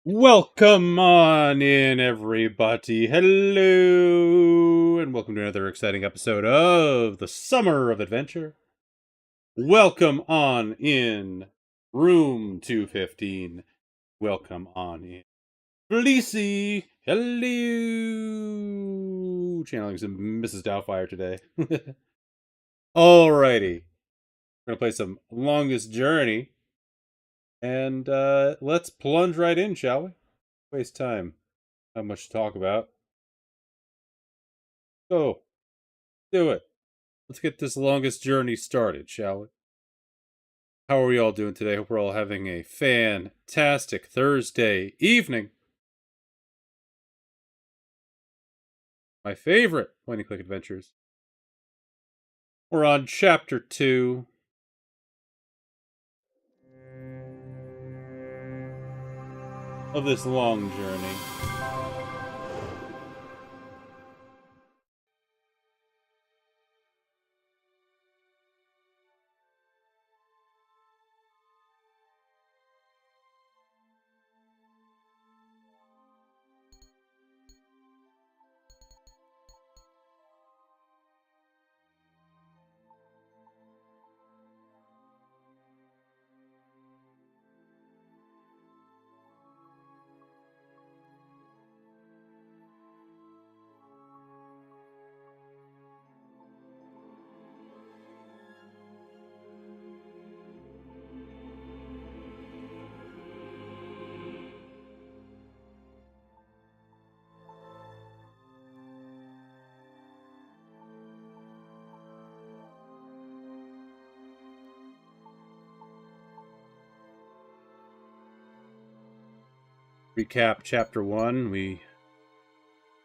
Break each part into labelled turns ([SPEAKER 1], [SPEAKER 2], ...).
[SPEAKER 1] Welcome on in, everybody. Hello, and welcome to another exciting episode of the Summer of Adventure. Welcome on in, Room 215. Welcome on in, Fleecy. Hello. Channeling some Mrs. Doubtfire today. Alrighty. We're going to play some Longest Journey. And let's plunge right in, shall we? Waste time. Not much to talk about. Go. Do it. Let's get this longest journey started, shall we? How are we all doing today? Hope we're all having a fantastic Thursday evening. My favorite point-and-click adventures. We're on Chapter 2. Of this long journey. Recap Chapter 1. We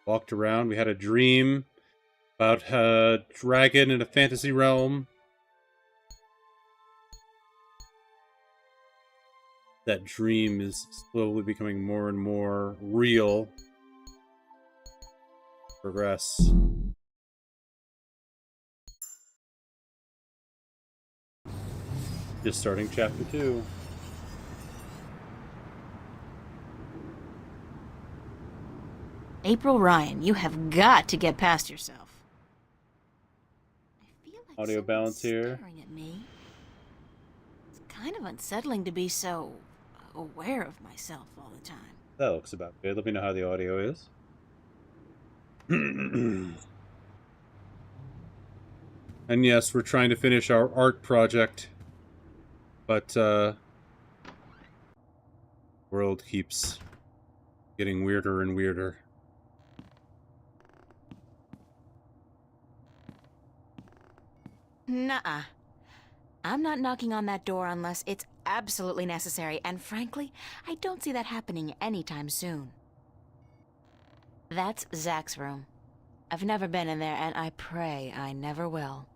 [SPEAKER 1] walked around. We had a dream about a dragon in a fantasy realm. That dream is slowly becoming more and more real. Progress. Just starting Chapter 2.
[SPEAKER 2] April Ryan, you have got to get past yourself. I feel like
[SPEAKER 1] Audio balance here.
[SPEAKER 2] staring at me. It's kind of unsettling to be so aware of myself all the time.
[SPEAKER 1] That looks about good. Let me know how the audio is. And yes, we're trying to finish our art project. But, world keeps getting weirder and weirder.
[SPEAKER 2] Nuh-uh. I'm not knocking on that door unless it's absolutely necessary, and frankly, I don't see that happening anytime soon. That's Zach's room. I've never been in there, and I pray I never will.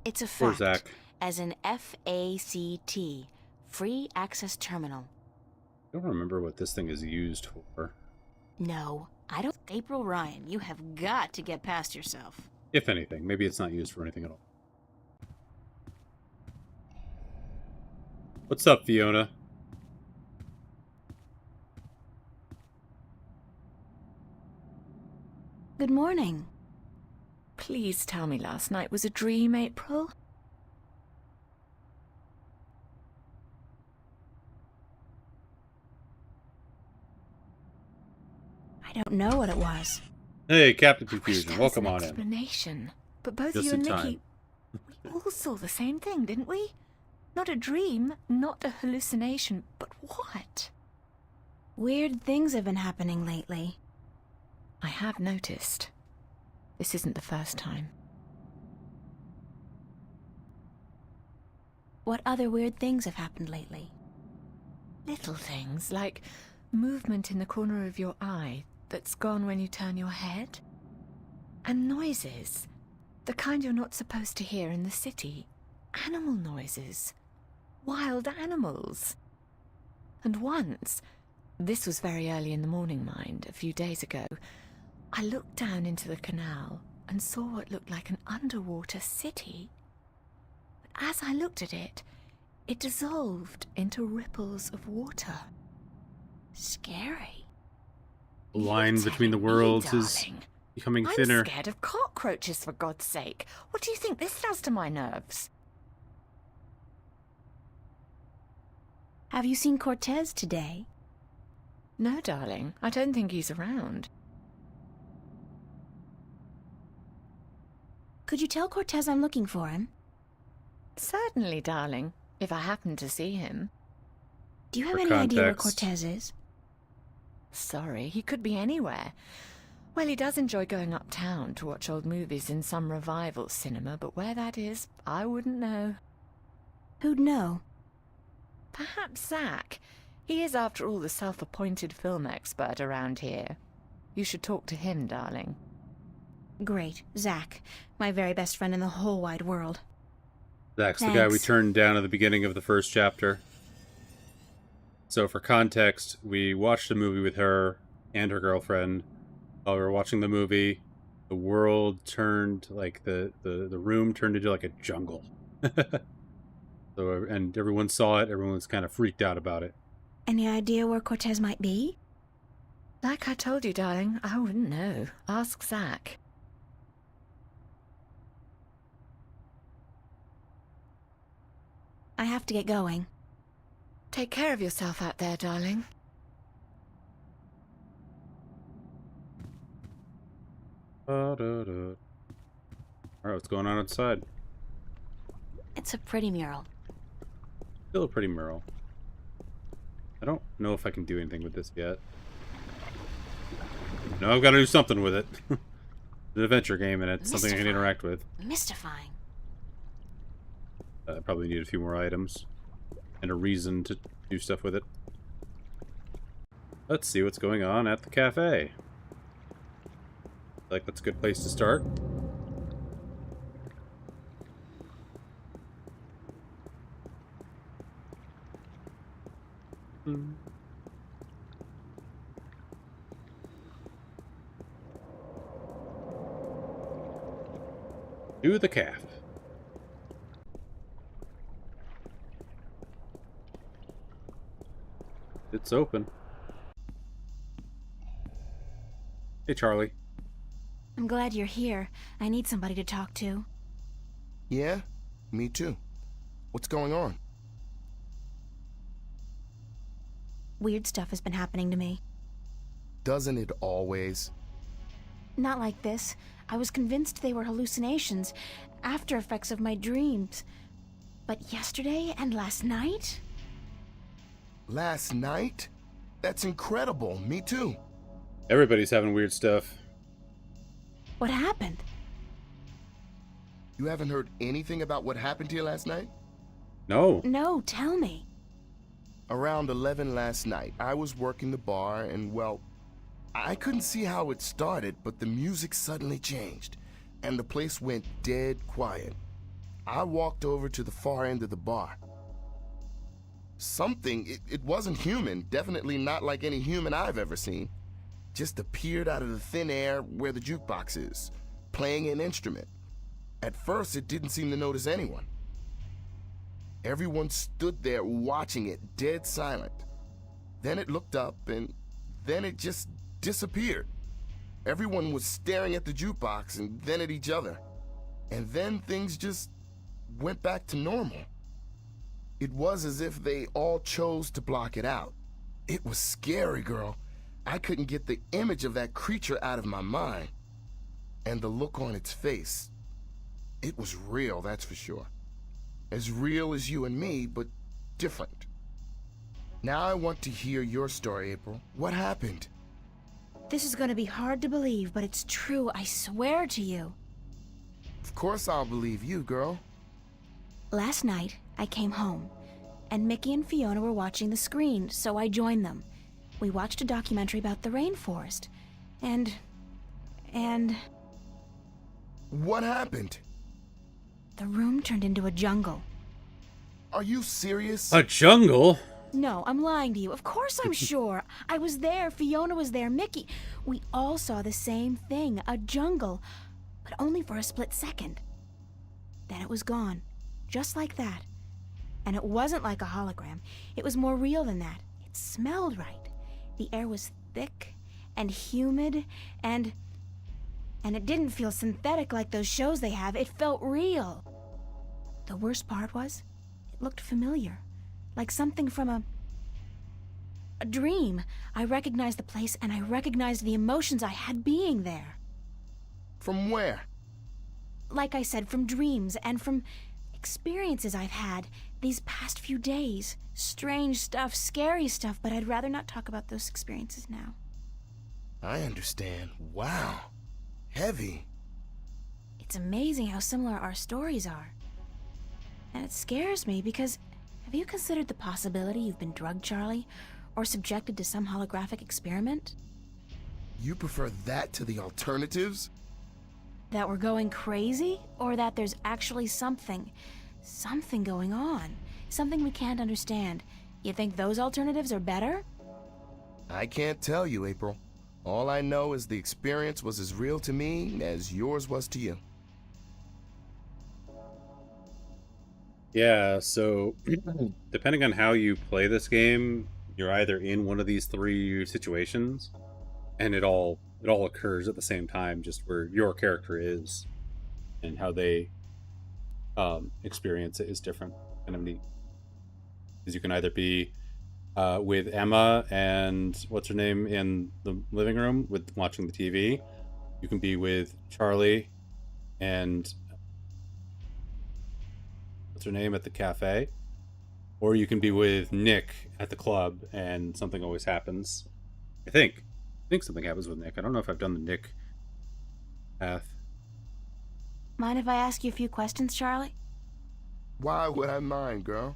[SPEAKER 2] It's a
[SPEAKER 1] Poor
[SPEAKER 2] fact,
[SPEAKER 1] Zach.
[SPEAKER 2] as in FACT, Free Access Terminal.
[SPEAKER 1] I don't remember what this thing is used for.
[SPEAKER 2] No, I don't. April Ryan, you have got to get past yourself.
[SPEAKER 1] If anything. Maybe it's not used for anything at all. What's up, Fiona?
[SPEAKER 2] Good morning.
[SPEAKER 3] Please tell me last night was a dream, April.
[SPEAKER 2] I don't know what it was.
[SPEAKER 1] Hey, Captain
[SPEAKER 3] I wish
[SPEAKER 1] Confusion.
[SPEAKER 3] there
[SPEAKER 1] Welcome
[SPEAKER 3] was
[SPEAKER 1] on
[SPEAKER 3] an
[SPEAKER 1] in.
[SPEAKER 3] explanation. But both
[SPEAKER 1] Just
[SPEAKER 3] you
[SPEAKER 1] in
[SPEAKER 3] and
[SPEAKER 1] time.
[SPEAKER 3] Nikki, we all saw the same thing, didn't we? Not a dream, not a hallucination, but what?
[SPEAKER 2] Weird things have been happening lately.
[SPEAKER 3] I have noticed. This isn't the first time.
[SPEAKER 2] What other weird things have happened lately?
[SPEAKER 3] Little things, like movement in the corner of your eye that's gone when you turn your head. And noises. The kind you're not supposed to hear in the city. Animal noises. Wild animals. And once, this was very early in the morning, mind, a few days ago, I looked down into the canal and saw what looked like an underwater city. But as I looked at it, it dissolved into ripples of water.
[SPEAKER 2] Scary.
[SPEAKER 1] The line
[SPEAKER 3] You're
[SPEAKER 1] between the
[SPEAKER 3] telling me,
[SPEAKER 1] worlds is
[SPEAKER 3] darling.
[SPEAKER 1] becoming
[SPEAKER 3] I'm
[SPEAKER 1] thinner.
[SPEAKER 3] scared of cockroaches, for God's sake. What do you think this does to my nerves?
[SPEAKER 2] Have you seen Cortez today?
[SPEAKER 3] No, darling. I don't think he's around.
[SPEAKER 2] Could you tell Cortez I'm looking for him?
[SPEAKER 3] Certainly, darling, if I happen to see him.
[SPEAKER 2] Do you have
[SPEAKER 1] For
[SPEAKER 2] any idea where
[SPEAKER 1] context.
[SPEAKER 2] Cortez is?
[SPEAKER 3] Sorry, he could be anywhere. Well, he does enjoy going uptown to watch old movies in some revival cinema, but where that is, I wouldn't know.
[SPEAKER 2] Who'd know?
[SPEAKER 3] Perhaps Zach. He is, after all, the self-appointed film expert around here. You should talk to him, darling.
[SPEAKER 2] Great, Zach, my very best friend in the whole wide world.
[SPEAKER 1] Zach's the guy we
[SPEAKER 2] Thanks.
[SPEAKER 1] turned down at the beginning of the first chapter. So for context, we watched a movie with her and her girlfriend. While we were watching the movie, the world turned, like, the room turned into like a jungle. So, and everyone saw it, everyone was kind of freaked out about it.
[SPEAKER 2] Any idea where Cortez might be?
[SPEAKER 3] Like I told you, darling, I wouldn't know. Ask Zach.
[SPEAKER 2] I have to get going.
[SPEAKER 3] Take care of yourself out there, darling.
[SPEAKER 1] Alright, what's going on outside?
[SPEAKER 2] It's a pretty mural.
[SPEAKER 1] Still a pretty mural. I don't know if I can do anything with this yet. No, I've got to do something with it. It's an adventure game, and it's something I can
[SPEAKER 2] Mystifying.
[SPEAKER 1] interact with.
[SPEAKER 2] Mystifying.
[SPEAKER 1] I probably need a few more items. And a reason to do stuff with it. Let's see what's going on at the cafe. Like, that's a good place to start. To the calf. It's open. Hey, Charlie.
[SPEAKER 2] I'm glad you're here. I need somebody to talk to.
[SPEAKER 4] Yeah, me too. What's going on?
[SPEAKER 2] Weird stuff has been happening to me.
[SPEAKER 4] Doesn't it always?
[SPEAKER 2] Not like this. I was convinced they were hallucinations, after effects of my dreams. But yesterday and last night?
[SPEAKER 4] Last night? That's incredible. Me too.
[SPEAKER 1] Everybody's having weird stuff.
[SPEAKER 2] What happened?
[SPEAKER 4] You haven't heard anything about what happened to you last night?
[SPEAKER 1] No.
[SPEAKER 2] No, tell me.
[SPEAKER 4] Around 11 last night, I was working the bar and, well, I couldn't see how it started, but the music suddenly changed, and the place went dead quiet. I walked over to the far end of the bar. Something, it wasn't human, definitely not like any human I've ever seen, just appeared out of the thin air where the jukebox is, playing an instrument. At first, it didn't seem to notice anyone. Everyone stood there watching it, dead silent. Then it looked up, and then it just disappeared. Everyone was staring at the jukebox and then at each other. And then things just went back to normal. It was as if they all chose to block it out. It was scary, girl. I couldn't get the image of that creature out of my mind. And the look on its face. It was real, that's for sure. As real as you and me, but different. Now I want to hear your story, April. What happened?
[SPEAKER 2] This is gonna be hard to believe, but it's true, I swear to you.
[SPEAKER 4] Of course I'll believe you, girl.
[SPEAKER 2] Last night, I came home, and Mickey and Fiona were watching the screen, so I joined them. We watched a documentary about the rainforest, and...
[SPEAKER 4] What happened?
[SPEAKER 2] the room turned into a jungle.
[SPEAKER 4] Are you serious?
[SPEAKER 1] A jungle?
[SPEAKER 2] No, I'm lying to you. Of course I'm sure. I was there, Fiona was there, Mickey. We all saw the same thing, a jungle, but only for a split second. Then it was gone, just like that. And it wasn't like a hologram. It was more real than that. It smelled right. The air was thick and humid and it didn't feel synthetic like those shows they have. It felt real. The worst part was, it looked familiar. Like something from a dream. I recognized the place and I recognized the emotions I had being there.
[SPEAKER 4] From where?
[SPEAKER 2] Like I said, from dreams and from experiences I've had these past few days. Strange stuff, scary stuff, but I'd rather not talk about those experiences now.
[SPEAKER 4] I understand. Wow. Heavy.
[SPEAKER 2] It's amazing how similar our stories are. And it scares me because have you considered the possibility you've been drugged, Charlie? Or subjected to some holographic experiment?
[SPEAKER 4] You prefer that to the alternatives?
[SPEAKER 2] That we're going crazy? Or that there's actually something going on? Something we can't understand. You think those alternatives are better?
[SPEAKER 4] I can't tell you, April. All I know is the experience was as real to me as yours was to you.
[SPEAKER 1] Yeah, so depending on how you play this game, you're either in one of these three situations, and it all occurs at the same time, just where your character is and how they experience it is different. Kind of neat, because you can either be with Emma and what's her name in the living room with watching the TV. You can be with Charlie and what's her name at the cafe, or you can be with Nick at the club and something always happens. I think something happens with Nick. I don't know if I've done the Nick path.
[SPEAKER 2] Mind if I ask you a few questions, Charlie?
[SPEAKER 4] Why would I mind, girl?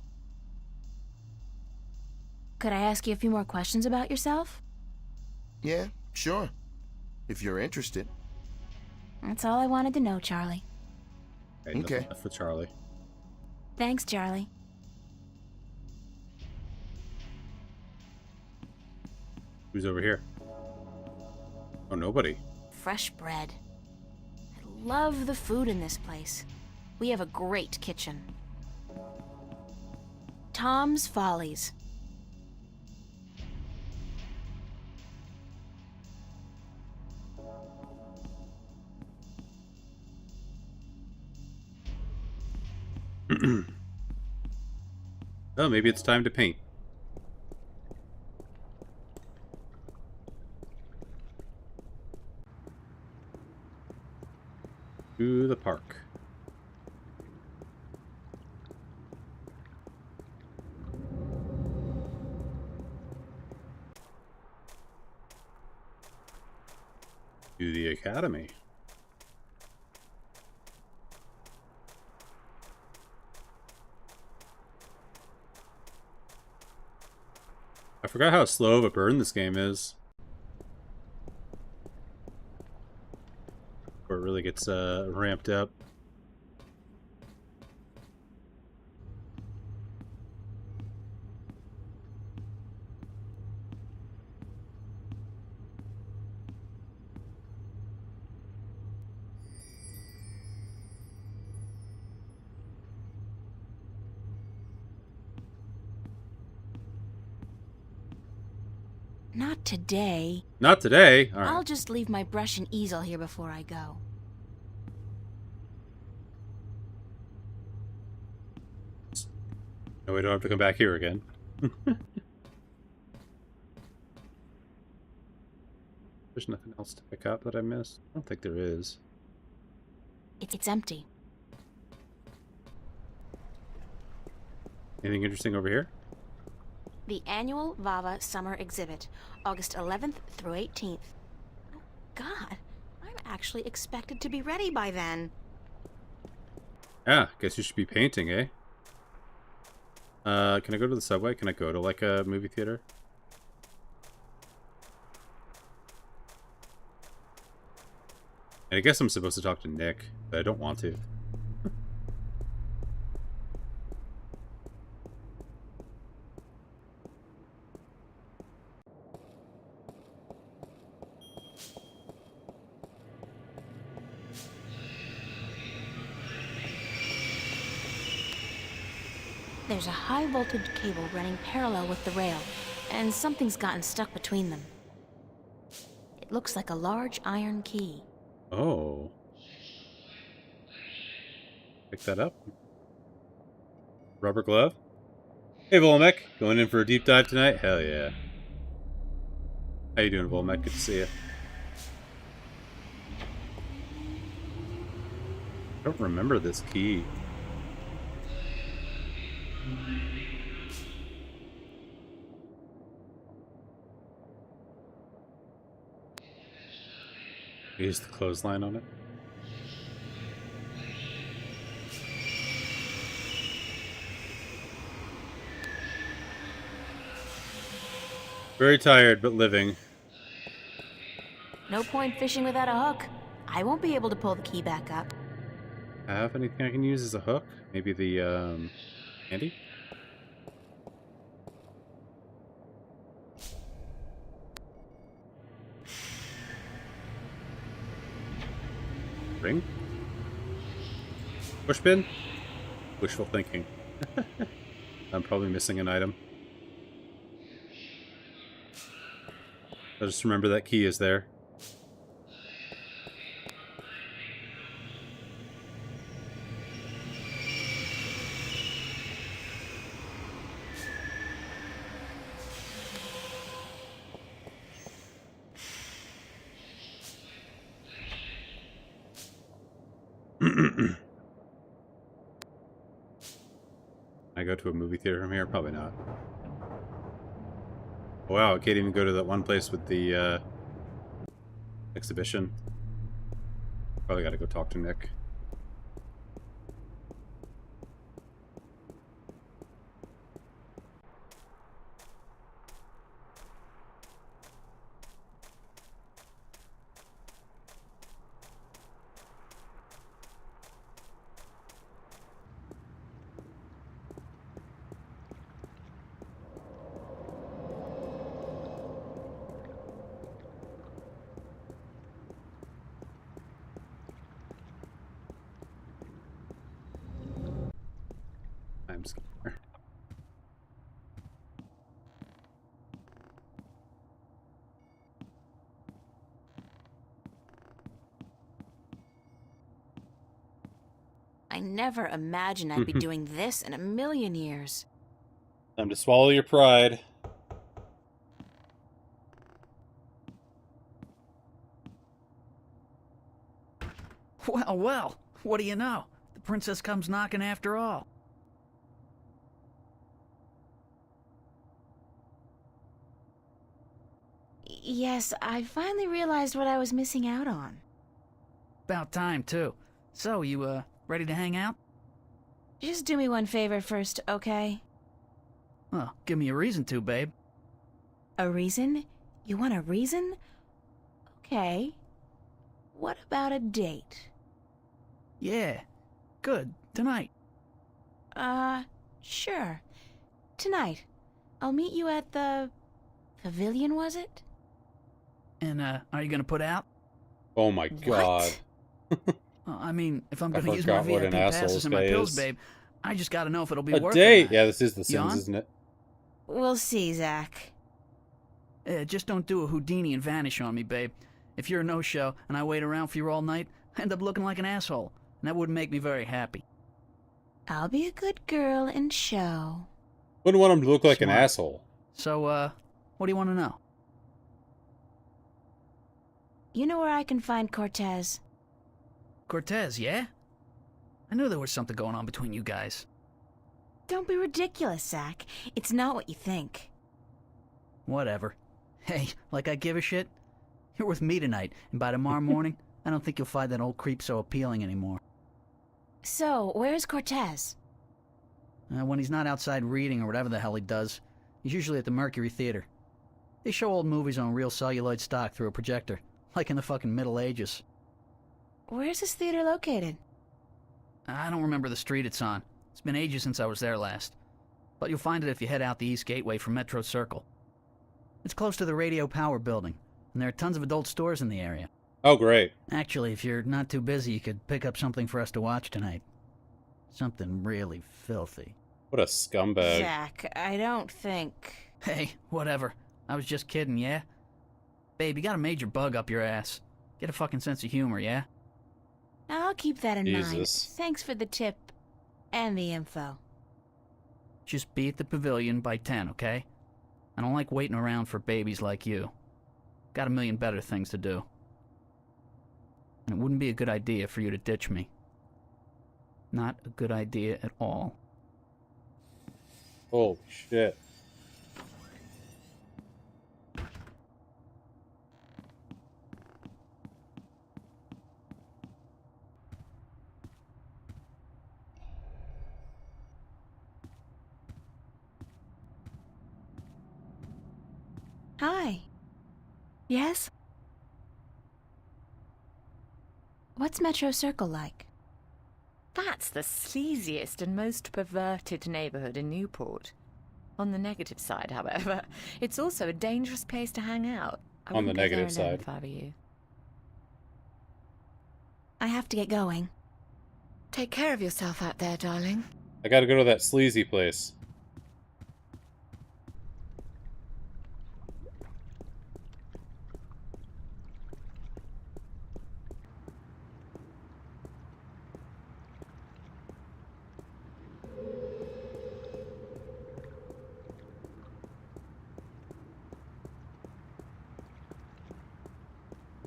[SPEAKER 2] Could I ask you a few more questions about yourself?
[SPEAKER 4] Yeah, sure. If you're interested.
[SPEAKER 2] That's all I wanted to know, Charlie.
[SPEAKER 4] Okay.
[SPEAKER 1] For Charlie.
[SPEAKER 2] Thanks, Charlie.
[SPEAKER 1] Who's over here? Oh, nobody.
[SPEAKER 2] Fresh bread. I love the food in this place. We have a great kitchen. Tom's Follies.
[SPEAKER 1] Oh, maybe it's time to paint. To the park. To the academy. I forgot how slow of a burn this game is. gets ramped up.
[SPEAKER 2] Not today.
[SPEAKER 1] Not today. All right.
[SPEAKER 2] I'll just leave my brush and easel here before I go.
[SPEAKER 1] No, we don't have to come back here again. There's nothing else to pick up that I missed. I don't think there is.
[SPEAKER 2] It's empty.
[SPEAKER 1] Anything interesting over here?
[SPEAKER 2] The annual VAVA Summer Exhibit, August 11th through 18th. Oh, God, I'm actually expected to be ready by then.
[SPEAKER 1] Ah, guess you should be painting, eh? Can I go to the subway? Can I go to, like, a movie theater? And I guess I'm supposed to talk to Nick, but I don't want to.
[SPEAKER 2] There's a high voltage cable running parallel with the rail, and something's gotten stuck between them. It looks like a large iron key.
[SPEAKER 1] Oh. Pick that up. Rubber glove. Hey, Volmek. Going in for a deep dive tonight? Hell yeah. How you doing, Volmek? Good to see you. I don't remember this key. Use the clothesline on it. Very tired, but living.
[SPEAKER 2] No point fishing without a hook. I won't be able to pull the key back up.
[SPEAKER 1] Have anything I can use as a hook? Maybe the, handy? Ring? Pushpin? Wishful thinking. I'm probably missing an item. I'll just remember that key is there. I go to a movie theater from here? Probably not. Wow, I can't even go to that one place with the exhibition. Probably gotta go talk to Nick. I'm scared.
[SPEAKER 2] I never imagined I'd be doing this in a million years.
[SPEAKER 1] Time to swallow your pride.
[SPEAKER 5] Well, well, what do you know? The princess comes knocking after all.
[SPEAKER 2] Yes, I finally realized what I was missing out on.
[SPEAKER 5] About time, too. So, you, ready to hang out?
[SPEAKER 2] Just do me one favor first, okay?
[SPEAKER 5] Well, give me a reason to, babe.
[SPEAKER 2] A reason? You want a reason? Okay. What about a date?
[SPEAKER 5] Yeah. Good. Tonight.
[SPEAKER 2] Sure. Tonight. I'll meet you at the pavilion, was it?
[SPEAKER 5] And, are you gonna put out?
[SPEAKER 1] Oh my god.
[SPEAKER 5] I mean, if I'm
[SPEAKER 1] I
[SPEAKER 5] gonna use my
[SPEAKER 1] forgot what
[SPEAKER 5] VIP
[SPEAKER 1] an asshole
[SPEAKER 5] passes
[SPEAKER 1] this
[SPEAKER 5] and my
[SPEAKER 1] guy
[SPEAKER 5] pills,
[SPEAKER 1] is.
[SPEAKER 5] babe, I just gotta know if it'll be
[SPEAKER 1] A
[SPEAKER 5] worth
[SPEAKER 1] date?
[SPEAKER 5] it.
[SPEAKER 1] Yeah, this is The
[SPEAKER 5] You
[SPEAKER 1] Sims,
[SPEAKER 5] on?
[SPEAKER 1] isn't it?
[SPEAKER 2] We'll see, Zach.
[SPEAKER 5] Just don't do a Houdini and vanish on me, babe. If you're a no-show and I wait around for you all night, I end up looking like an asshole, and that wouldn't make me very happy.
[SPEAKER 2] I'll be a good girl and show.
[SPEAKER 1] Wouldn't want him to look like an
[SPEAKER 5] Smart.
[SPEAKER 1] asshole.
[SPEAKER 5] So, what do you want to know?
[SPEAKER 2] You know where I can find Cortez?
[SPEAKER 5] Cortez, yeah? I knew there was something going on between you guys.
[SPEAKER 2] Don't be ridiculous, Zach. It's not what you think.
[SPEAKER 5] Whatever. Hey, like I give a shit? You're with me tonight, and by tomorrow morning, I don't think you'll find that old creep so appealing anymore.
[SPEAKER 2] So, where's Cortez?
[SPEAKER 5] When he's not outside reading or whatever the hell he does, he's usually at the Mercury Theater. They show old movies on real celluloid stock through a projector, like in the fucking Middle Ages.
[SPEAKER 2] Where's this theater located?
[SPEAKER 5] I don't remember the street it's on. It's been ages since I was there last. But you'll find it if you head out the East Gateway from Metro Circle. It's close to the Radio Power building, and there are tons of adult stores in the area.
[SPEAKER 1] Oh, great.
[SPEAKER 5] Actually, if you're not too busy, you could pick up something for us to watch tonight. Something really filthy.
[SPEAKER 1] What a scumbag.
[SPEAKER 2] Zach, I don't think...
[SPEAKER 5] Hey, whatever. I was just kidding, yeah? Babe, you got a major bug up your ass. Get a fucking sense of humor, yeah?
[SPEAKER 2] I'll keep that in mind.
[SPEAKER 1] Jesus.
[SPEAKER 2] Thanks for the tip and the info.
[SPEAKER 5] Just be at the pavilion by 10, okay? I don't like waiting around for babies like you. Got a million better things to do. And it wouldn't be a good idea for you to ditch me. Not a good idea at all.
[SPEAKER 1] Holy shit.
[SPEAKER 2] Hi.
[SPEAKER 3] Yes?
[SPEAKER 2] What's Metro Circle like?
[SPEAKER 3] That's the sleaziest and most perverted neighborhood in Newport. On the negative side, however, it's also a dangerous place to hang out. I
[SPEAKER 1] On the
[SPEAKER 3] wouldn't go there
[SPEAKER 1] negative
[SPEAKER 3] alone
[SPEAKER 1] side.
[SPEAKER 3] if I were you.
[SPEAKER 2] I have to get going.
[SPEAKER 3] Take care of yourself out there, darling.
[SPEAKER 1] I gotta go to that sleazy place.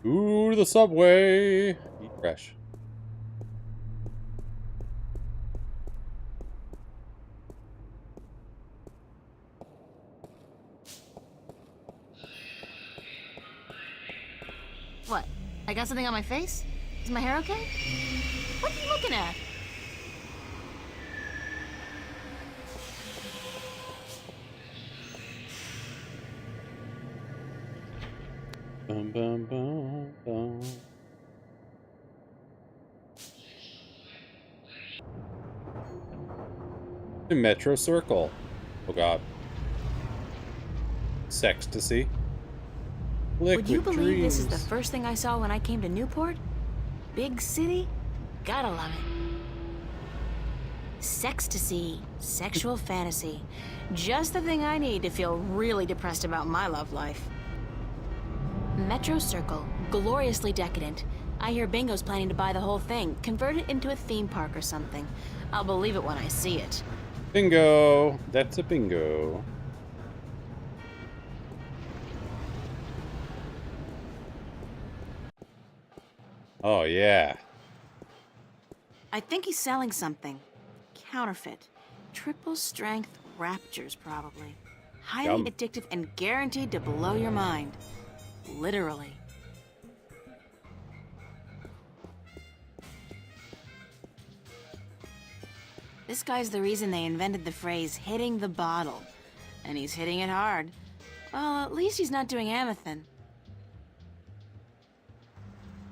[SPEAKER 1] Ooh, the subway. Eat fresh.
[SPEAKER 2] What? I got something on my face? Is my hair okay? What are you looking at?
[SPEAKER 1] Bum, bum, bum, bum. The Metro Circle. Oh god. Sextasy.
[SPEAKER 2] Would you
[SPEAKER 1] Liquid
[SPEAKER 2] believe this is the
[SPEAKER 1] dreams.
[SPEAKER 2] first thing I saw when I came to Newport? Big city? Gotta love it. Sextasy, sexual fantasy. Just the thing I need to feel really depressed about my love life. Metro Circle, gloriously decadent. I hear Bingo's planning to buy the whole thing, convert it into a theme park or something. I'll believe it when I see it.
[SPEAKER 1] Bingo. That's a bingo. Oh yeah.
[SPEAKER 2] I think he's selling something. Counterfeit. Triple strength raptures, probably. Highly
[SPEAKER 1] Yum.
[SPEAKER 2] addictive and guaranteed to blow your mind. Literally. This guy's the reason they invented the phrase hitting the bottle. And he's hitting it hard. Well, at least he's not doing Amethyst.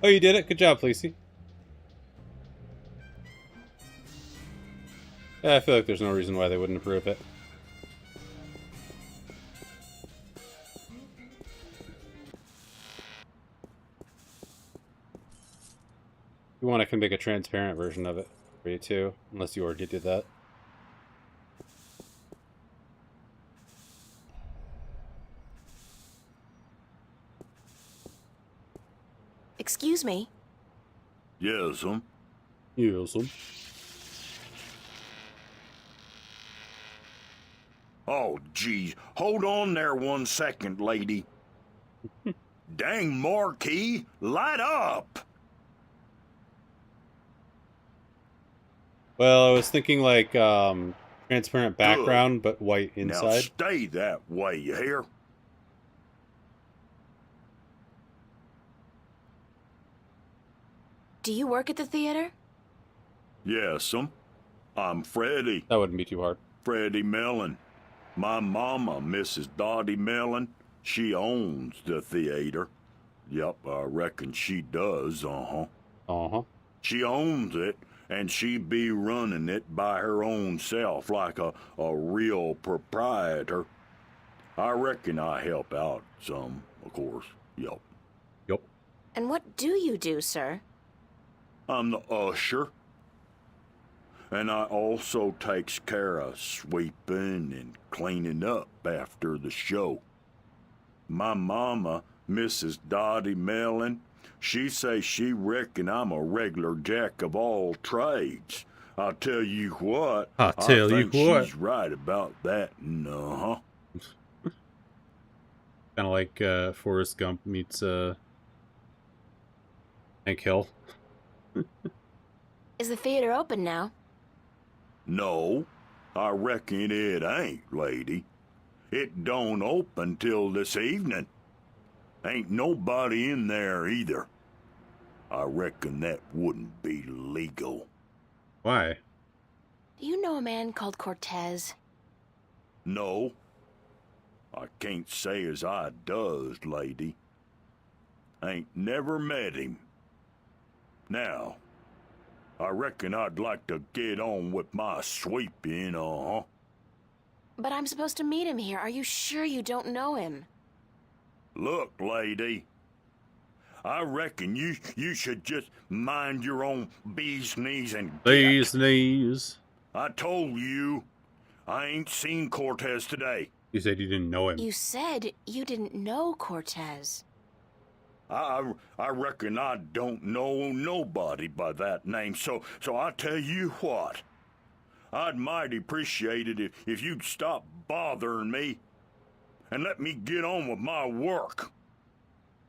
[SPEAKER 1] Oh, you did it. Good job, Fleecy. Yeah, I feel like there's no reason why they wouldn't approve it. If you want, I can make a transparent version of it for you too, unless you already did that.
[SPEAKER 2] Excuse me.
[SPEAKER 6] Yes,
[SPEAKER 1] Yes.
[SPEAKER 6] Oh, geez. Hold on there 1 second, lady. Dang, Marquis, light up!
[SPEAKER 1] Well, I was thinking like transparent background, but white
[SPEAKER 6] Now
[SPEAKER 1] inside.
[SPEAKER 6] stay that way, you hear?
[SPEAKER 2] Do you work at the theater?
[SPEAKER 6] Yes, I'm Freddie.
[SPEAKER 1] That wouldn't be too hard.
[SPEAKER 6] Freddie Mellon. My mama, Mrs. Dottie Mellon, she owns the theater. Yep, I reckon she does,
[SPEAKER 1] Uh-huh.
[SPEAKER 6] She owns it, and she be running it by her own self like a real proprietor. I reckon I help out some, of course. Yep.
[SPEAKER 1] Yep.
[SPEAKER 2] And what do you do, sir?
[SPEAKER 6] I'm the usher. And I also takes care of sweeping and cleaning up after the show. My mama, Mrs. Dottie Mellon, she say she reckon I'm a regular jack of all trades. I'll tell you what.
[SPEAKER 1] I'll tell you
[SPEAKER 6] think
[SPEAKER 1] what.
[SPEAKER 6] she's right about that.
[SPEAKER 1] Kind of like Forrest Gump meets Hank Hill.
[SPEAKER 2] Is the theater open now?
[SPEAKER 6] No, I reckon it ain't, lady. It don't open till this evening. Ain't nobody in there either. I reckon that wouldn't be legal.
[SPEAKER 1] Why?
[SPEAKER 2] Do you know a man called Cortez?
[SPEAKER 6] No, I can't say as I does, lady. Ain't never met him. Now, I reckon I'd like to get on with my sweeping,
[SPEAKER 2] But I'm supposed to meet him here. Are you sure you don't know him?
[SPEAKER 6] Look, lady, I reckon you should just mind your own bee's knees and
[SPEAKER 1] These knees.
[SPEAKER 6] I told you, I ain't seen Cortez today.
[SPEAKER 1] You said you didn't know him.
[SPEAKER 2] You said you didn't know Cortez.
[SPEAKER 6] I reckon I don't know nobody by that name, so I tell you what. I'd mighty appreciate it if you'd stop bothering me and let me get on with my work.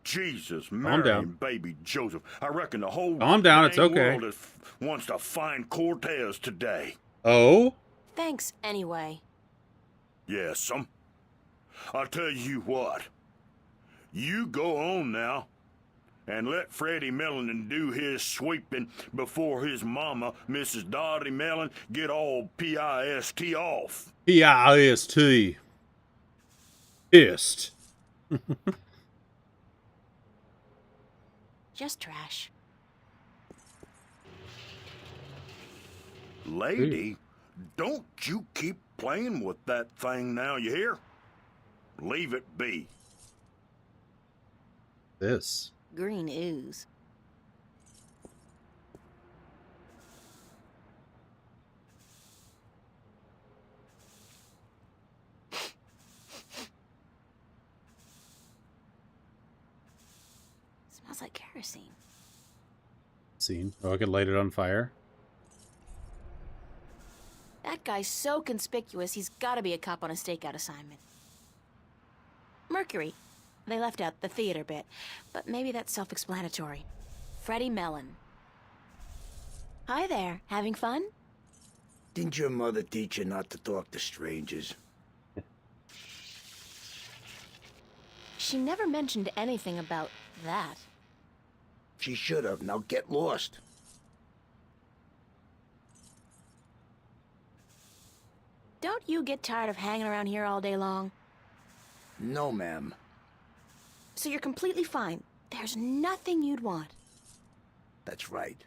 [SPEAKER 6] Jesus, Mary
[SPEAKER 1] down.
[SPEAKER 6] and baby Joseph. I reckon the whole
[SPEAKER 1] Calm down, it's
[SPEAKER 6] dang
[SPEAKER 1] okay.
[SPEAKER 6] world wants to find Cortez today.
[SPEAKER 1] Oh?
[SPEAKER 2] Thanks anyway.
[SPEAKER 6] Yes, I'll tell you what. You go on now and let Freddie Mellon do his sweeping before his mama, Mrs. Dottie Mellon, get all P-I-S-T off.
[SPEAKER 1] P-I-S-T. Pissed.
[SPEAKER 2] Just trash.
[SPEAKER 6] Lady, don't you keep playing with that thing now, you hear? Leave it be.
[SPEAKER 1] This.
[SPEAKER 2] Green ooze. Smells like kerosene.
[SPEAKER 1] Scene. Oh, I could light it on fire.
[SPEAKER 2] That guy's so conspicuous, he's gotta be a cop on a stakeout assignment. Mercury. They left out the theater bit, but maybe that's self-explanatory. Freddie Mellon. Hi there. Having fun?
[SPEAKER 7] Didn't your mother teach you not to talk to strangers?
[SPEAKER 2] She never mentioned anything about that.
[SPEAKER 7] She should have. Now get lost.
[SPEAKER 2] Don't you get tired of hanging around here all day long?
[SPEAKER 7] No, ma'am.
[SPEAKER 2] So you're completely fine. There's nothing you'd want.
[SPEAKER 7] That's right.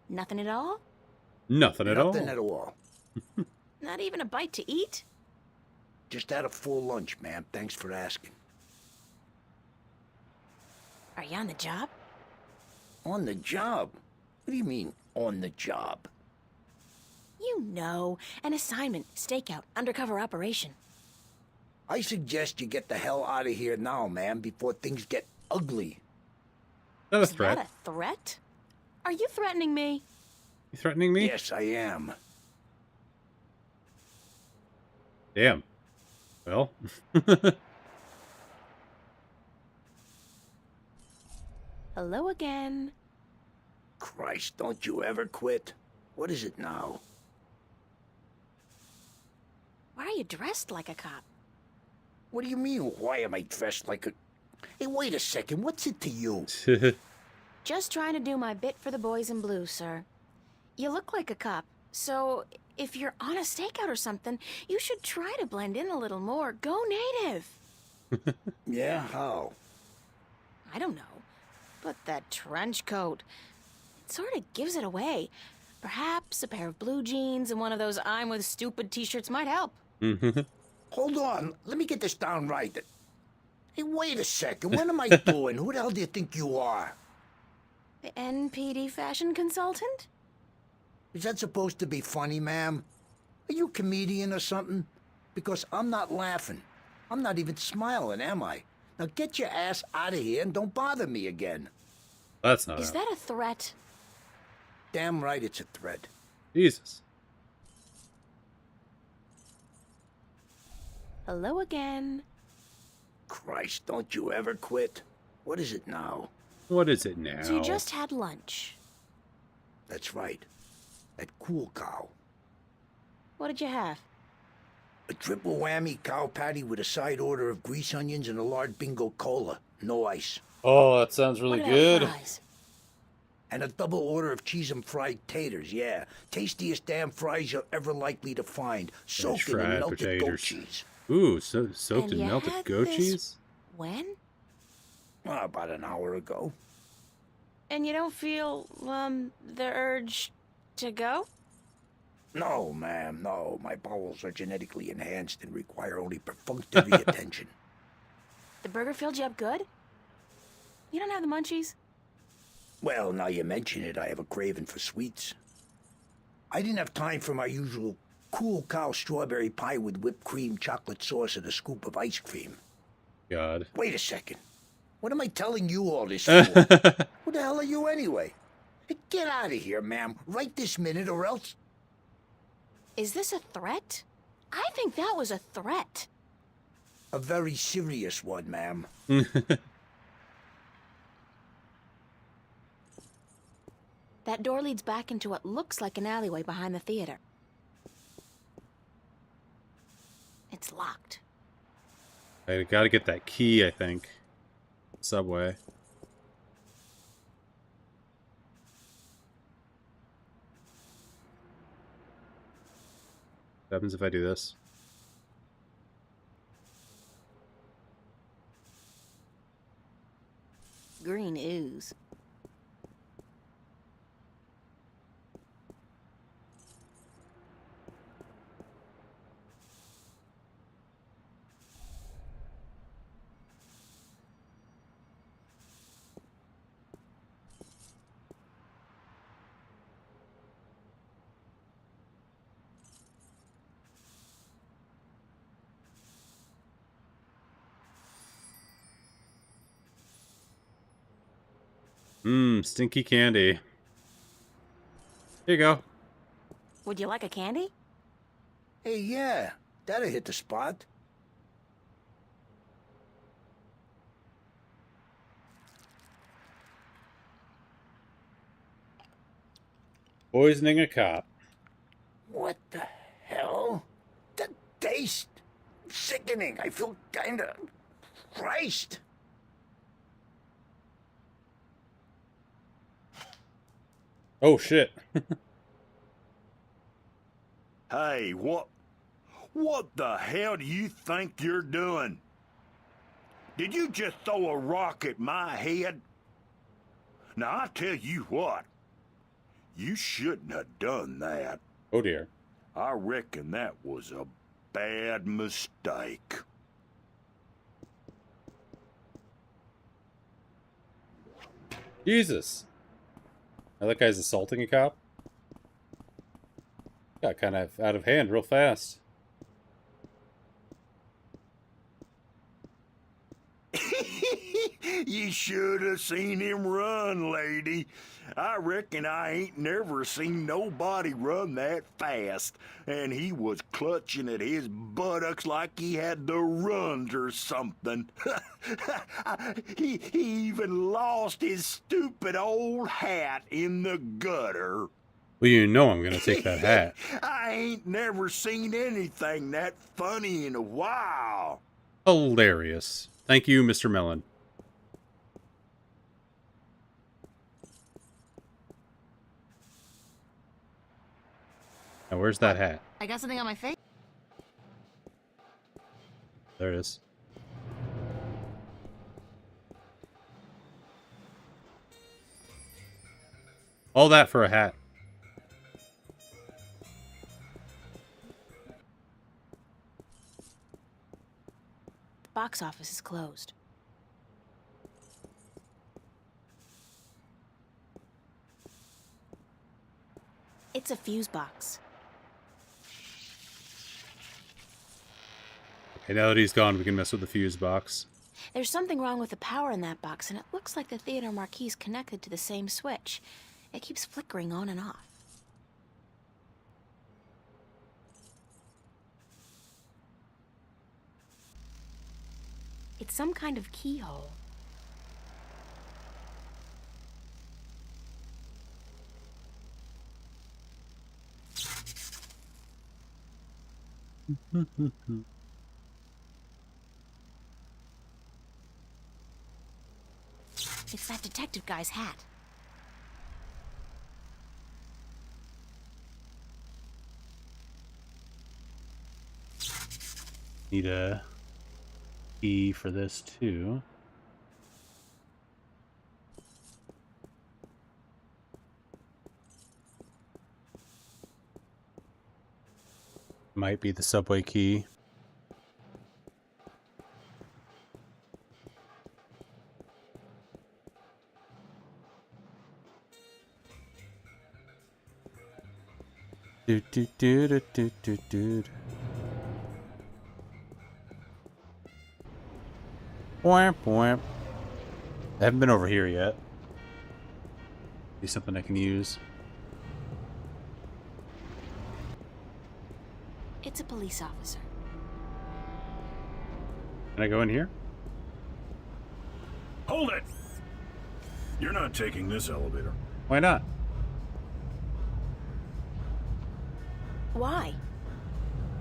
[SPEAKER 2] Nothing at all?
[SPEAKER 1] Nothing at all.
[SPEAKER 7] Nothing at all.
[SPEAKER 2] Not even a bite to eat?
[SPEAKER 7] Just had a full lunch, ma'am. Thanks for asking.
[SPEAKER 2] Are you on the job?
[SPEAKER 7] On the job? What do you mean, on the job?
[SPEAKER 2] You know, an assignment, stakeout, undercover operation.
[SPEAKER 7] I suggest you get the hell out of here now, ma'am, before things get ugly.
[SPEAKER 1] Not a
[SPEAKER 2] Is
[SPEAKER 1] threat.
[SPEAKER 2] that a threat? Are you threatening me?
[SPEAKER 1] You threatening me?
[SPEAKER 7] Yes, I am.
[SPEAKER 1] Damn. Well.
[SPEAKER 2] Hello again.
[SPEAKER 7] Christ, don't you ever quit. What is it now?
[SPEAKER 2] Why are you dressed like a cop?
[SPEAKER 7] What do you mean, why am I dressed like a... Hey, wait a second, what's it to you?
[SPEAKER 2] Just trying to do my bit for the boys in blue, sir. You look like a cop, so if you're on a stakeout or something, you should try to blend in a little more. Go native.
[SPEAKER 7] Yeah, how?
[SPEAKER 2] I don't know, but that trench coat, it sort of gives it away. Perhaps a pair of blue jeans and one of those I'm with stupid t-shirts might help.
[SPEAKER 7] Hold on, let me get this down right. Hey, wait a second, what am I doing? Who the hell do you think you are?
[SPEAKER 2] The NPD fashion consultant?
[SPEAKER 7] Is that supposed to be funny, ma'am? Are you a comedian or something? Because I'm not laughing. I'm not even smiling, am I? Now get your ass out of here and don't bother me again.
[SPEAKER 1] That's not
[SPEAKER 2] Is
[SPEAKER 1] it.
[SPEAKER 2] that a threat?
[SPEAKER 7] Damn right it's a threat.
[SPEAKER 1] Jesus.
[SPEAKER 2] Hello again.
[SPEAKER 7] Christ, don't you ever quit. What is it now?
[SPEAKER 1] What is it now?
[SPEAKER 2] So you just had lunch.
[SPEAKER 7] That's right. At Cool Cow.
[SPEAKER 2] What did you have?
[SPEAKER 7] A triple whammy cow patty with a side order of grease onions and a large bingo cola. No ice.
[SPEAKER 1] Oh, that sounds really
[SPEAKER 2] What about
[SPEAKER 1] good.
[SPEAKER 2] fries?
[SPEAKER 7] And a double order of cheese and fried taters, yeah. Tastiest damn fries you're ever likely to find. Soaked in
[SPEAKER 1] fried
[SPEAKER 7] melted goat
[SPEAKER 1] potatoes.
[SPEAKER 7] cheese.
[SPEAKER 1] Ooh, so soaked
[SPEAKER 2] And
[SPEAKER 1] in
[SPEAKER 2] you
[SPEAKER 1] melted
[SPEAKER 2] had
[SPEAKER 1] goat
[SPEAKER 2] this-
[SPEAKER 1] cheese?
[SPEAKER 2] When?
[SPEAKER 7] About an hour ago.
[SPEAKER 2] And you don't feel, the urge to go?
[SPEAKER 7] No, ma'am, no. My bowels are genetically enhanced and require only perfunctory attention.
[SPEAKER 2] The burger filled you up good? You don't have the munchies?
[SPEAKER 7] Well, now you mention it, I have a craving for sweets. I didn't have time for my usual Cool Cow strawberry pie with whipped cream, chocolate sauce, and a scoop of ice cream.
[SPEAKER 1] God.
[SPEAKER 7] Wait a second. What am I telling you all this for? Who the hell are you anyway? Hey, get out of here, ma'am, right this minute, or else...
[SPEAKER 2] Is this a threat? I think that was a threat.
[SPEAKER 7] A very serious one, ma'am.
[SPEAKER 2] That door leads back into what looks like an alleyway behind the theater. It's locked.
[SPEAKER 1] I gotta get that key, I think. Subway. What happens if I do this?
[SPEAKER 2] Green ooze.
[SPEAKER 1] Mmm, stinky candy. Here you go.
[SPEAKER 2] Would you like a candy?
[SPEAKER 7] Hey, yeah, that'll hit the spot.
[SPEAKER 1] Poisoning a cop.
[SPEAKER 7] What the hell? The taste. Sickening. I feel kinda... Christ.
[SPEAKER 1] Oh, shit.
[SPEAKER 6] Hey, what the hell do you think you're doing? Did you just throw a rock at my head? Now, I tell you what, you shouldn't have done that.
[SPEAKER 1] Oh, dear.
[SPEAKER 6] I reckon that was a bad mistake.
[SPEAKER 1] Jesus. Now that guy's assaulting a cop. Got kind of out of hand real fast.
[SPEAKER 6] You should have seen him run, lady. I reckon I ain't never seen nobody run that fast. And he was clutching at his buttocks like he had the runs or something. he even lost his stupid old hat in the gutter.
[SPEAKER 1] Well, you know I'm gonna take that hat.
[SPEAKER 6] I ain't never seen anything that funny in a while.
[SPEAKER 1] Hilarious. Thank you, Mr. Mellon. Now, where's that hat?
[SPEAKER 2] I got something on my face.
[SPEAKER 1] There it is. All that for a hat.
[SPEAKER 2] Box office is closed. It's a fuse box.
[SPEAKER 1] Okay, now that he's gone, we can mess with the fuse box.
[SPEAKER 2] There's something wrong with the power in that box, and it looks like the theater marquee is connected to the same switch. It keeps flickering on and off. It's some kind of keyhole. It's that detective guy's hat.
[SPEAKER 1] Need a key for this too. Might be the subway key. Do do do do do do do. Wamp wamp. I haven't been over here yet. Be something I can use.
[SPEAKER 2] It's a police officer.
[SPEAKER 1] Can I go in here?
[SPEAKER 6] Hold it! You're not taking this elevator.
[SPEAKER 1] Why not?
[SPEAKER 2] Why?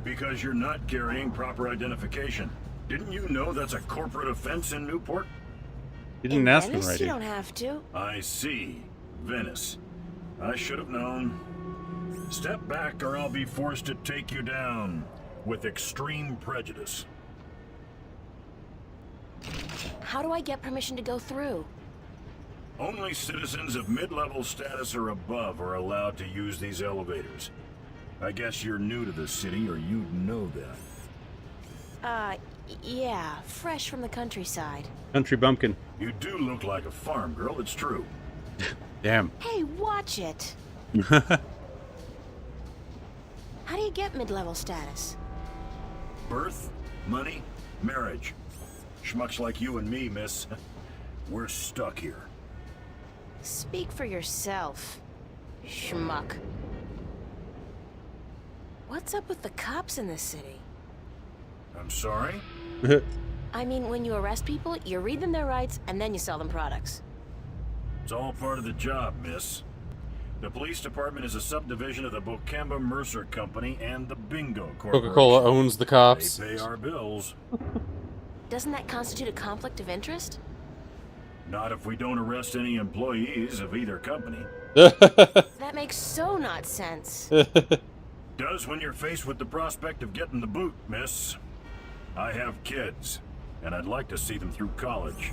[SPEAKER 6] Because you're not carrying proper identification. Didn't you know that's a corporate offense in Newport?
[SPEAKER 1] You didn't
[SPEAKER 2] In
[SPEAKER 1] ask him
[SPEAKER 2] Venice,
[SPEAKER 1] right
[SPEAKER 2] you
[SPEAKER 1] here.
[SPEAKER 2] don't have to.
[SPEAKER 6] I see. Venice. I should have known. Step back or I'll be forced to take you down with extreme prejudice.
[SPEAKER 2] How do I get permission to go through?
[SPEAKER 6] Only citizens of mid-level status or above are allowed to use these elevators. I guess you're new to the city or you'd know that.
[SPEAKER 2] Yeah, fresh from the countryside.
[SPEAKER 1] Country bumpkin.
[SPEAKER 6] You do look like a farm girl, it's true.
[SPEAKER 1] Damn.
[SPEAKER 2] Hey, watch it! How do you get mid-level status?
[SPEAKER 6] Birth, money, marriage. Schmucks like you and me, miss. We're stuck here.
[SPEAKER 2] Speak for yourself, schmuck. What's up with the cops in this city?
[SPEAKER 6] I'm sorry?
[SPEAKER 2] I mean, when you arrest people, you read them their rights, and then you sell them products.
[SPEAKER 6] It's all part of the job, miss. The police department is a subdivision of the Bocamba Mercer Company and the Bingo Corporation.
[SPEAKER 1] Coca-Cola owns the cops.
[SPEAKER 6] They pay our bills.
[SPEAKER 2] Doesn't that constitute a conflict of interest?
[SPEAKER 6] Not if we don't arrest any employees of either company.
[SPEAKER 2] That makes so not sense.
[SPEAKER 6] Does when you're faced with the prospect of getting the boot, miss. I have kids, and I'd like to see them through college.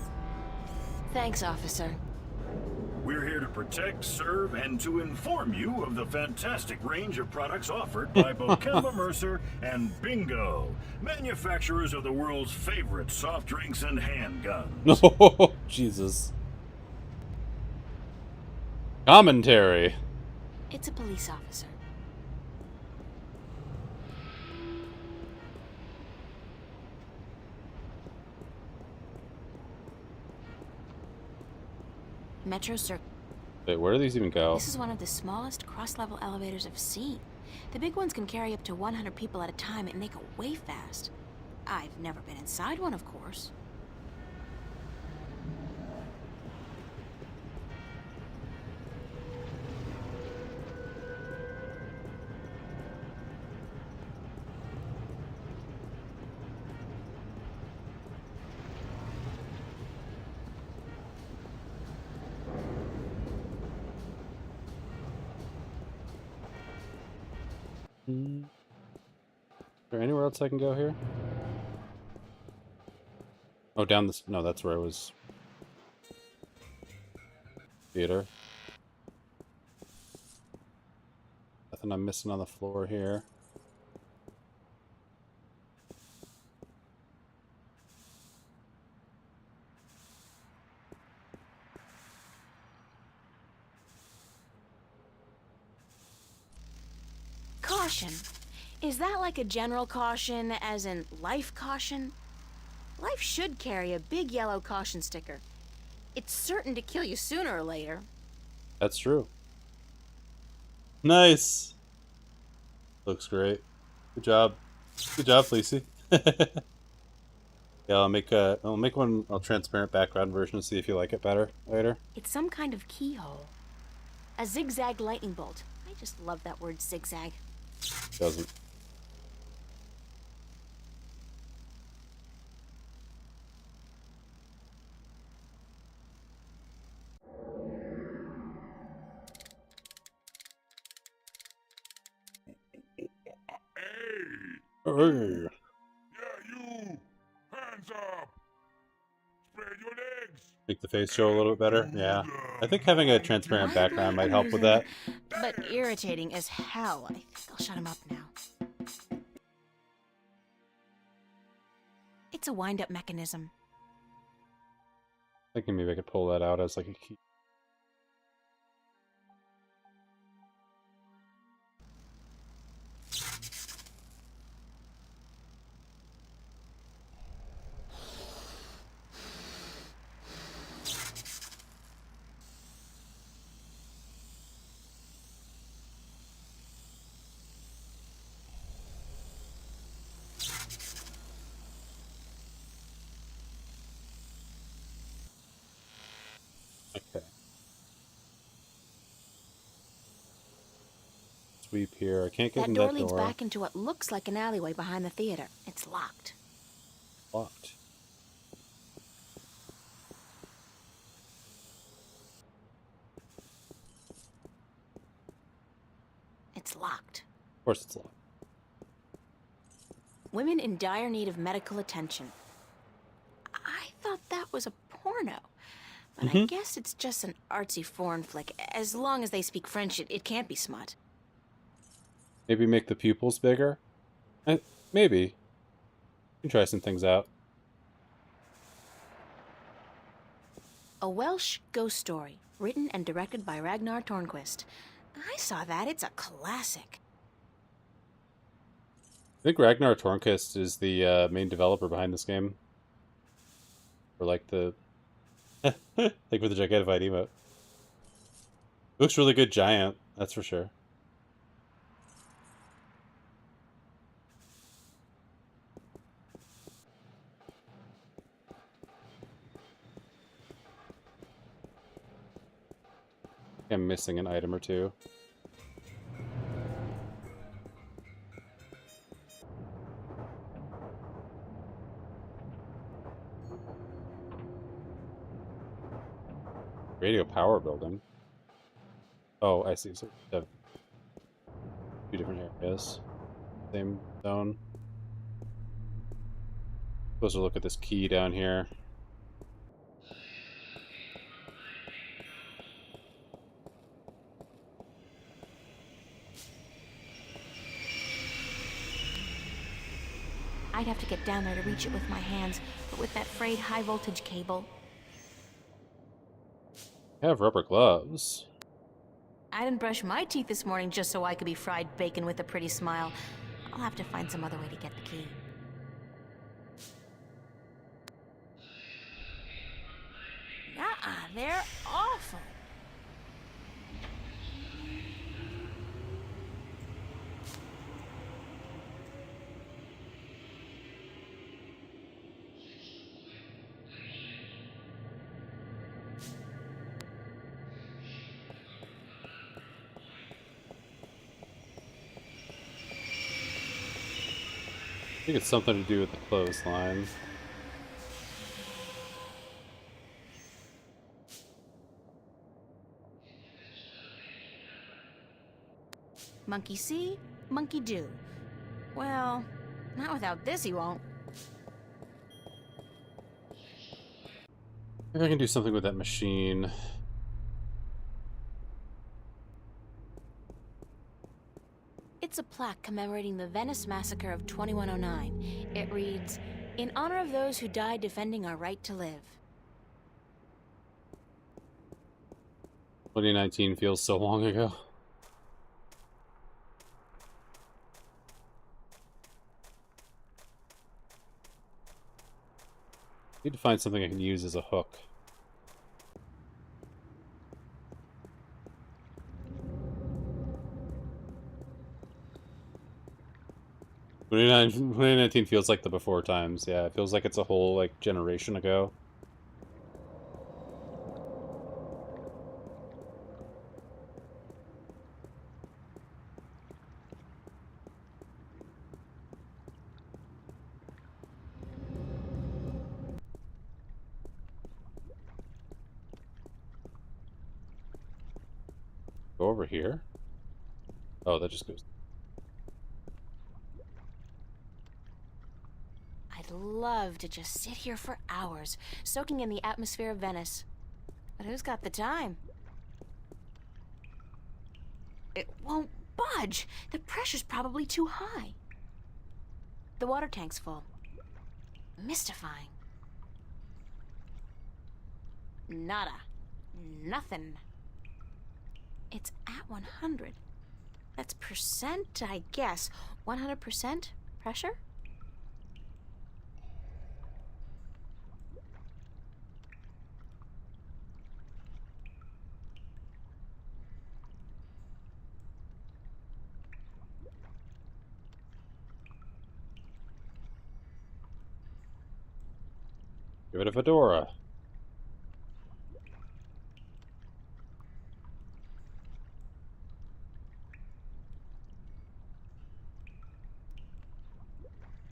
[SPEAKER 2] Thanks, officer.
[SPEAKER 6] We're here to protect, serve, and to inform you of the fantastic range of products offered by Bokemba Mercer and Bingo, manufacturers of the world's favorite soft drinks and handguns.
[SPEAKER 1] Oh, Jesus. Commentary.
[SPEAKER 2] It's a police officer. Metro Circle.
[SPEAKER 1] Wait, where do these even go?
[SPEAKER 2] This is one of the smallest cross-level elevators I've seen. The big ones can carry up to 100 people at a time, and they go way fast. I've never been inside one, of course.
[SPEAKER 1] Is there anywhere else I can go here? Oh, down this. No, that's where I was. Theater. Nothing I'm missing on the floor here.
[SPEAKER 2] Caution. Is that like a general caution, as in life caution? Life should carry a big yellow caution sticker. It's certain to kill you sooner or later.
[SPEAKER 1] That's true. Nice. Looks great. Good job. Good job, Fleecy. Yeah, I'll make one a transparent background version to see if you like it better later.
[SPEAKER 2] It's some kind of keyhole. A zigzag lightning bolt. I just love that word zigzag.
[SPEAKER 1] Doesn't. Hey!
[SPEAKER 8] Yeah, you! Hands up! Spread your legs!
[SPEAKER 1] Make the face show a little bit better. Yeah. I think having a transparent background might help with that.
[SPEAKER 2] But irritating as hell. I think I'll shut him up now. It's a wind-up mechanism.
[SPEAKER 1] Thinking maybe I could pull that out as like a key. Okay. Sweep here. I can't get
[SPEAKER 2] That
[SPEAKER 1] in
[SPEAKER 2] door
[SPEAKER 1] that
[SPEAKER 2] leads
[SPEAKER 1] door.
[SPEAKER 2] back into what looks like an alleyway behind the theater. It's locked.
[SPEAKER 1] Locked.
[SPEAKER 2] It's locked.
[SPEAKER 1] Of course it's locked.
[SPEAKER 2] Women in dire need of medical attention. I thought that was a porno. But I guess it's just an artsy foreign flick. As long as they speak French, it can't be smut.
[SPEAKER 1] Maybe make the pupils bigger? Maybe. You can try some things out.
[SPEAKER 2] A Welsh ghost story, written and directed by Ragnar Tornquist. I saw that. It's a classic.
[SPEAKER 1] I think Ragnar Tornquist is the main developer behind this game. Or like the... like with the Gigantified emote. Looks really good giant, that's for sure. I'm missing an item or two. Radio power building. Oh, I see. So we have two different areas. Same zone. Closer look at this key down here.
[SPEAKER 2] I'd have to get down there to reach it with my hands, but with that frayed high-voltage cable...
[SPEAKER 1] I have rubber gloves.
[SPEAKER 2] I didn't brush my teeth this morning just so I could be fried bacon with a pretty smile. I'll have to find some other way to get the key. They're awful.
[SPEAKER 1] I think it's something to do with the clothesline.
[SPEAKER 2] Monkey see, monkey do. Well, not without this he won't.
[SPEAKER 1] Maybe I can do something with that machine.
[SPEAKER 2] It's a plaque commemorating the Venice Massacre of 2109. It reads, "In honor of those who died defending our right to live."
[SPEAKER 1] 2019 feels so long ago. Need to find something I can use as a hook. '29 2019 feels like the before times. Yeah, it feels like it's a whole like generation ago. Go over here. Oh, that just goes.
[SPEAKER 2] I'd love to just sit here for hours, soaking in the atmosphere of Venice. But who's got the time? It won't budge. The pressure's probably too high. The water tank's full. Mystifying. Nada. Nothing. It's at 100. That's percent, I guess. 100% pressure?
[SPEAKER 1] Give it a fedora.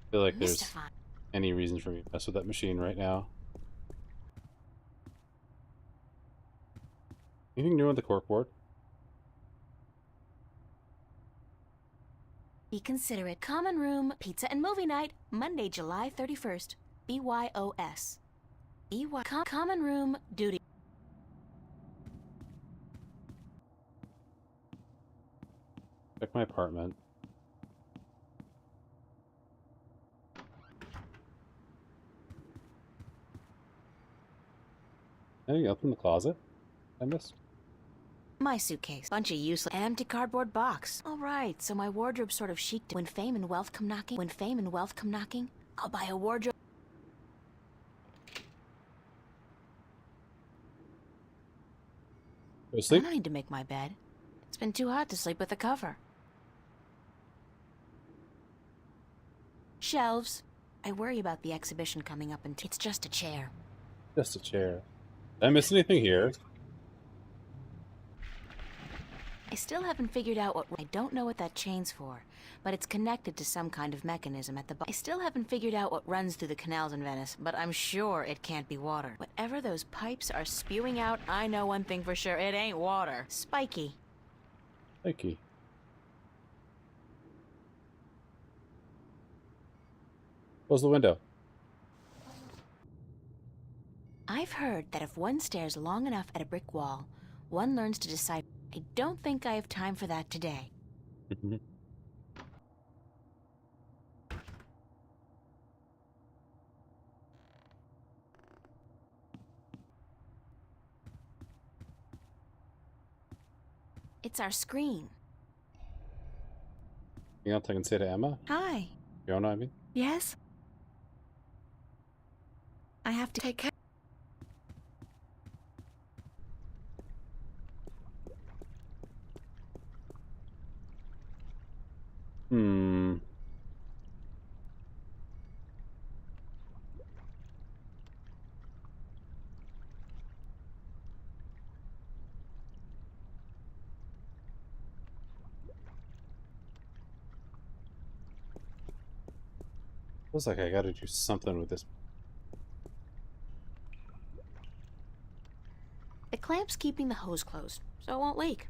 [SPEAKER 1] I feel like there's
[SPEAKER 2] Mystifying.
[SPEAKER 1] any reason for me to mess with that machine right now. Anything new on the corkboard?
[SPEAKER 2] Be considerate. Common room, pizza and movie night, Monday, July 31st. BYOS. Common room, duty.
[SPEAKER 1] Check my apartment. Anything else in the closet I missed?
[SPEAKER 2] My suitcase. Bunch of useless empty cardboard box. All right, so my wardrobe's sort of chic. When fame and wealth come knocking, I'll buy a wardrobe.
[SPEAKER 1] Go to
[SPEAKER 2] I
[SPEAKER 1] sleep?
[SPEAKER 2] don't need to make my bed. It's been too hot to sleep with a cover. Shelves. I worry about the exhibition coming up, and it's just a chair.
[SPEAKER 1] Just a chair. Did I miss anything here?
[SPEAKER 2] I still haven't figured out what... I don't know what that chain's for, but it's connected to some kind of mechanism at the bottom. I still haven't figured out what runs through the canals in Venice, but I'm sure it can't be water. Whatever those pipes are spewing out, I know one thing for sure. It ain't water. Spiky.
[SPEAKER 1] Spiky. Close the window.
[SPEAKER 2] I've heard that if one stares long enough at a brick wall, one learns to decide. I don't think I have time for that today. It's our screen.
[SPEAKER 1] Anything else I can say to Emma?
[SPEAKER 2] Hi.
[SPEAKER 1] Fiona, I mean?
[SPEAKER 3] Yes?
[SPEAKER 2] I have to
[SPEAKER 3] Take care.
[SPEAKER 1] Hmm. Feels like I gotta do something with this.
[SPEAKER 2] The clamp's keeping the hose closed, so it won't leak.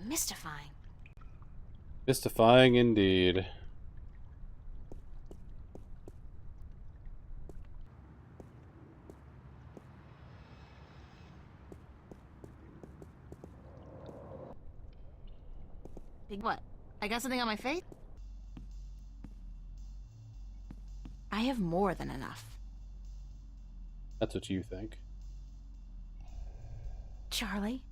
[SPEAKER 2] Mystifying.
[SPEAKER 1] Mystifying indeed.
[SPEAKER 2] What? I got something on my face? I have more than enough.
[SPEAKER 1] That's what you think.
[SPEAKER 2] Charlie?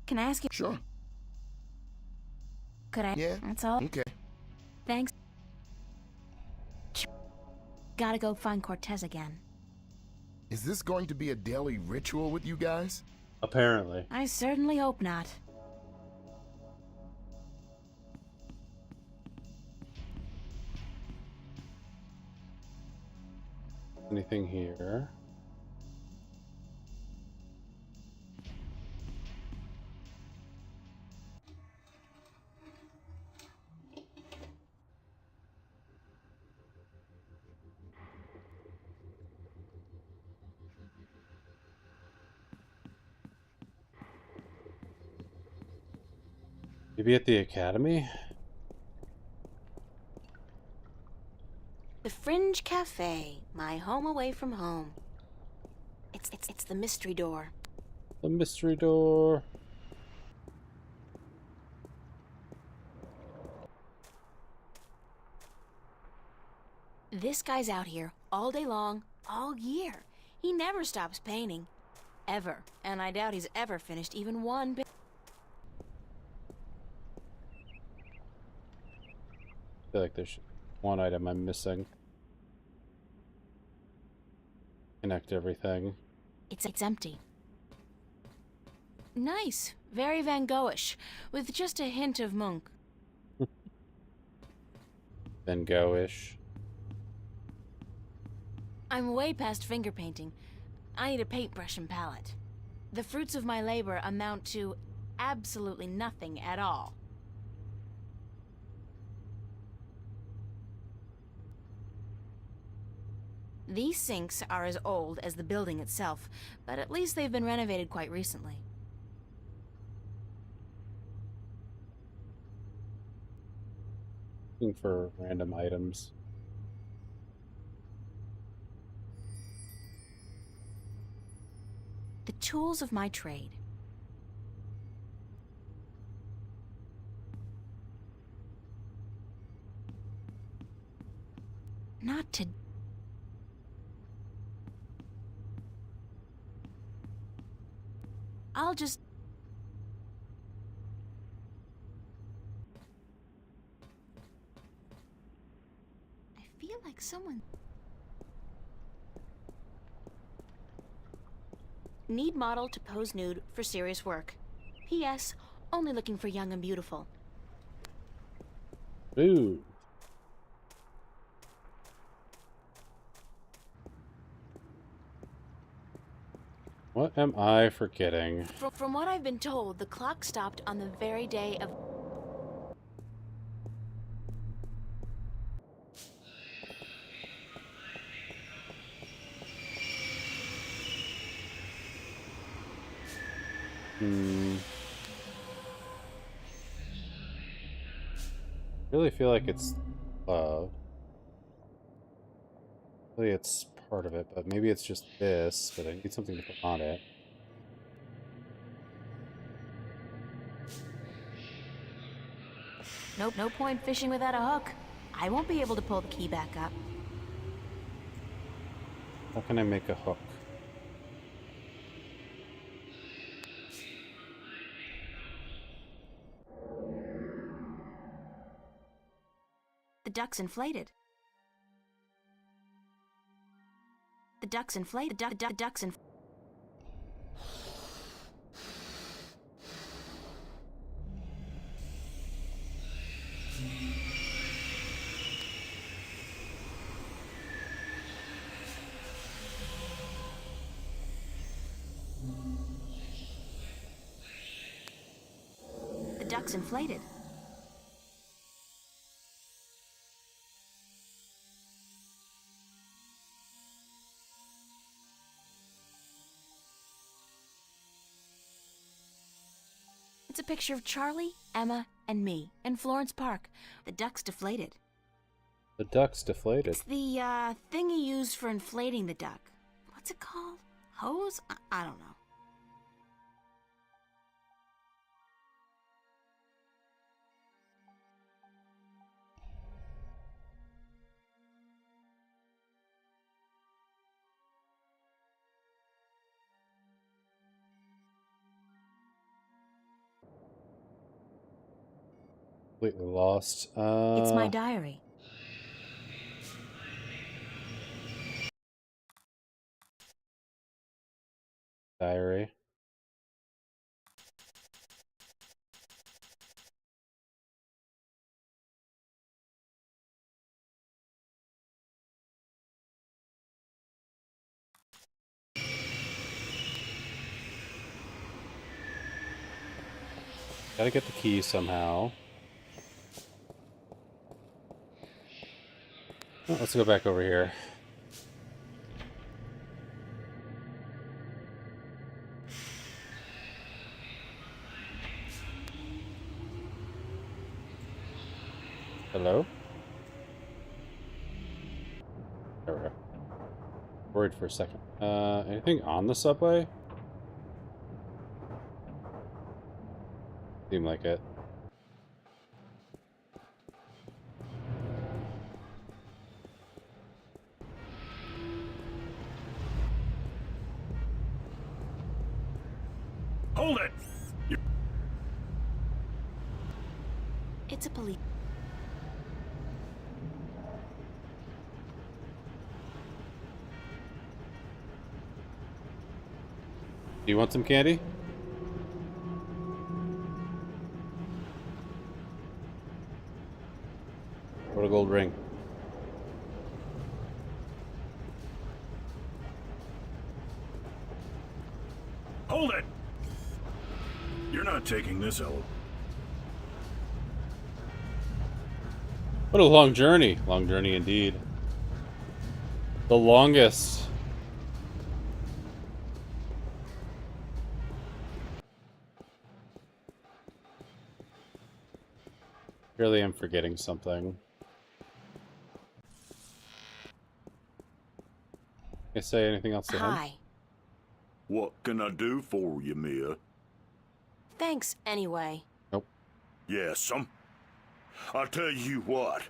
[SPEAKER 2] Can I ask you?
[SPEAKER 4] Sure.
[SPEAKER 2] Could I?
[SPEAKER 4] Yeah.
[SPEAKER 2] That's all.
[SPEAKER 4] Okay.
[SPEAKER 2] Thanks. Gotta go find Cortez again.
[SPEAKER 4] Is this going to be a daily ritual with you guys?
[SPEAKER 1] Apparently.
[SPEAKER 2] I certainly hope not.
[SPEAKER 1] Anything here? Maybe at the academy?
[SPEAKER 2] The Fringe Cafe, my home away from home. It's the mystery door.
[SPEAKER 1] The mystery door.
[SPEAKER 2] This guy's out here all day long, all year. He never stops painting. Ever. And I doubt he's ever finished even one bit.
[SPEAKER 1] I feel like there's one item I'm missing. Connect everything.
[SPEAKER 2] It's empty. Nice. Very Van Goghish, with just a hint of Munch.
[SPEAKER 1] Van Gogh-ish.
[SPEAKER 2] I'm way past finger painting. I need a paintbrush and palette. The fruits of my labor amount to absolutely nothing at all. These sinks are as old as the building itself, but at least they've been renovated quite recently.
[SPEAKER 1] Looking for random items.
[SPEAKER 2] The tools of my trade. Not to... I'll just... I feel like someone... Need model to pose nude for serious work. P.S. Only looking for young and beautiful.
[SPEAKER 1] Ooh. What am I forgetting?
[SPEAKER 2] From what I've been told, the clock stopped on the very day of...
[SPEAKER 1] Really feel like it's Love. Hopefully it's part of it, but maybe it's just this, but I need something to put on it.
[SPEAKER 2] Nope, no point fishing without a hook. I won't be able to pull the key back up.
[SPEAKER 1] How can I make a hook?
[SPEAKER 2] The duck's inflated. The duck's inflated. The duck's inflated. The duck's inflated. It's a picture of Charlie, Emma, and me in Florence Park. The duck's deflated.
[SPEAKER 1] The duck's deflated.
[SPEAKER 2] It's the thing you use for inflating the duck. What's it called? Hose? I don't know.
[SPEAKER 1] Completely lost.
[SPEAKER 2] It's my diary.
[SPEAKER 1] Diary. Gotta get the key somehow. Oh, let's go back over here. Hello? There we go. Worried for a second. Anything on the subway? Seemed like it.
[SPEAKER 6] Hold it!
[SPEAKER 2] It's a police.
[SPEAKER 1] Do you want some candy? What a gold ring.
[SPEAKER 6] Hold it! You're not taking this out.
[SPEAKER 1] What a long journey. Long journey indeed. The longest. Really am forgetting something. Can I say anything else to him?
[SPEAKER 2] Hi.
[SPEAKER 6] What can I do for you, Mia?
[SPEAKER 2] Thanks, anyway.
[SPEAKER 1] Nope.
[SPEAKER 6] Yes'm. I'll tell you what.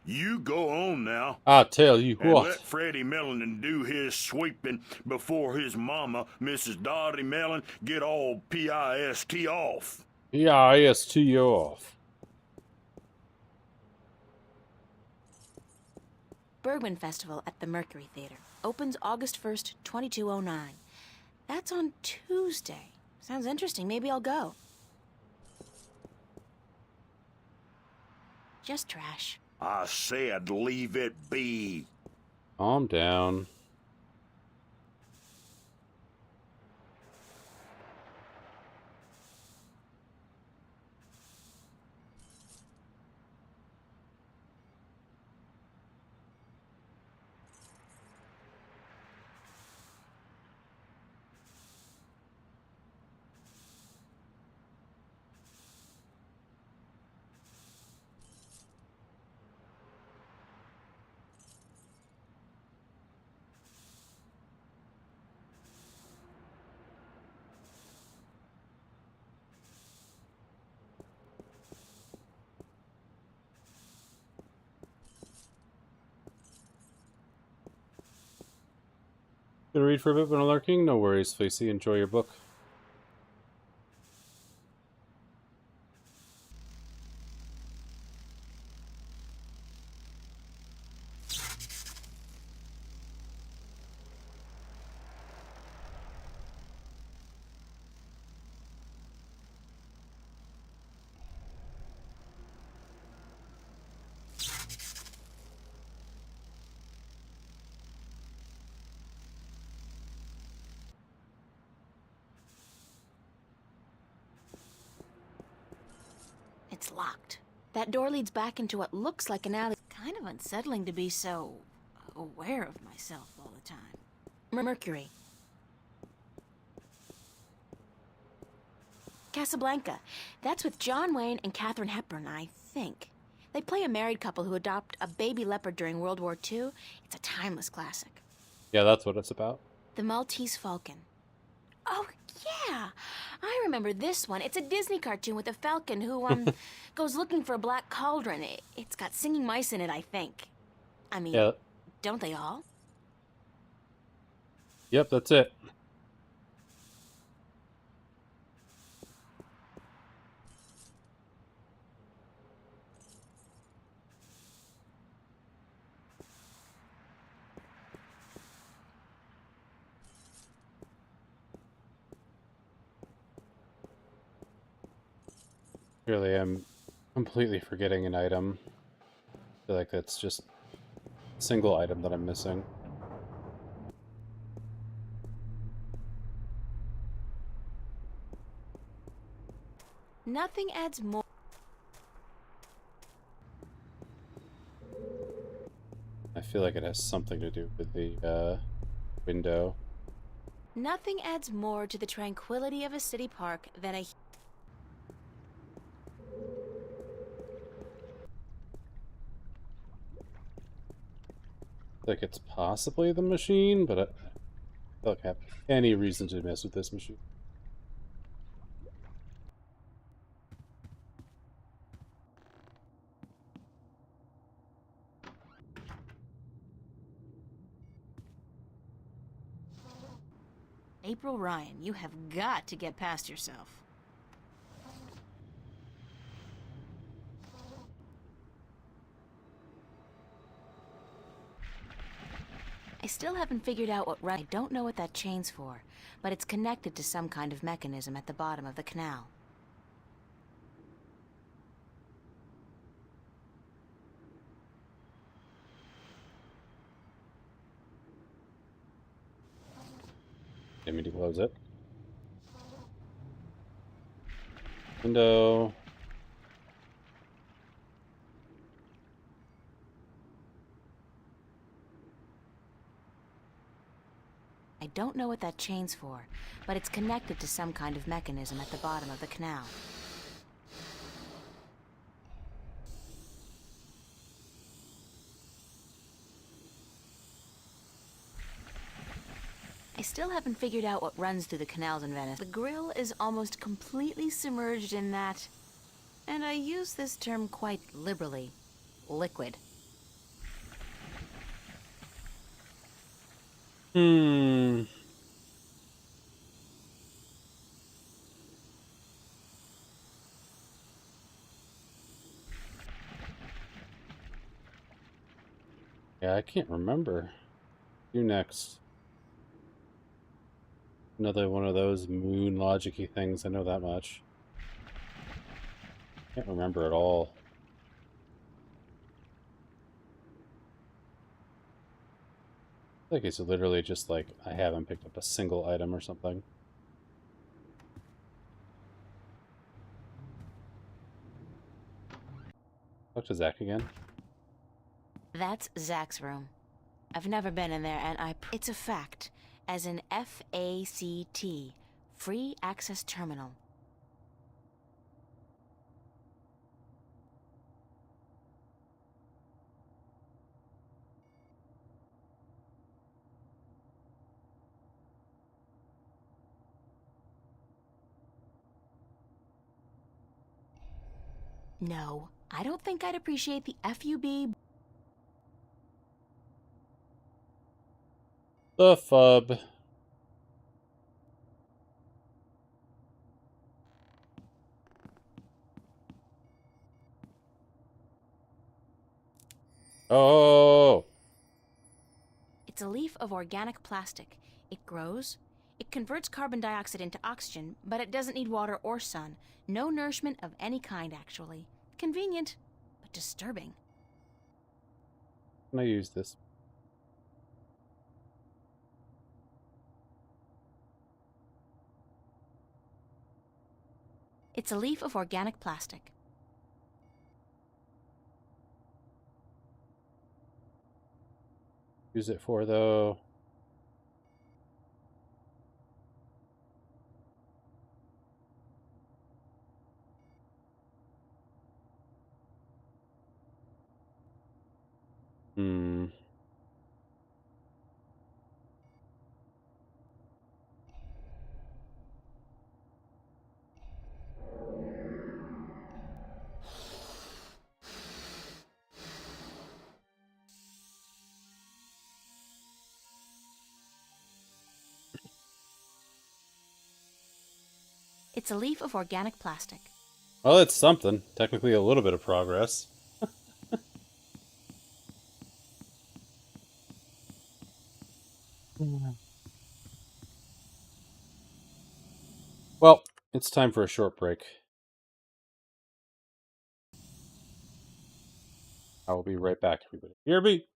[SPEAKER 6] You go on now.
[SPEAKER 1] I'll tell you
[SPEAKER 6] And
[SPEAKER 1] what.
[SPEAKER 6] let Freddie Mellon do his sweeping before his mama, Mrs. Dottie Mellon, get all pissed off.
[SPEAKER 1] Yeah, yes, to you off.
[SPEAKER 2] Bergman Festival at the Mercury Theater. Opens August 1st, 2209. That's on Tuesday. Sounds interesting. Maybe I'll go. Just trash.
[SPEAKER 6] I said leave it be.
[SPEAKER 1] Calm down. Gonna read for a bit when I'm lurking? No worries, Fleecy. Enjoy your book.
[SPEAKER 2] It's locked. That door leads back into what looks like an alley. Kind of unsettling to be so aware of myself all the time. Mercury. Casablanca. That's with John Wayne and Katharine Hepburn, I think. They play a married couple who adopt a baby leopard during World War II. It's a timeless classic.
[SPEAKER 1] Yeah, that's what it's about.
[SPEAKER 2] The Maltese Falcon. Oh, yeah. I remember this one. It's a Disney cartoon with a falcon who, goes looking for a black cauldron. It's got singing mice in it, I think. I mean,
[SPEAKER 1] Yeah.
[SPEAKER 2] don't they all?
[SPEAKER 1] Yep, that's it. Really, I'm completely forgetting an item. I feel like that's just a single item that I'm missing.
[SPEAKER 2] Nothing adds more.
[SPEAKER 1] I feel like it has something to do with the window.
[SPEAKER 2] Nothing adds more to the tranquility of a city park than a...
[SPEAKER 1] Like it's possibly the machine, but I feel like I have any reason to mess with this machine.
[SPEAKER 2] April Ryan, you have got to get past yourself. I still haven't figured out what I don't know what that chain's for, but it's connected to some kind of mechanism at the bottom of the canal.
[SPEAKER 1] Didn't mean to close it. Window.
[SPEAKER 2] I don't know what that chain's for, but it's connected to some kind of mechanism at the bottom of the canal. I still haven't figured out what runs through the canals in Venice. The grill is almost completely submerged in that, and I use this term quite liberally, liquid.
[SPEAKER 1] Hmm. Yeah, I can't remember. You next. Another one of those moon logic-y things, I know that much. Can't remember at all. I think it's literally just like I haven't picked up a single item or something. Talk to Zach again.
[SPEAKER 2] That's Zach's room. I've never been in there, and it's a fact, as in FACT, Free Access Terminal. No, I don't think I'd appreciate the FUB.
[SPEAKER 1] The fub. Oh.
[SPEAKER 2] It's a leaf of organic plastic. It grows. It converts carbon dioxide into oxygen, but it doesn't need water or sun. No nourishment of any kind, actually. Convenient, but disturbing.
[SPEAKER 1] Can I use this?
[SPEAKER 2] It's a leaf of organic plastic.
[SPEAKER 1] Use it for, though. Hmm.
[SPEAKER 2] It's a leaf of organic plastic.
[SPEAKER 1] Well, it's something. Technically a little bit of progress. Well, it's time for a short break. I will be right back, everybody. Hear me?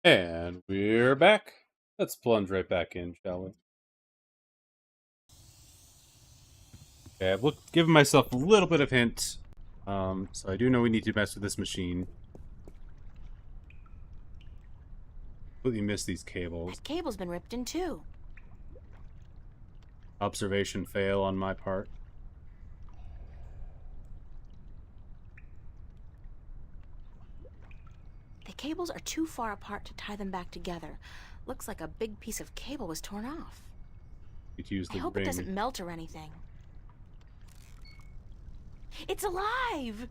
[SPEAKER 1] And we're back. Let's plunge right back in, shall we? Okay, I've given myself a little bit of hint. So I do know we need to mess with this machine. Completely missed these cables.
[SPEAKER 2] That cable's been ripped in two.
[SPEAKER 1] Observation fail on my part.
[SPEAKER 2] The cables are too far apart to tie them back together. Looks like a big piece of cable was torn off.
[SPEAKER 1] You'd use the
[SPEAKER 2] I hope
[SPEAKER 1] ring.
[SPEAKER 2] it doesn't melt or anything. It's alive!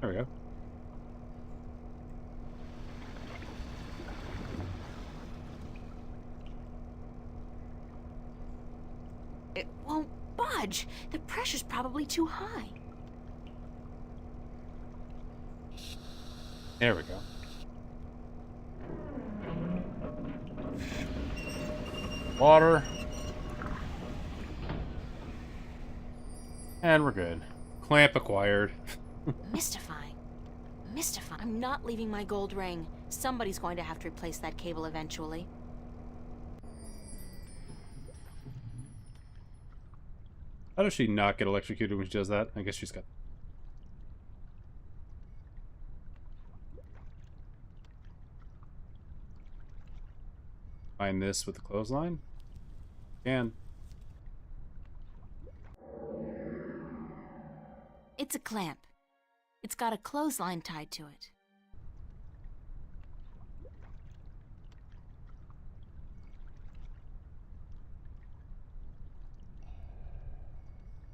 [SPEAKER 1] There we go.
[SPEAKER 2] It won't budge. The pressure's probably too high.
[SPEAKER 1] There we go. Water. And we're good. Clamp acquired.
[SPEAKER 2] Mystifying. Mystifying. I'm not leaving my gold ring. Somebody's going to have to replace that cable eventually.
[SPEAKER 1] How does she not get electrocuted when she does that? I guess she's got... Find this with the clothesline? Can.
[SPEAKER 2] It's a clamp. It's got a clothesline tied to it.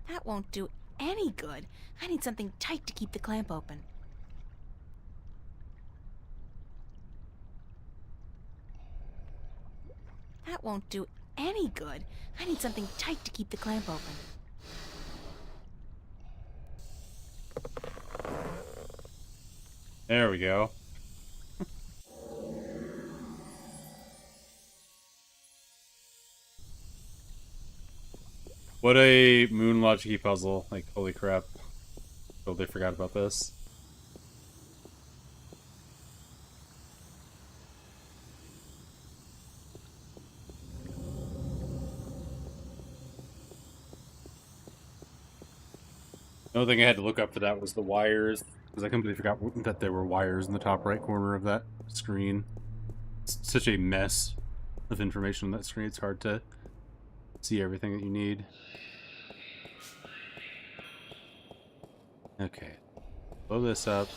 [SPEAKER 2] That won't do any good. I need something tight to keep the clamp open. That won't do any good. I need something tight to keep the clamp open.
[SPEAKER 1] There we go. What a moon logic-y puzzle. Like, holy crap. Totally forgot about this. The only thing I had to look up for that was the wires, because I completely forgot that there were wires in the top right corner of that screen. It's such a mess of information on that screen, it's hard to see everything that you need. Okay, blow this up.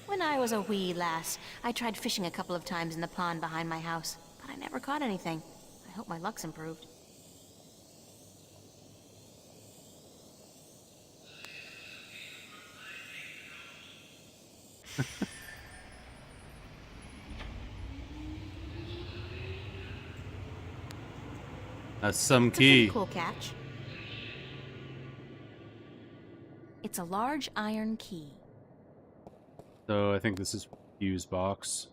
[SPEAKER 2] When I was a wee lass, I tried fishing a couple of times in the pond behind my house, but I never caught anything. I hope my luck's improved.
[SPEAKER 1] That's some
[SPEAKER 2] It's a pretty
[SPEAKER 1] key.
[SPEAKER 2] cool catch. It's a large iron key.
[SPEAKER 1] So I think this is fuse box.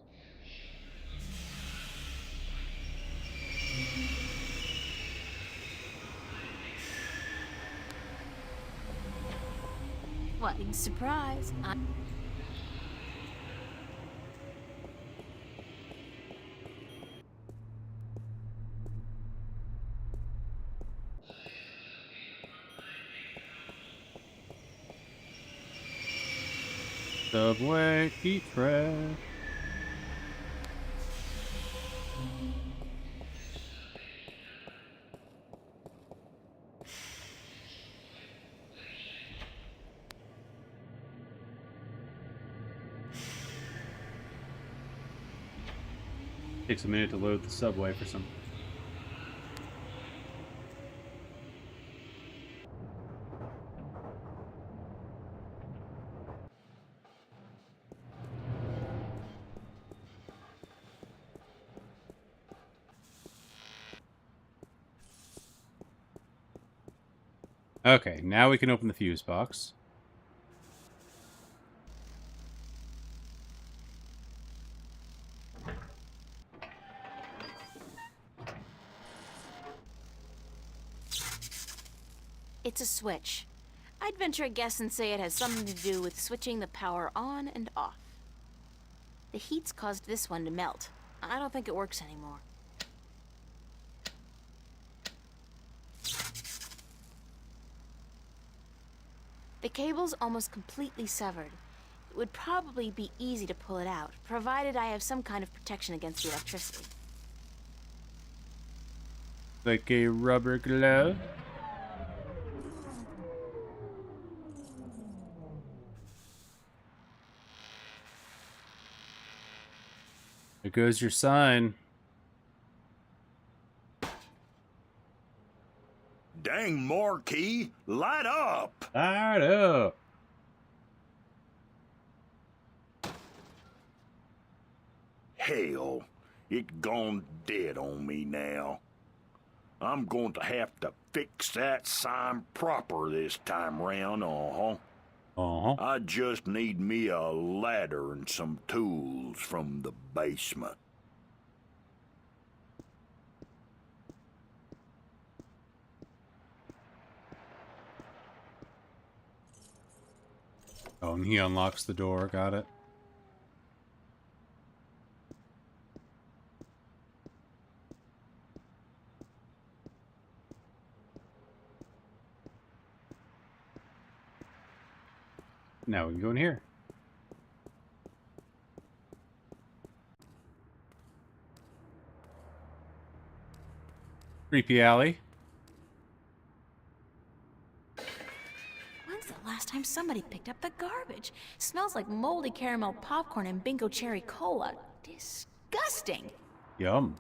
[SPEAKER 2] What a surprise.
[SPEAKER 1] Subway, eat trash. Takes a minute to load the subway for some. Okay, now we can open the fuse box.
[SPEAKER 2] It's a switch. I'd venture a guess and say it has something to do with switching the power on and off. The heat's caused this one to melt. I don't think it works anymore. The cable's almost completely severed. It would probably be easy to pull it out, provided I have some kind of protection against the electricity.
[SPEAKER 1] Like a rubber glove. There goes your sign.
[SPEAKER 6] Dang, Marquis, light up!
[SPEAKER 1] Light up.
[SPEAKER 6] Hell, it gone dead on me now. I'm going to have to fix that sign proper this time round, I just need me a ladder and some tools from the basement.
[SPEAKER 1] Oh, and he unlocks the door. Got it. Now we can go in here. Creepy alley.
[SPEAKER 2] When's the last time somebody picked up the garbage? Smells like moldy caramel popcorn and bingo cherry cola. Disgusting.
[SPEAKER 1] Yum.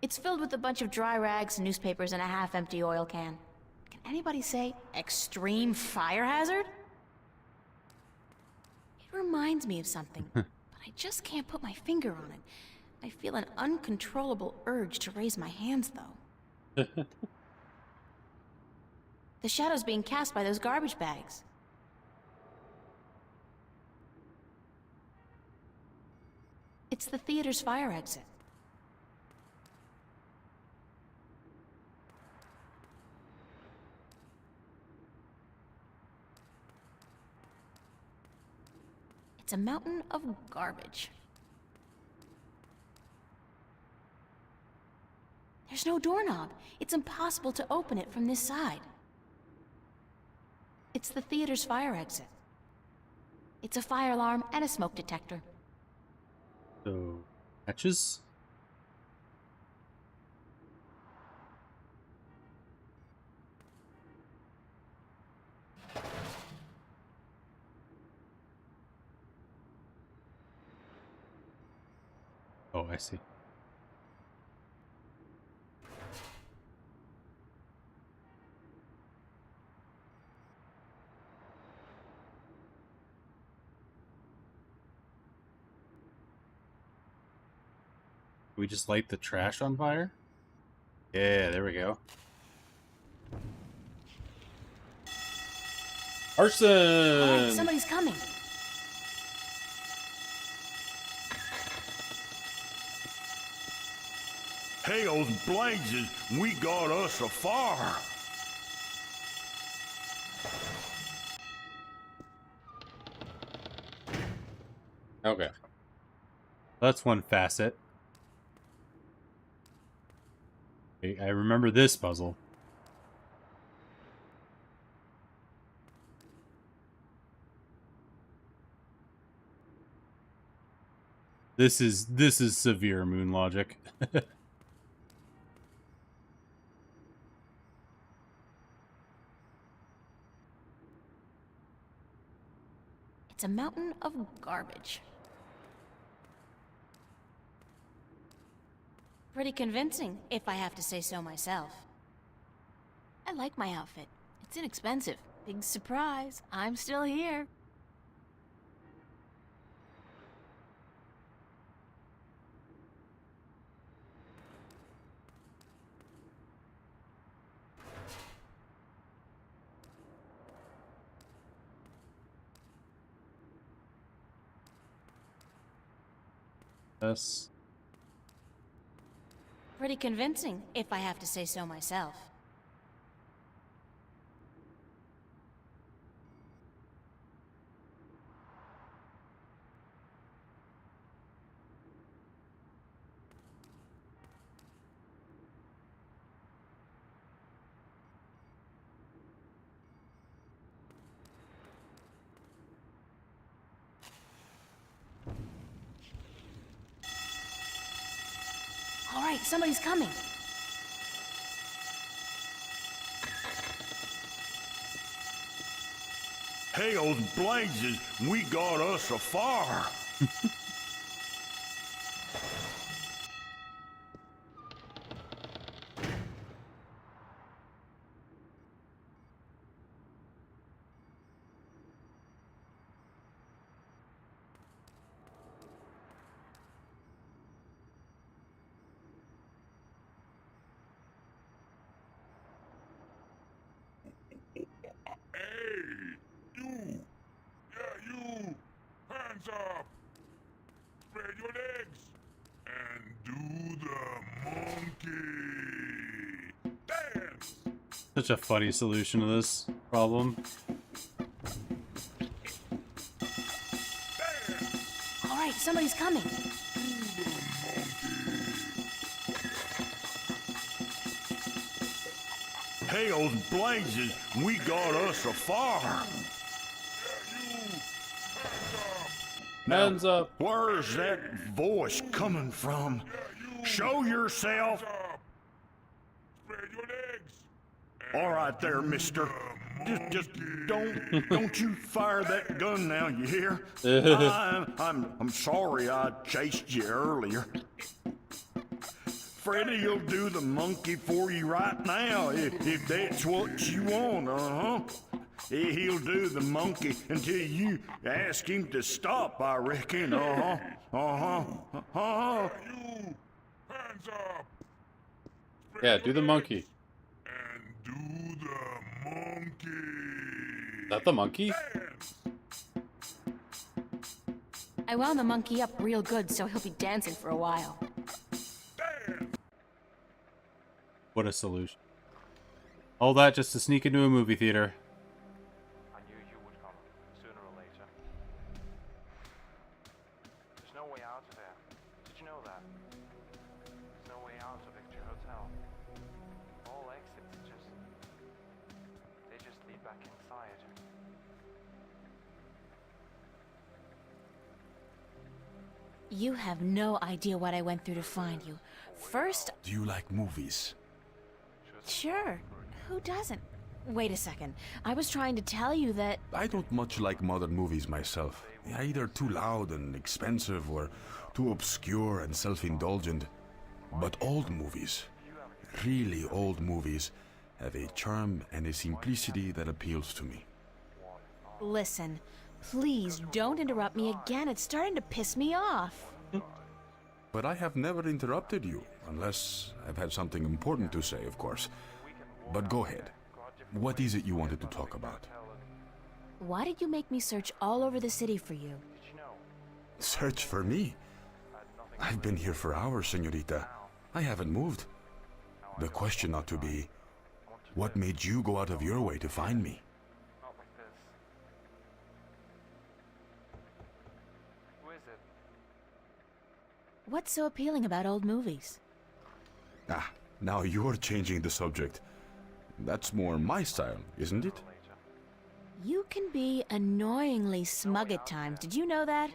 [SPEAKER 2] It's filled with a bunch of dry rags, newspapers, and a half-empty oil can. Can anybody say extreme fire hazard? It reminds me of something, but I just can't put my finger on it. I feel an uncontrollable urge to raise my hands, though. The shadow's being cast by those garbage bags. It's the theater's fire exit. It's a mountain of garbage. There's no doorknob. It's impossible to open it from this side. It's the theater's fire exit. It's a fire alarm and a smoke detector.
[SPEAKER 1] So, matches. Oh, I see. We just light the trash on fire? Yeah, there we go. Arson!
[SPEAKER 2] All right, somebody's coming.
[SPEAKER 6] Hell's blazes, we got us a fire.
[SPEAKER 1] Okay. That's one facet. Okay, I remember this puzzle. This is severe moon logic.
[SPEAKER 2] It's a mountain of garbage. Pretty convincing, if I have to say so myself. I like my outfit. It's inexpensive. Big surprise, I'm still here.
[SPEAKER 1] Yes.
[SPEAKER 2] Pretty convincing, if I have to say so myself. All right, somebody's coming.
[SPEAKER 6] Hell's blazes, we got us a fire.
[SPEAKER 8] Hey, you! Yeah, you! Hands up! Spread your legs! And do the monkey! Dance!
[SPEAKER 1] Such a funny solution to this problem.
[SPEAKER 8] Dance!
[SPEAKER 2] All right, somebody's coming.
[SPEAKER 6] Hell's blazes, we got us a fire.
[SPEAKER 1] Hands up.
[SPEAKER 6] Where's that voice coming from? Show yourself.
[SPEAKER 8] Spread your legs!
[SPEAKER 6] All right there, mister. Just don't you fire that gun now, you hear? I'm sorry I chased you earlier. Freddy'll do the monkey for you right now, if that's what you want, He'll do the monkey until you ask him to stop, I reckon,
[SPEAKER 8] You! Hands up! Spread
[SPEAKER 1] Yeah,
[SPEAKER 8] your
[SPEAKER 1] do the monkey.
[SPEAKER 8] And do the monkey!
[SPEAKER 1] Is that the monkey?
[SPEAKER 8] Dance!
[SPEAKER 2] I wound the monkey up real good, so he'll be dancing for a while.
[SPEAKER 8] Dance!
[SPEAKER 1] What a solution. All that just to sneak into a movie theater.
[SPEAKER 9] I knew you would come, sooner or later. There's no way out of there. Did you know that? There's no way out of Victory Hotel. All exits they just lead back inside.
[SPEAKER 2] You have no idea what I went through to find you. First,
[SPEAKER 10] Do you like movies?
[SPEAKER 2] sure, who doesn't? Wait a second. I was trying to tell you that...
[SPEAKER 10] I don't much like modern movies myself. They're either too loud and expensive or too obscure and self-indulgent. But old movies, really old movies, have a charm and a simplicity that appeals to me.
[SPEAKER 2] Listen, please don't interrupt me again. It's starting to piss me off.
[SPEAKER 10] But I have never interrupted you, unless I've had something important to say, of course. But go ahead. What is it you wanted to talk about?
[SPEAKER 2] Why did you make me search all over the city for you?
[SPEAKER 10] Search for me? I've been here for hours, señorita. I haven't moved. The question ought to be, what made you go out of your way to find me?
[SPEAKER 9] Not like this. Who is it?
[SPEAKER 2] What's so appealing about old movies?
[SPEAKER 10] Ah, now you're changing the subject. That's more my style, isn't it?
[SPEAKER 2] You can be annoyingly smug at times. Did you know that?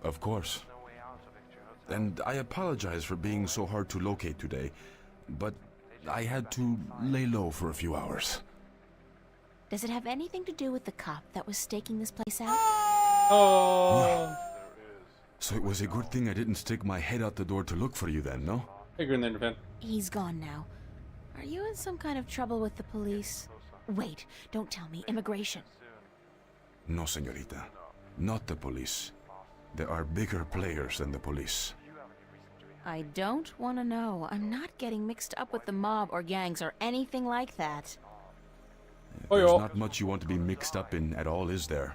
[SPEAKER 10] Of course. and I apologize for being so hard to locate today, but I had to lay low for a few hours.
[SPEAKER 2] Does it have anything to do with the cop that was staking this place out?
[SPEAKER 1] Oh.
[SPEAKER 10] So it was a good thing I didn't stick my head out the door to look for you then, no?
[SPEAKER 1] Hey, Green Lantern fan.
[SPEAKER 2] He's gone now. Are you in some kind of trouble with the police? Wait, don't tell me. Immigration.
[SPEAKER 10] No, señorita. Not the police. There are bigger players than the police.
[SPEAKER 2] I don't want to know. I'm not getting mixed up with the mob or gangs or anything like that.
[SPEAKER 10] There's not much you want to be mixed up in at all, is there?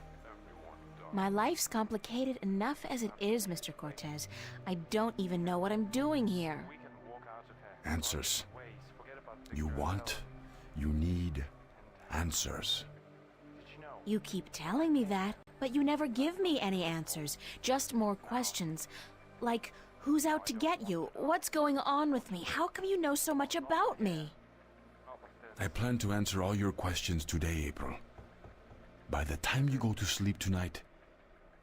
[SPEAKER 2] My life's complicated enough as it is, Mr. Cortez. I don't even know what I'm doing here.
[SPEAKER 10] Answers. You want, you need answers.
[SPEAKER 2] You keep telling me that, but you never give me any answers. Just more questions. Like, who's out to get you? What's going on with me? How come you know so much about me?
[SPEAKER 10] I plan to answer all your questions today, April. By the time you go to sleep tonight,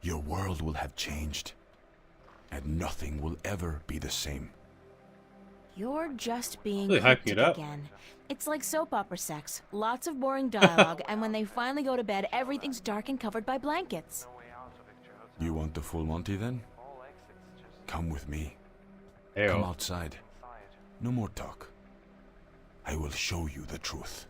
[SPEAKER 10] your world will have changed, and nothing will ever be the same.
[SPEAKER 2] You're just being
[SPEAKER 1] Really hyping
[SPEAKER 2] cryptic
[SPEAKER 1] it up.
[SPEAKER 2] again. It's like soap opera sex. Lots of boring dialogue, and when they finally go to bed, everything's dark and covered by blankets.
[SPEAKER 10] You want the full Monty then? Come with me.
[SPEAKER 1] Hey,
[SPEAKER 10] Come outside. No more talk. I will show you the truth.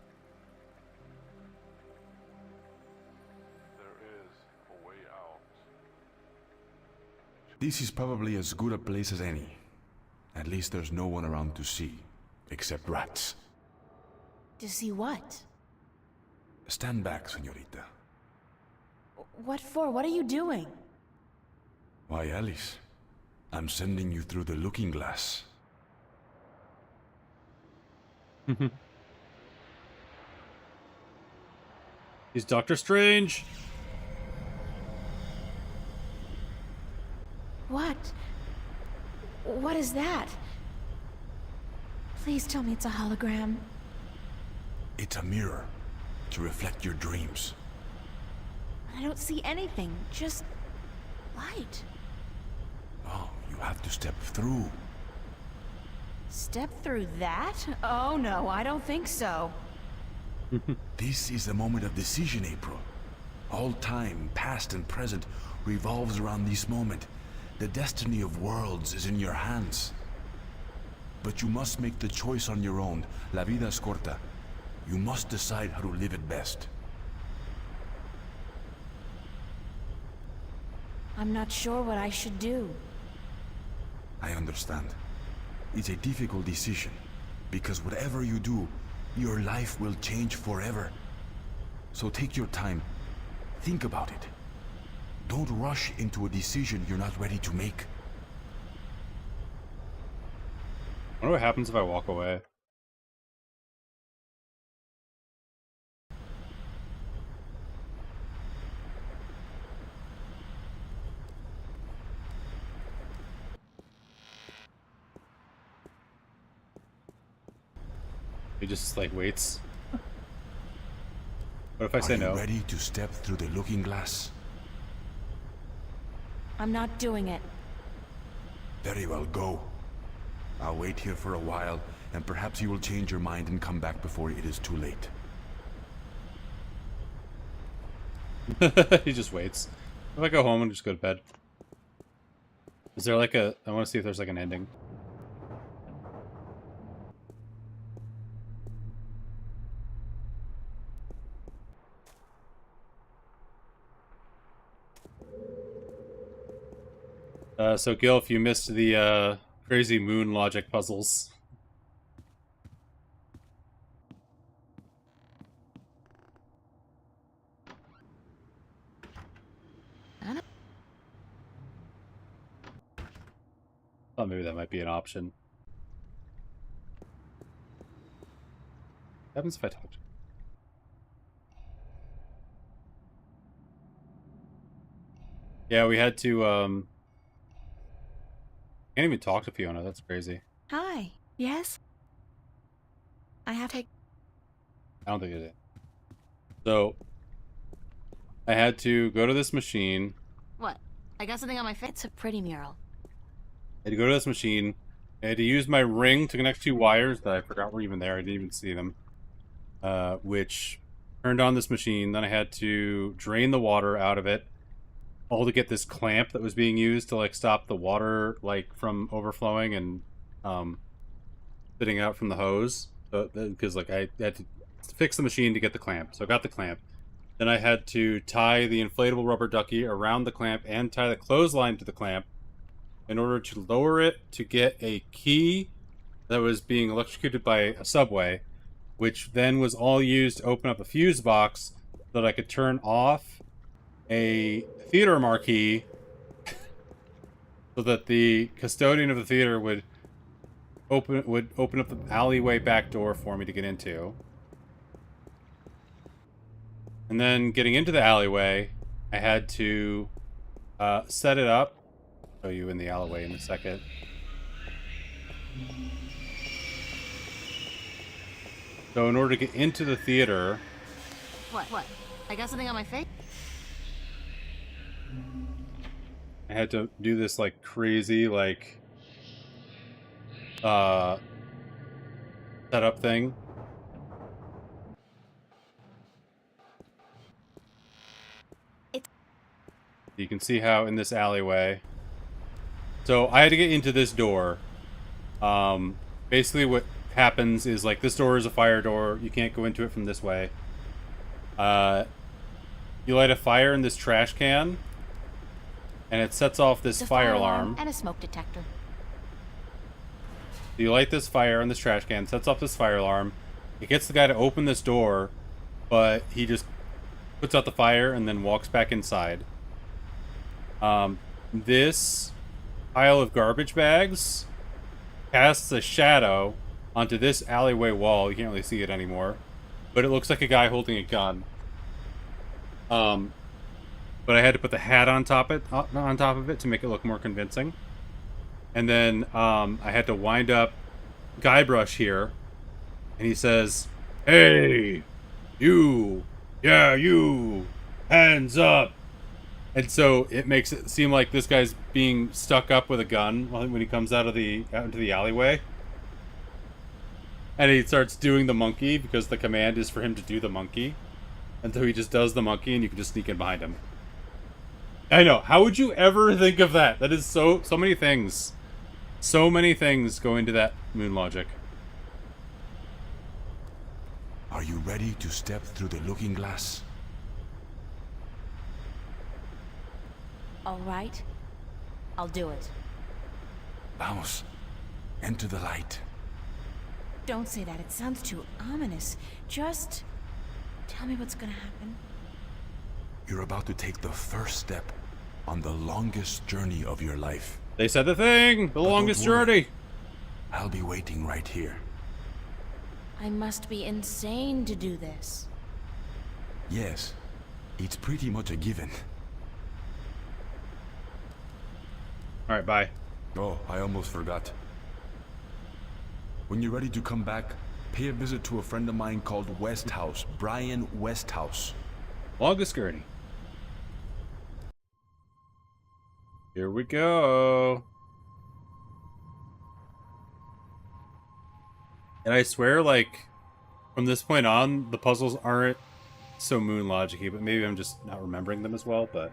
[SPEAKER 10] This is probably as good a place as any. At least there's no one around to see, except rats.
[SPEAKER 2] To see what?
[SPEAKER 10] Stand back, señorita.
[SPEAKER 2] What for? What are you doing?
[SPEAKER 10] Why, Alice, I'm sending you through the looking glass.
[SPEAKER 1] He's Doctor Strange.
[SPEAKER 2] What? What is that? Please tell me it's a hologram.
[SPEAKER 10] It's a mirror to reflect your dreams.
[SPEAKER 2] I don't see anything, just light.
[SPEAKER 10] Oh, you have to step through.
[SPEAKER 2] Step through that? Oh no, I don't think so.
[SPEAKER 10] This is the moment of decision, April. All time, past and present, revolves around this moment. The destiny of worlds is in your hands. But you must make the choice on your own. La vida es corta. You must decide how to live it best.
[SPEAKER 2] I'm not sure what I should do.
[SPEAKER 10] I understand. It's a difficult decision, because whatever you do, your life will change forever. So take your time. Think about it. Don't rush into a decision you're not ready to make.
[SPEAKER 1] I wonder what happens if I walk away. He just like waits. What if I say
[SPEAKER 10] Are you
[SPEAKER 1] no?
[SPEAKER 10] ready to step through the looking glass?
[SPEAKER 2] I'm not doing it.
[SPEAKER 10] Very well, go. I'll wait here for a while, and perhaps you will change your mind and come back before it is too late.
[SPEAKER 1] He just waits. If I go home and just go to bed. Is there like a... I want to see if there's like an ending. So Gil, if you missed the crazy moon logic puzzles. Thought maybe that might be an option. What happens if I talk to him? Yeah, we had to, can't even talk to Fiona, that's crazy.
[SPEAKER 2] Hi.
[SPEAKER 3] Yes?
[SPEAKER 2] I have to...
[SPEAKER 1] I don't think it is. So, I had to go to this machine.
[SPEAKER 2] What? I got something on my face? It's a pretty mural.
[SPEAKER 1] had to go to this machine. I had to use my ring to connect two wires that I forgot were even there. I didn't even see them. Which turned on this machine. Then I had to drain the water out of it, all to get this clamp that was being used to like stop the water like from overflowing and spitting out from the hose. Because like I had to fix the machine to get the clamp. So I got the clamp. Then I had to tie the inflatable rubber ducky around the clamp and tie the clothesline to the clamp in order to lower it to get a key that was being electrocuted by a subway, which then was all used to open up a fuse box so that I could turn off a theater marquee so that the custodian of the theater would open up the alleyway back door for me to get into. And then getting into the alleyway, I had to set it up. I'll show you in the alleyway in a second. So in order to get into the theater...
[SPEAKER 11] What? I got something on my face?
[SPEAKER 1] I had to do this, like, crazy, like... setup thing. You can see how in this alleyway... So, I had to get into this door. Basically what happens is, like, this door is a fire door. You can't go into it from this way. You light a fire in this trash can, and it sets off this fire alarm.
[SPEAKER 11] And a smoke detector.
[SPEAKER 1] So you light this fire in this trash can, sets off this fire alarm. It gets the guy to open this door, but he just puts out the fire and then walks back inside. This pile of garbage bags casts a shadow onto this alleyway wall. You can't really see it anymore, but it looks like a guy holding a gun. But I had to put the hat on top of it to make it look more convincing. And then I had to wind up Guybrush here, and he says, "Hey, you, yeah, you, hands up." And so it makes it seem like this guy's being stuck up with a gun when he comes out into the alleyway. And he starts doing the monkey because the command is for him to do the monkey. And so he just does the monkey and you can just sneak in behind him. I know. How would you ever think of that? That is so many things. So many things go into that moon logic.
[SPEAKER 10] Are you ready to step through the looking glass?
[SPEAKER 11] All right. I'll do it.
[SPEAKER 10] Vamos. Enter the light.
[SPEAKER 2] Don't say that. It sounds too ominous. Just tell me what's gonna happen.
[SPEAKER 10] You're about to take the first step on the longest journey of your life.
[SPEAKER 1] They said the thing! The longest journey!
[SPEAKER 10] I'll be waiting right here.
[SPEAKER 2] I must be insane to do this.
[SPEAKER 10] Yes, it's pretty much a given.
[SPEAKER 1] Alright, bye.
[SPEAKER 10] Oh, I almost forgot. When you're ready to come back, pay a visit to a friend of mine called Westhouse, Brian Westhouse.
[SPEAKER 1] Longest journey. Here we go. And I swear, like, from this point on, the puzzles aren't so moon logic-y, but maybe I'm just not remembering them as well, but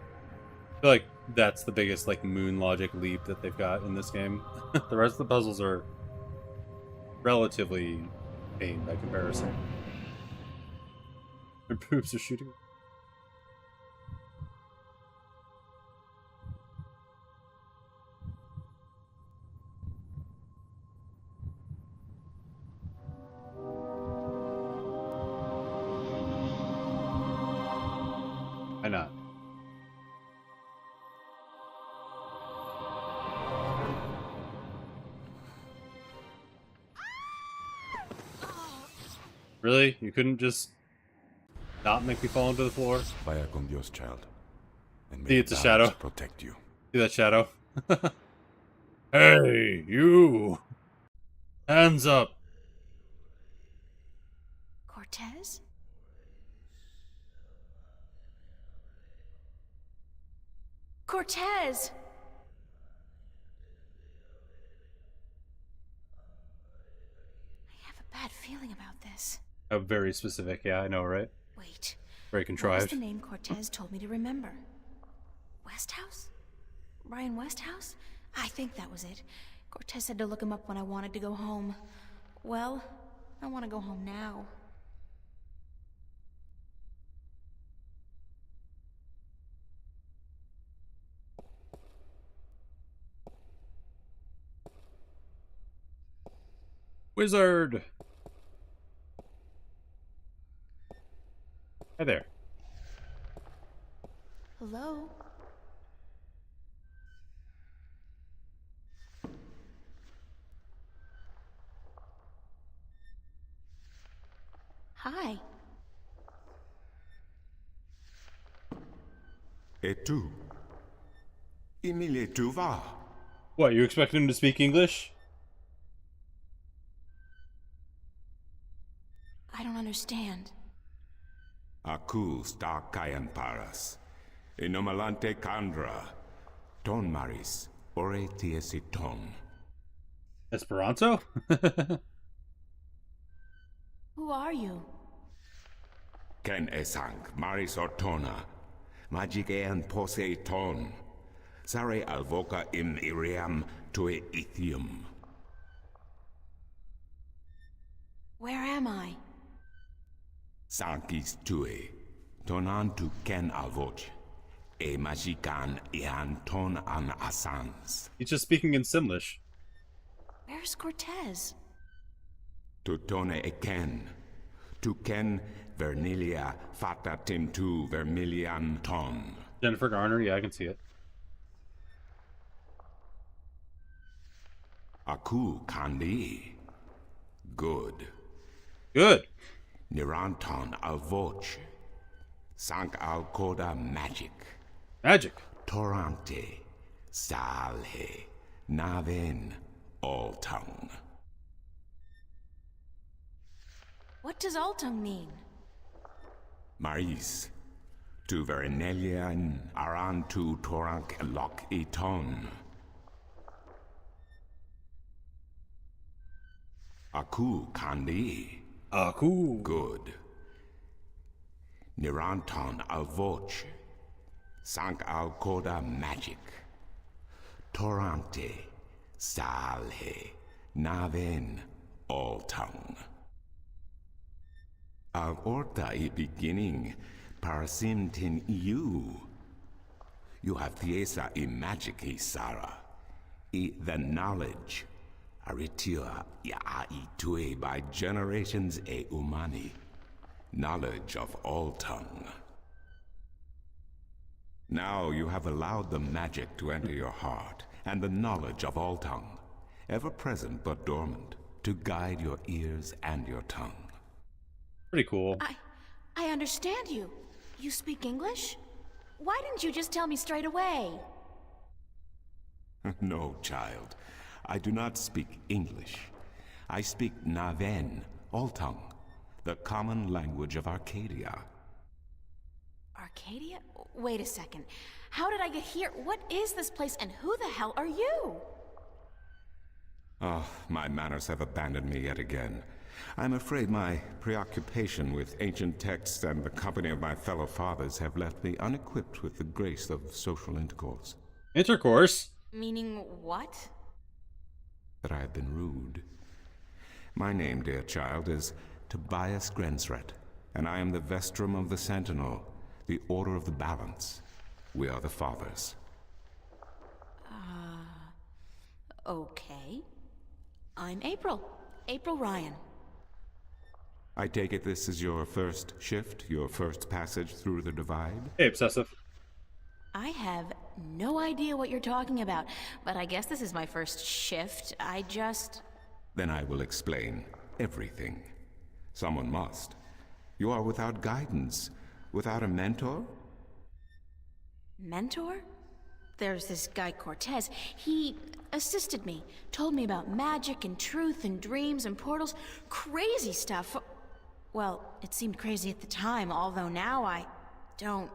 [SPEAKER 1] I feel like that's the biggest, like, moon logic leap that they've got in this game. The rest of the puzzles are relatively tame by comparison. Their boobs are shooting. Why not? Really? You couldn't just not make me fall into the floor?
[SPEAKER 10] Vaya con Dios, child. And
[SPEAKER 1] See, it's a shadow.
[SPEAKER 10] Protect you.
[SPEAKER 1] See that shadow? Hey, you! Hands up!
[SPEAKER 2] Cortez? Cortez! feeling about this.
[SPEAKER 1] Oh, very specific. Yeah, I know, right?
[SPEAKER 2] Wait.
[SPEAKER 1] Very
[SPEAKER 2] What was
[SPEAKER 1] contrived.
[SPEAKER 2] the name Cortez told me to remember? Westhouse? Ryan Westhouse? I think that was it. Cortez said to look him up when I wanted to go home. Well, I want to go home now.
[SPEAKER 1] Wizard! Hi there.
[SPEAKER 2] Hello? Hi.
[SPEAKER 10] Et tu? Emile, tu vas?
[SPEAKER 1] What, you expect him to speak English?
[SPEAKER 2] I don't understand.
[SPEAKER 10] Aku sta kayan paras. Inomalante kandra. Ton maris. Ore tiesiton.
[SPEAKER 1] Esperanto?
[SPEAKER 2] Who are you?
[SPEAKER 10] Ken esang maris ortona. Magikean poseiton. Sare alvoca im iriam tue ithium.
[SPEAKER 2] Where am I?
[SPEAKER 10] Sankis tue. Tonan tu ken alvoch. E magikan ian ton an asans.
[SPEAKER 1] He's just speaking in Simlish.
[SPEAKER 2] Where's Cortez?
[SPEAKER 10] Tu tone e ken. Tu ken vernilia fata tim tu vermilian ton.
[SPEAKER 1] Jennifer Garner, yeah, I can see it.
[SPEAKER 10] Aku kandi. Good.
[SPEAKER 1] Good.
[SPEAKER 10] Niranton alvoch. Sank al koda magic.
[SPEAKER 1] Magic.
[SPEAKER 10] Torante. Salhe. Naven. All tongue.
[SPEAKER 2] What does Altung mean?
[SPEAKER 10] Maris. Tu vernelian aran tu torank lock eton. Aku kandi.
[SPEAKER 1] Aku.
[SPEAKER 10] Good. Niranton alvoch. Sank al koda magic. Torante. Salhe. Naven. All tongue. Al orta I beginning. Parasimtin you. You have thiesa I magic I Sara. I the knowledge. Aritua ya itue by generations e umani. Knowledge of all tongue. Now you have allowed the magic to enter your heart, and the knowledge of all tongue, ever present but dormant, to guide your ears and your tongue.
[SPEAKER 1] Pretty cool.
[SPEAKER 2] I understand you. You speak English? Why didn't you just tell me straight away?
[SPEAKER 10] No, child. I do not speak English. I speak Naven, all tongue, the common language of Arcadia.
[SPEAKER 2] Arcadia? Wait a second. How did I get here? What is this place, and who the hell are you?
[SPEAKER 10] Oh, my manners have abandoned me yet again. I'm afraid my preoccupation with ancient texts and the company of my fellow fathers have left me unequipped with the grace of social intercourse.
[SPEAKER 1] Intercourse?
[SPEAKER 2] Meaning what?
[SPEAKER 10] That I have been rude. My name, dear child, is Tobias Grensret, and I am the Vestrum of the Sentinel, the Order of the Balance. We are the Fathers.
[SPEAKER 2] Okay. I'm April. April Ryan.
[SPEAKER 10] I take it this is your first shift, your first passage through the Divide?
[SPEAKER 1] Hey, Obsessive.
[SPEAKER 2] I have no idea what you're talking about, but I guess this is my first shift.
[SPEAKER 10] Then I will explain everything. Someone must. You are without guidance, without a mentor?
[SPEAKER 2] Mentor? There's this guy Cortez. He assisted me, told me about magic and truth and dreams and portals. Crazy stuff. Well, it seemed crazy at the time, although now I don't.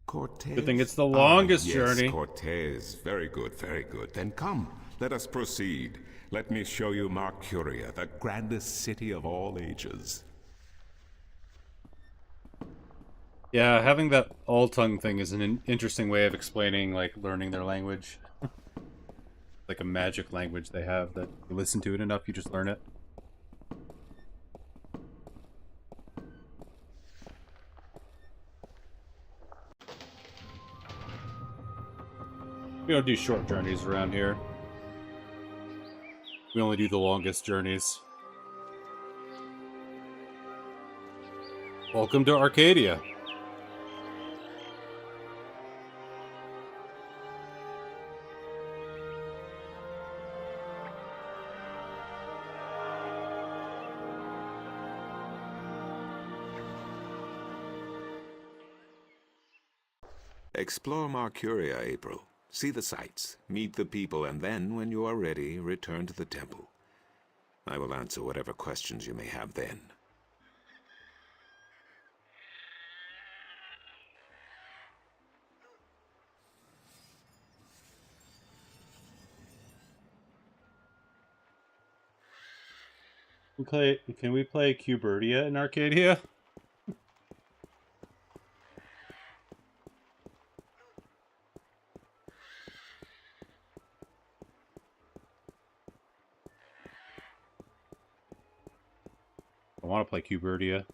[SPEAKER 10] Cortez.
[SPEAKER 1] Good thing it's the longest
[SPEAKER 10] yes,
[SPEAKER 1] journey.
[SPEAKER 10] Cortez. Very good, very good. Then come, let us proceed.
[SPEAKER 12] Let me show you Marcuria, the grandest city of all ages.
[SPEAKER 1] Yeah, having that all tongue thing is an interesting way of explaining, like, learning their language. Like a magic language they have that you listen to it enough, you just learn it. We don't do short journeys around here. We only do the longest journeys. Welcome to Arcadia.
[SPEAKER 12] Explore Marcuria, April. See the sights, meet the people, and then, when you are ready, return to the temple. I will answer whatever questions you may have then.
[SPEAKER 1] Can we play Cubertia in Arcadia? I want to play Cubertia.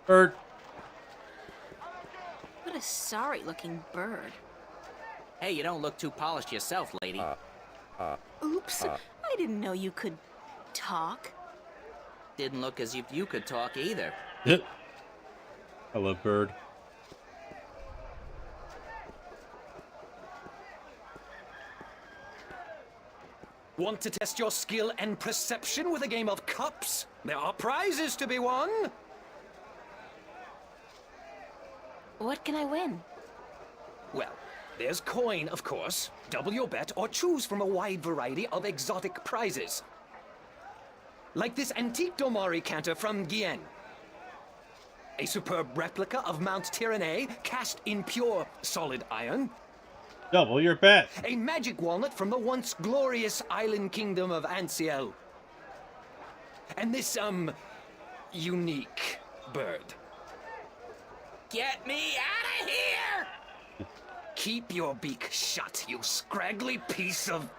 [SPEAKER 1] Bird.
[SPEAKER 11] What a sorry-looking bird.
[SPEAKER 13] Hey, you don't look too polished yourself, lady.
[SPEAKER 11] Oops, I didn't know you could talk.
[SPEAKER 13] Didn't look as if you could talk either.
[SPEAKER 1] I love Bird.
[SPEAKER 14] Want to test your skill and perception with a game of cups? There are prizes to be won!
[SPEAKER 11] What can I win?
[SPEAKER 14] Well, there's coin, of course. Double your bet or choose from a wide variety of exotic prizes. Like this antique Domari canter from Gien. A superb replica of Mount Tyranny cast in pure solid iron.
[SPEAKER 1] Double your bet.
[SPEAKER 14] A magic walnut from the once glorious island kingdom of Ansiel. And this, unique bird.
[SPEAKER 13] Get me out of here!
[SPEAKER 14] Keep your beak shut, you scraggly piece of...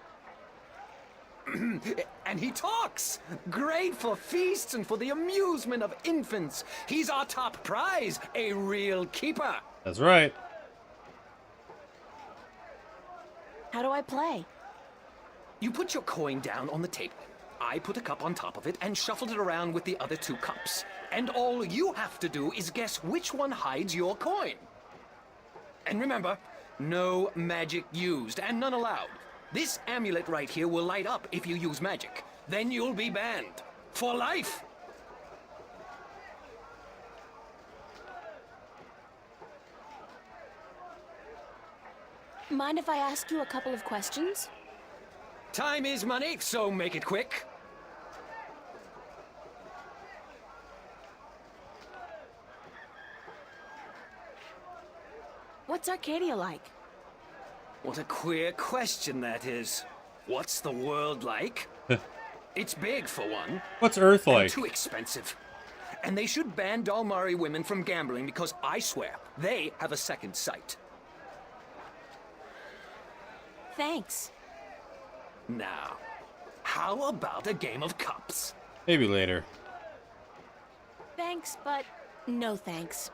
[SPEAKER 14] And he talks! Great for feasts and for the amusement of infants. He's our top prize, a real keeper.
[SPEAKER 1] That's right.
[SPEAKER 11] How do I play?
[SPEAKER 14] You put your coin down on the table. I put a cup on top of it and shuffled it around with the other two cups. And all you have to do is guess which one hides your coin. And remember, no magic used and none allowed. This amulet right here will light up if you use magic. Then you'll be banned. For life!
[SPEAKER 2] Mind if I ask you a couple of questions?
[SPEAKER 14] Time is money, so make it quick.
[SPEAKER 2] What's Arcadia like?
[SPEAKER 14] What a queer question that is. What's the world like? It's big, for one.
[SPEAKER 1] What's Earth like?
[SPEAKER 14] And too expensive. And they should ban Dalmari women from gambling because I swear, they have a second sight.
[SPEAKER 2] Thanks.
[SPEAKER 14] Now, how about a game of cups?
[SPEAKER 1] Maybe later.
[SPEAKER 2] Thanks, but no thanks.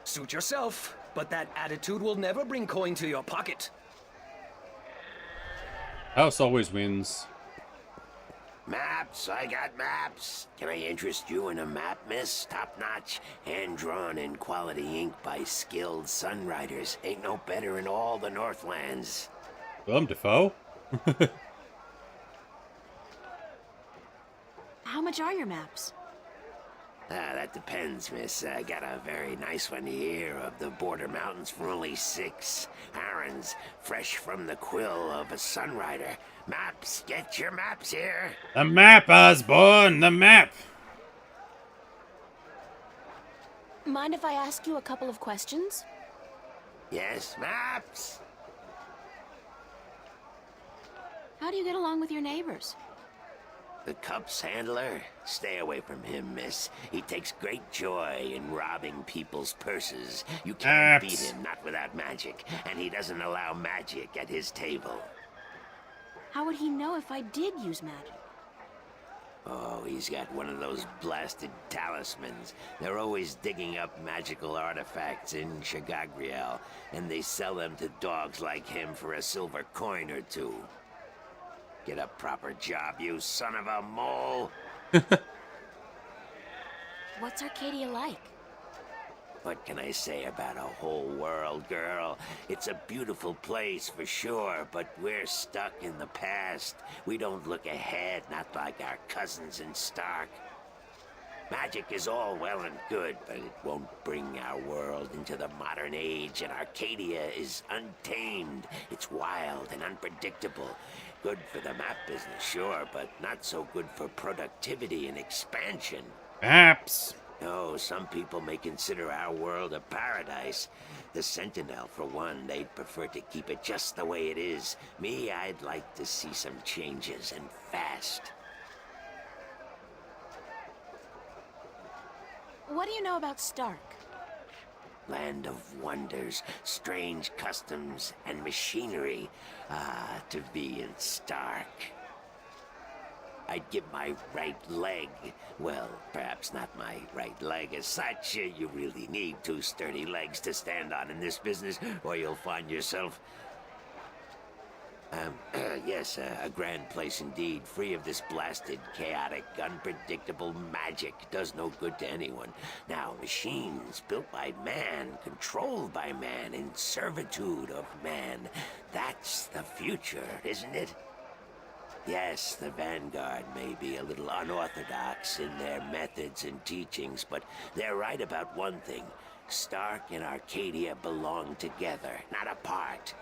[SPEAKER 14] Suit yourself, but that attitude will never bring coin to your pocket.
[SPEAKER 1] House always wins.
[SPEAKER 15] Maps, I got maps. Can I interest you in a map, miss? Top-notch, hand-drawn in quality ink by skilled sunwriters. Ain't no better in all the Northlands.
[SPEAKER 1] Willem Dafoe?
[SPEAKER 2] How much are your maps?
[SPEAKER 15] That depends, miss. I got a very nice one here of the Border Mountains for only 6. Arons, fresh from the quill of a sunwriter. Maps, get your maps here.
[SPEAKER 1] The map, Osborne! The map!
[SPEAKER 2] Mind if I ask you a couple of questions?
[SPEAKER 15] Yes, maps.
[SPEAKER 11] How do you get along with your neighbors?
[SPEAKER 15] The Cup's handler? Stay away from him, miss. He takes great joy in robbing people's purses. You can't beat him, not without magic. And he doesn't allow magic at his table.
[SPEAKER 11] How would he know if I did use magic?
[SPEAKER 15] Oh, he's got one of those blasted talismans. They're always digging up magical artifacts in Shagagriel, and they sell them to dogs like him for a silver coin or two. Get a proper job, you son of a mole!
[SPEAKER 11] What's Arcadia like?
[SPEAKER 15] What can I say about a whole world, girl? It's a beautiful place for sure, but we're stuck in the past. We don't look ahead, not like our cousins in Stark. Magic is all well and good, but it won't bring our world into the modern age, and Arcadia is untamed. It's wild and unpredictable. Good for the map business, sure, but not so good for productivity and expansion.
[SPEAKER 1] Maps!
[SPEAKER 15] No, some people may consider our world a paradise. The Sentinel, for one, they'd prefer to keep it just the way it is. Me, I'd like to see some changes, and fast.
[SPEAKER 11] What do you know about Stark?
[SPEAKER 15] Land of wonders, strange customs, and machinery. Ah, to be in Stark. I'd give my right leg. Well, perhaps not my right leg as such. You really need 2 sturdy legs to stand on in this business, or you'll find yourself... yes, a grand place indeed, free of this blasted, chaotic, unpredictable magic. Does no good to anyone. Now, machines built by man, controlled by man, in servitude of man. That's the future, isn't it? Yes, the Vanguard may be a little unorthodox in their methods and teachings, but they're right about one thing. Stark and Arcadia belong together, not apart.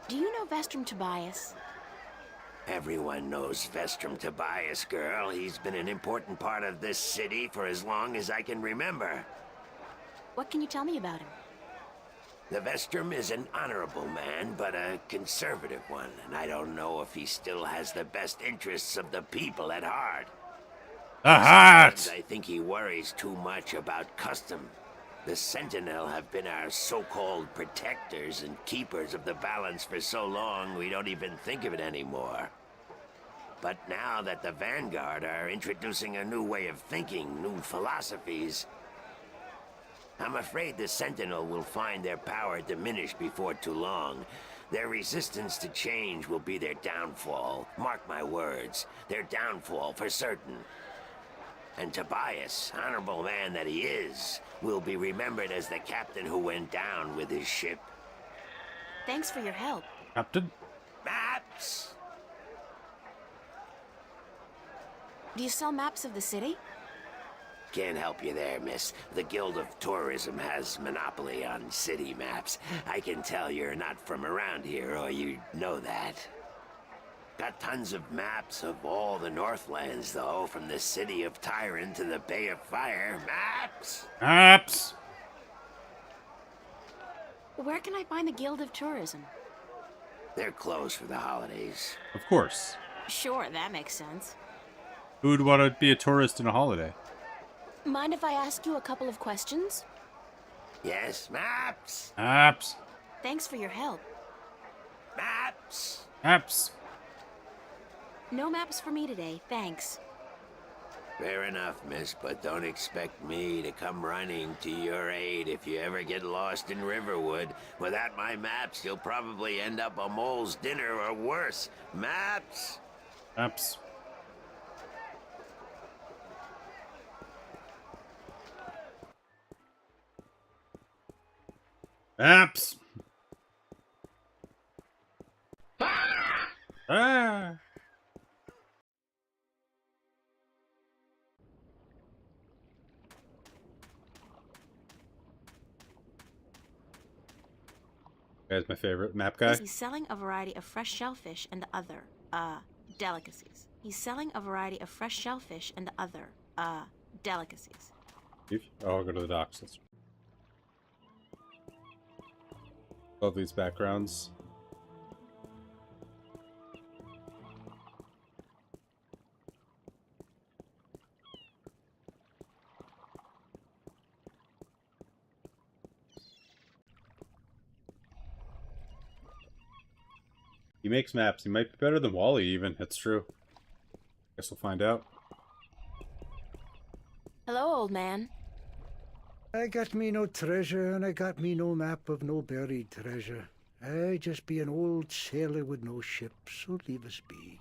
[SPEAKER 11] Do you know Vestrum Tobias?
[SPEAKER 15] Everyone knows Vestrum Tobias, girl. He's been an important part of this city for as long as I can remember.
[SPEAKER 11] What can you tell me about him?
[SPEAKER 15] The Vestrum is an honorable man, but a conservative one, and I don't know if he still has the best interests of the people at heart. Sometimes I think he worries too much about custom. The Sentinel have been our so-called protectors and keepers of the balance for so long, we don't even think of it anymore. But now that the Vanguard are introducing a new way of thinking, new philosophies, I'm afraid the Sentinel will find their power diminish before too long. Their resistance to change will be their downfall. Mark my words, their downfall for certain. And Tobias, honorable man that he is, will be remembered as the captain who went down with his ship.
[SPEAKER 11] Thanks for your help.
[SPEAKER 1] Captain?
[SPEAKER 15] Maps!
[SPEAKER 11] Do you sell maps of the city?
[SPEAKER 15] Can't help you there, miss. The Guild of Tourism has monopoly on city maps. I can tell you're not from around here, or you'd know that. Got tons of maps of all the Northlands, though, from the city of Tyron to the Bay of Fire. Maps!
[SPEAKER 1] Maps!
[SPEAKER 11] Where can I find the Guild of Tourism?
[SPEAKER 15] They're closed for the holidays.
[SPEAKER 1] Of course.
[SPEAKER 11] Sure, that makes sense.
[SPEAKER 1] Who would want to be a tourist in a holiday?
[SPEAKER 11] Mind if I ask you a couple of questions?
[SPEAKER 15] Yes, maps!
[SPEAKER 1] Maps!
[SPEAKER 11] Thanks for your help.
[SPEAKER 15] Maps!
[SPEAKER 1] Maps!
[SPEAKER 11] No maps for me today, thanks.
[SPEAKER 15] Fair enough, miss, but don't expect me to come running to your aid if you ever get lost in Riverwood. Without my maps, you'll probably end up a mole's dinner or worse. Maps?
[SPEAKER 1] Maps. Maps! Ah! Guy's my favorite. Map guy?
[SPEAKER 11] He's selling a variety of fresh shellfish and the other, delicacies. He's selling a variety of fresh shellfish and the other, delicacies.
[SPEAKER 1] Oh, I'll go to the docks. That's... Love these backgrounds. He makes maps. He might be better than Wally, even. It's true. Guess we'll find out.
[SPEAKER 11] Hello, old man.
[SPEAKER 7] I got me no treasure, and I got me no map of no buried treasure. I just be an old sailor with no ship, so leave us be.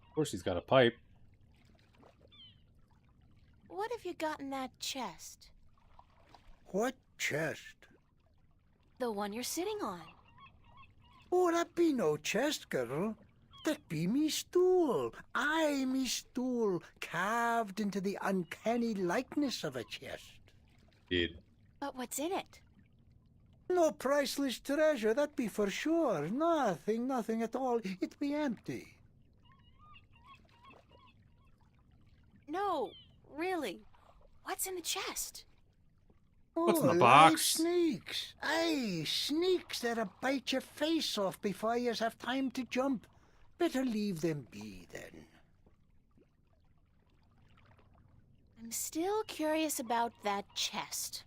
[SPEAKER 1] Of course he's got a pipe.
[SPEAKER 11] What have you got in that chest?
[SPEAKER 7] What chest?
[SPEAKER 11] The one you're sitting on.
[SPEAKER 7] Oh, that be no chest, girl. That be me stool. Aye, me stool, carved into the uncanny likeness of a chest.
[SPEAKER 1] Indeed.
[SPEAKER 11] But what's in it?
[SPEAKER 7] No priceless treasure, that be for sure. Nothing at all. It be empty.
[SPEAKER 11] No, really. What's in the chest?
[SPEAKER 1] What's in the
[SPEAKER 7] live
[SPEAKER 1] box?
[SPEAKER 7] Sneaks. Aye, sneaks that'll bite your face off before you have time to jump. Better leave them be, then.
[SPEAKER 11] I'm still curious about that chest.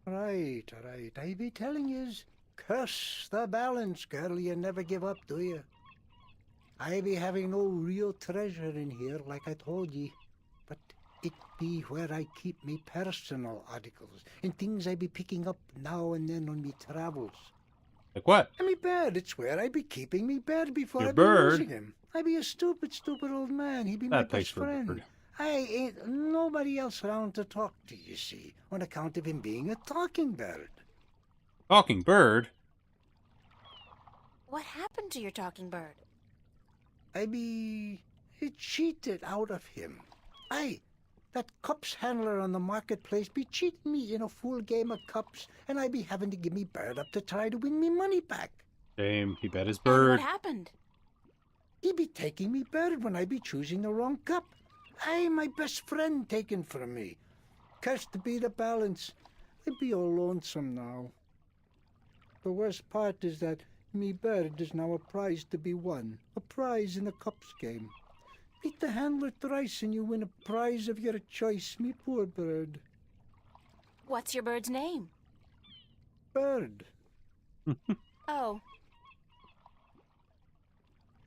[SPEAKER 7] Right. I be telling yous, curse the balance, girl. You never give up, do you? I be having no real treasure in here, like I told ye. But it be where I keep me personal articles and things I be picking up now and then on me travels.
[SPEAKER 1] Like what?
[SPEAKER 7] And me bed, it's where I be keeping me bed before
[SPEAKER 1] Your
[SPEAKER 7] I be
[SPEAKER 1] bird?
[SPEAKER 7] losing him. I be a stupid old man. He be
[SPEAKER 1] That
[SPEAKER 7] my
[SPEAKER 1] pays
[SPEAKER 7] best
[SPEAKER 1] for a
[SPEAKER 7] friend.
[SPEAKER 1] bird.
[SPEAKER 7] I ain't nobody else around to talk to, you see, on account of him being a talking bird.
[SPEAKER 1] Talking bird?
[SPEAKER 11] What happened to your talking bird?
[SPEAKER 7] I be cheated out of him. Aye, that cups handler on the marketplace be cheating me in a full game of cups, and I be having to give me bird up to try to win me money back.
[SPEAKER 1] Shame, he bet his
[SPEAKER 11] And
[SPEAKER 1] bird.
[SPEAKER 11] what happened?
[SPEAKER 7] He be taking me bird when I be choosing the wrong cup. Aye, my best friend taken from me. Cursed be the balance. I be all lonesome now. The worst part is that me bird is now a prize to be won. A prize in the cups game. Beat the handler thrice and you win a prize of your choice, me poor bird.
[SPEAKER 11] What's your bird's name?
[SPEAKER 7] Bird.
[SPEAKER 11] Oh.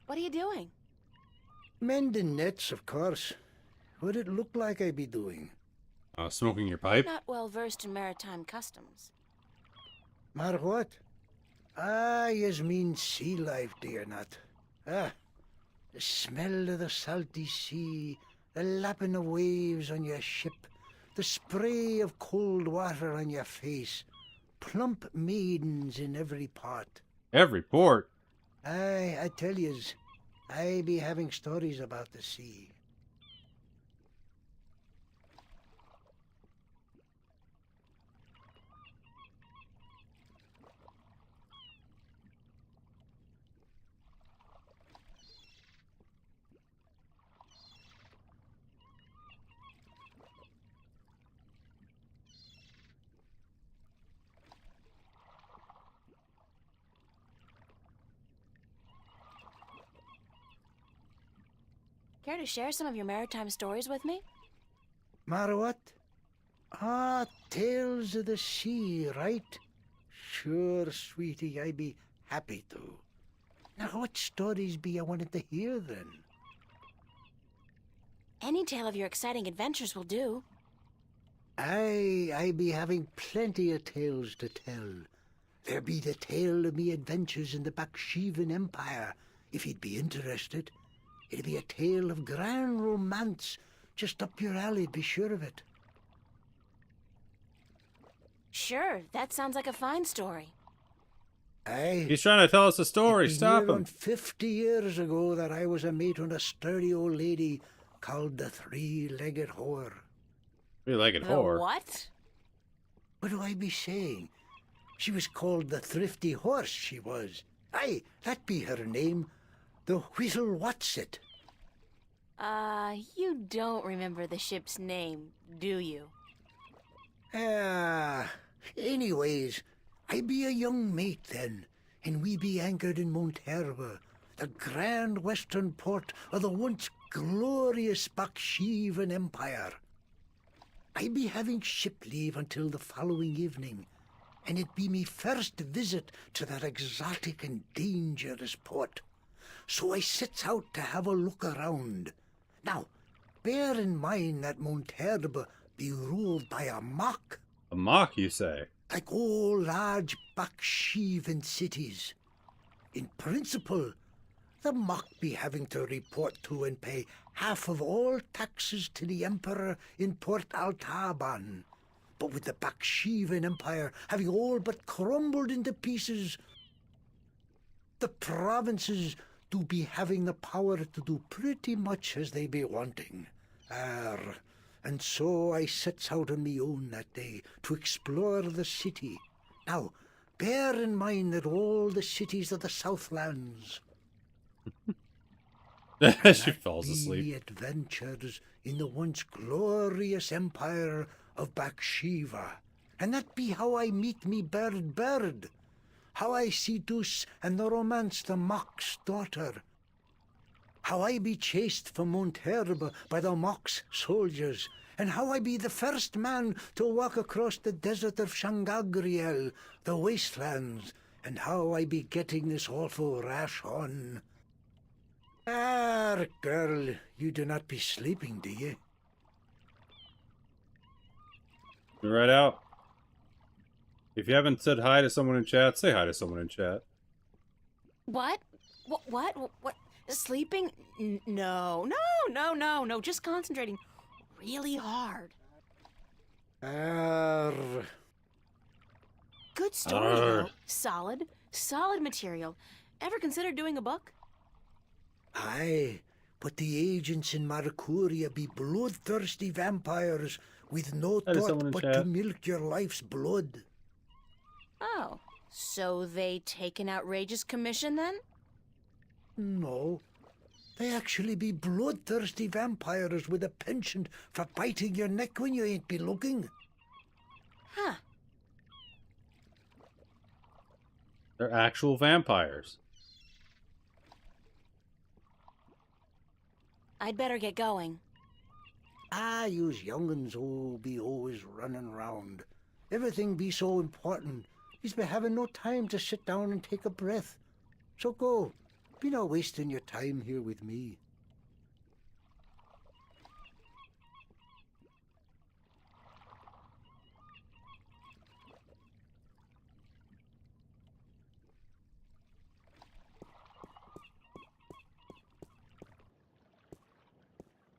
[SPEAKER 11] What are you doing?
[SPEAKER 7] Mending nets, of course. What it look like I be doing?
[SPEAKER 1] Smoking your pipe?
[SPEAKER 11] Not well versed in maritime customs.
[SPEAKER 7] Mar what? Ah, yous mean sea life, do you not? Ah, the smell of the salty sea, the lapping of waves on your ship, the spray of cold water on your face, plump maidens in every port.
[SPEAKER 1] Every port?
[SPEAKER 7] Aye, I tell yous, I be having stories about the sea.
[SPEAKER 11] Care to share some of your maritime stories with me?
[SPEAKER 7] Mar what? Ah, tales of the sea, right? Sure, sweetie, I be happy to. Now, what stories be you wanted to hear, then?
[SPEAKER 11] Any tale of your exciting adventures will do.
[SPEAKER 7] I be having plenty of tales to tell. There be the tale of me adventures in the Baksheevan Empire, if you'd be interested. It'll be a tale of grand romance, just up your alley, be sure of it.
[SPEAKER 11] Sure, that sounds like a fine story.
[SPEAKER 7] Aye.
[SPEAKER 1] He's trying to tell us a story.
[SPEAKER 7] It be
[SPEAKER 1] Stop
[SPEAKER 7] near
[SPEAKER 1] him.
[SPEAKER 7] on 50 years ago that I was a mate on a sturdy old lady called the Three-Legged Whore.
[SPEAKER 1] Three-legged whore?
[SPEAKER 11] What?
[SPEAKER 7] What do I be saying? She was called the Thrifty Horse, she was. Aye, that be her name. The Whittle Whatsit.
[SPEAKER 11] You don't remember the ship's name, do you?
[SPEAKER 7] Anyways, I be a young mate then, and we be anchored in Monterva, the grand western port of the once glorious Baksheevan Empire. I be having ship leave until the following evening, and it be me first visit to that exotic and dangerous port. So I sets out to have a look around. Now, bear in mind that Monterbe be ruled by a mock.
[SPEAKER 1] A mock, you say?
[SPEAKER 7] Like all large Baksheevan cities. In principle, the mock be having to report to and pay half of all taxes to the emperor in Port Altaban. But with the Baksheevan Empire having all but crumbled into pieces, the provinces do be having the power to do pretty much as they be wanting. And so I sets out on me own that day to explore the city. Now, bear in mind that all the cities of the Southlands
[SPEAKER 1] she falls asleep.
[SPEAKER 7] be adventures in the once glorious empire of Bakshiva. And that be how I meet me bird. How I seduce and romance the Mock's daughter. How I be chased from Monterbe by the Mock's soldiers. And how I be the first man to walk across the desert of Shangagriel, the wastelands. And how I be getting this awful rash on. Girl, you do not be sleeping, do you?
[SPEAKER 1] You're right out. If you haven't said hi to someone in chat, say hi to someone in chat.
[SPEAKER 11] What? What? Sleeping? No. Just concentrating really hard. Good story, though. Solid material. Ever considered doing a book?
[SPEAKER 7] Aye, but the agents in Marcuria be bloodthirsty vampires with no thought but to milk your life's blood.
[SPEAKER 11] Oh, so they take an outrageous commission then?
[SPEAKER 7] No. They actually be bloodthirsty vampires with a penchant for biting your neck when you ain't be looking.
[SPEAKER 11] Huh.
[SPEAKER 1] They're actual vampires.
[SPEAKER 11] I'd better get going.
[SPEAKER 7] Yous young'uns be always running round. Everything be so important. Yous be having no time to sit down and take a breath. So go. Be not wasting your time here with me.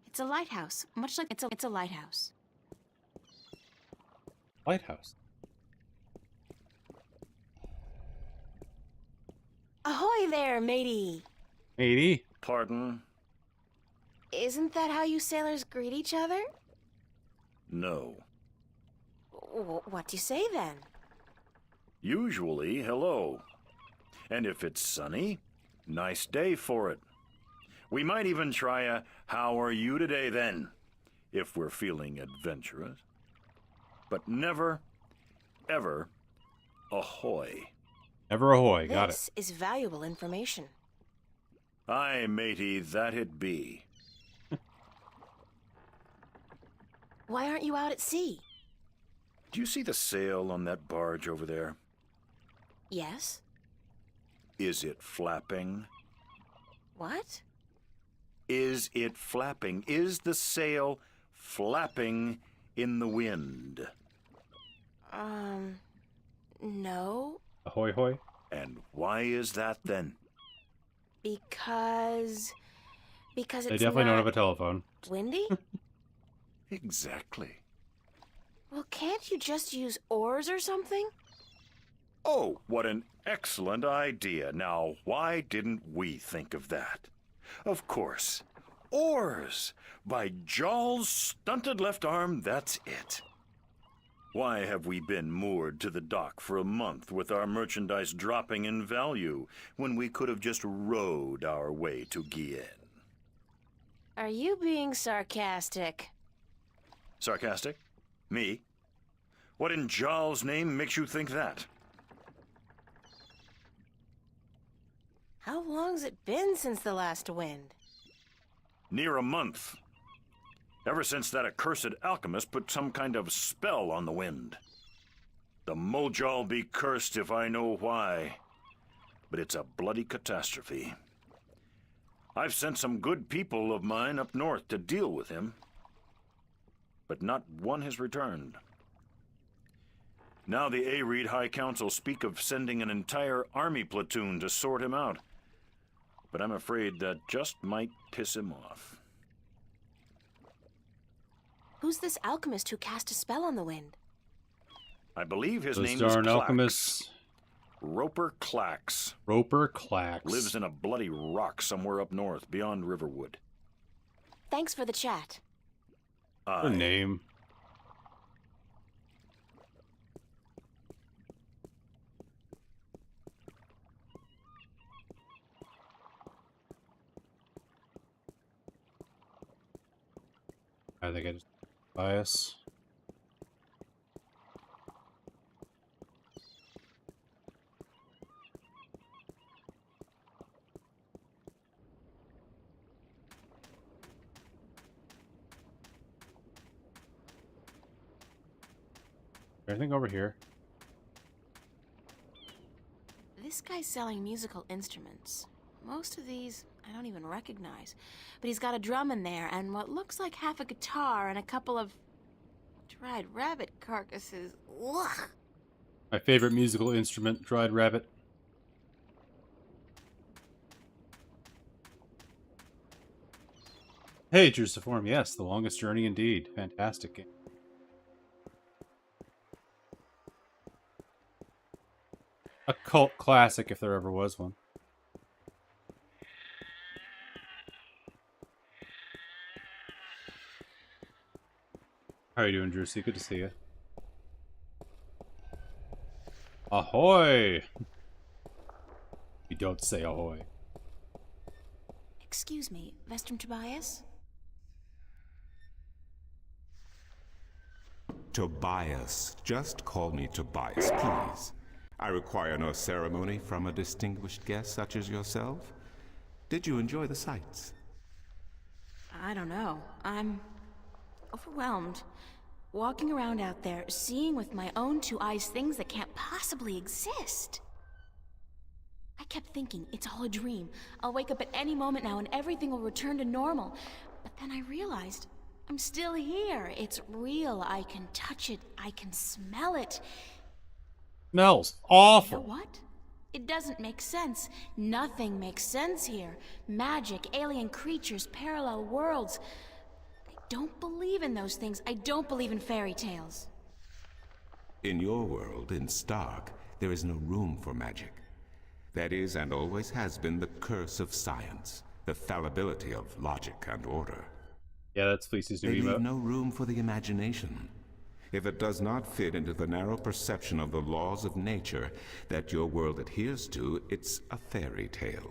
[SPEAKER 11] It's a lighthouse, much like it's a lighthouse.
[SPEAKER 1] Lighthouse.
[SPEAKER 11] Ahoy there, matey.
[SPEAKER 1] Matey?
[SPEAKER 6] Pardon?
[SPEAKER 11] Isn't that how you sailors greet each other?
[SPEAKER 6] No.
[SPEAKER 11] What do you say then?
[SPEAKER 6] Usually, hello. And if it's sunny, nice day for it. We might even try a "How are you today then?" if we're feeling adventurous. But never, ever, ahoy.
[SPEAKER 1] Never ahoy, got it.
[SPEAKER 11] This is valuable information.
[SPEAKER 6] Aye, matey, that it be.
[SPEAKER 11] Why aren't you out at sea?
[SPEAKER 6] Do you see the sail on that barge over there?
[SPEAKER 11] Yes.
[SPEAKER 6] Is it flapping?
[SPEAKER 11] What?
[SPEAKER 6] Is it flapping? Is the sail flapping in the wind?
[SPEAKER 11] No.
[SPEAKER 1] Ahoy hoy.
[SPEAKER 6] And why is that then?
[SPEAKER 11] Because it's
[SPEAKER 1] They definitely don't have a telephone.
[SPEAKER 11] Windy?
[SPEAKER 6] Exactly.
[SPEAKER 11] Well, can't you just use oars or something?
[SPEAKER 6] Oh, what an excellent idea. Now, why didn't we think of that? Of course. Oars! By Jaw's stunted left arm, that's it. Why have we been moored to the dock for a month with our merchandise dropping in value when we could have just rowed our way to Guienne?
[SPEAKER 11] Are you being sarcastic?
[SPEAKER 6] Sarcastic? Me? What in Jaw's name makes you think that?
[SPEAKER 11] How long's it been since the last wind?
[SPEAKER 6] Near a month. Ever since that accursed alchemist put some kind of spell on the wind. The Mojal be cursed if I know why. But it's a bloody catastrophe. I've sent some good people of mine up north to deal with him, but not one has returned. Now the Areed High Council speak of sending an entire army platoon to sort him out, but I'm afraid that just might piss him off.
[SPEAKER 11] Who's this alchemist who cast a spell on the wind?
[SPEAKER 6] I believe his
[SPEAKER 1] Those
[SPEAKER 6] name
[SPEAKER 1] darn
[SPEAKER 6] is Clax.
[SPEAKER 1] alchemists.
[SPEAKER 6] Roper Clax.
[SPEAKER 1] Roper Clax.
[SPEAKER 6] Lives in a bloody rock somewhere up north, beyond Riverwood.
[SPEAKER 11] Thanks for the chat.
[SPEAKER 1] Her name. I think I just bias. Anything over here?
[SPEAKER 11] This guy's selling musical instruments. Most of these I don't even recognize. But he's got a drum in there and what looks like half a guitar and a couple of dried rabbit carcasses. Ugh.
[SPEAKER 1] My favorite musical instrument, dried rabbit. Hey, Tears to Form. Yes, The Longest Journey indeed. Fantastic game. A cult classic if there ever was one. How are you doing, Drewsy? Good to see you. Ahoy! You don't say ahoy.
[SPEAKER 11] Excuse me, Vestrum Tobias?
[SPEAKER 12] Tobias. Just call me Tobias, please. I require no ceremony from a distinguished guest such as yourself. Did you enjoy the sights?
[SPEAKER 11] I don't know. I'm overwhelmed. Walking around out there, seeing with my own two eyes things that can't possibly exist. I kept thinking, it's all a dream. I'll wake up at any moment now and everything will return to normal. But then I realized, I'm still here. It's real. I can touch it. I can smell it.
[SPEAKER 1] Smells awful.
[SPEAKER 11] You know what? It doesn't make sense. Nothing makes sense here. Magic, alien creatures, parallel worlds. I don't believe in those things. I don't believe in fairy tales.
[SPEAKER 12] In your world, in Stark, there is no room for magic. That is, and always has been, the curse of science, the fallibility of logic and order.
[SPEAKER 1] Yeah, that's Fleecy's new
[SPEAKER 12] They leave
[SPEAKER 1] emote.
[SPEAKER 12] no room for the imagination. If it does not fit into the narrow perception of the laws of nature that your world adheres to, it's a fairy tale.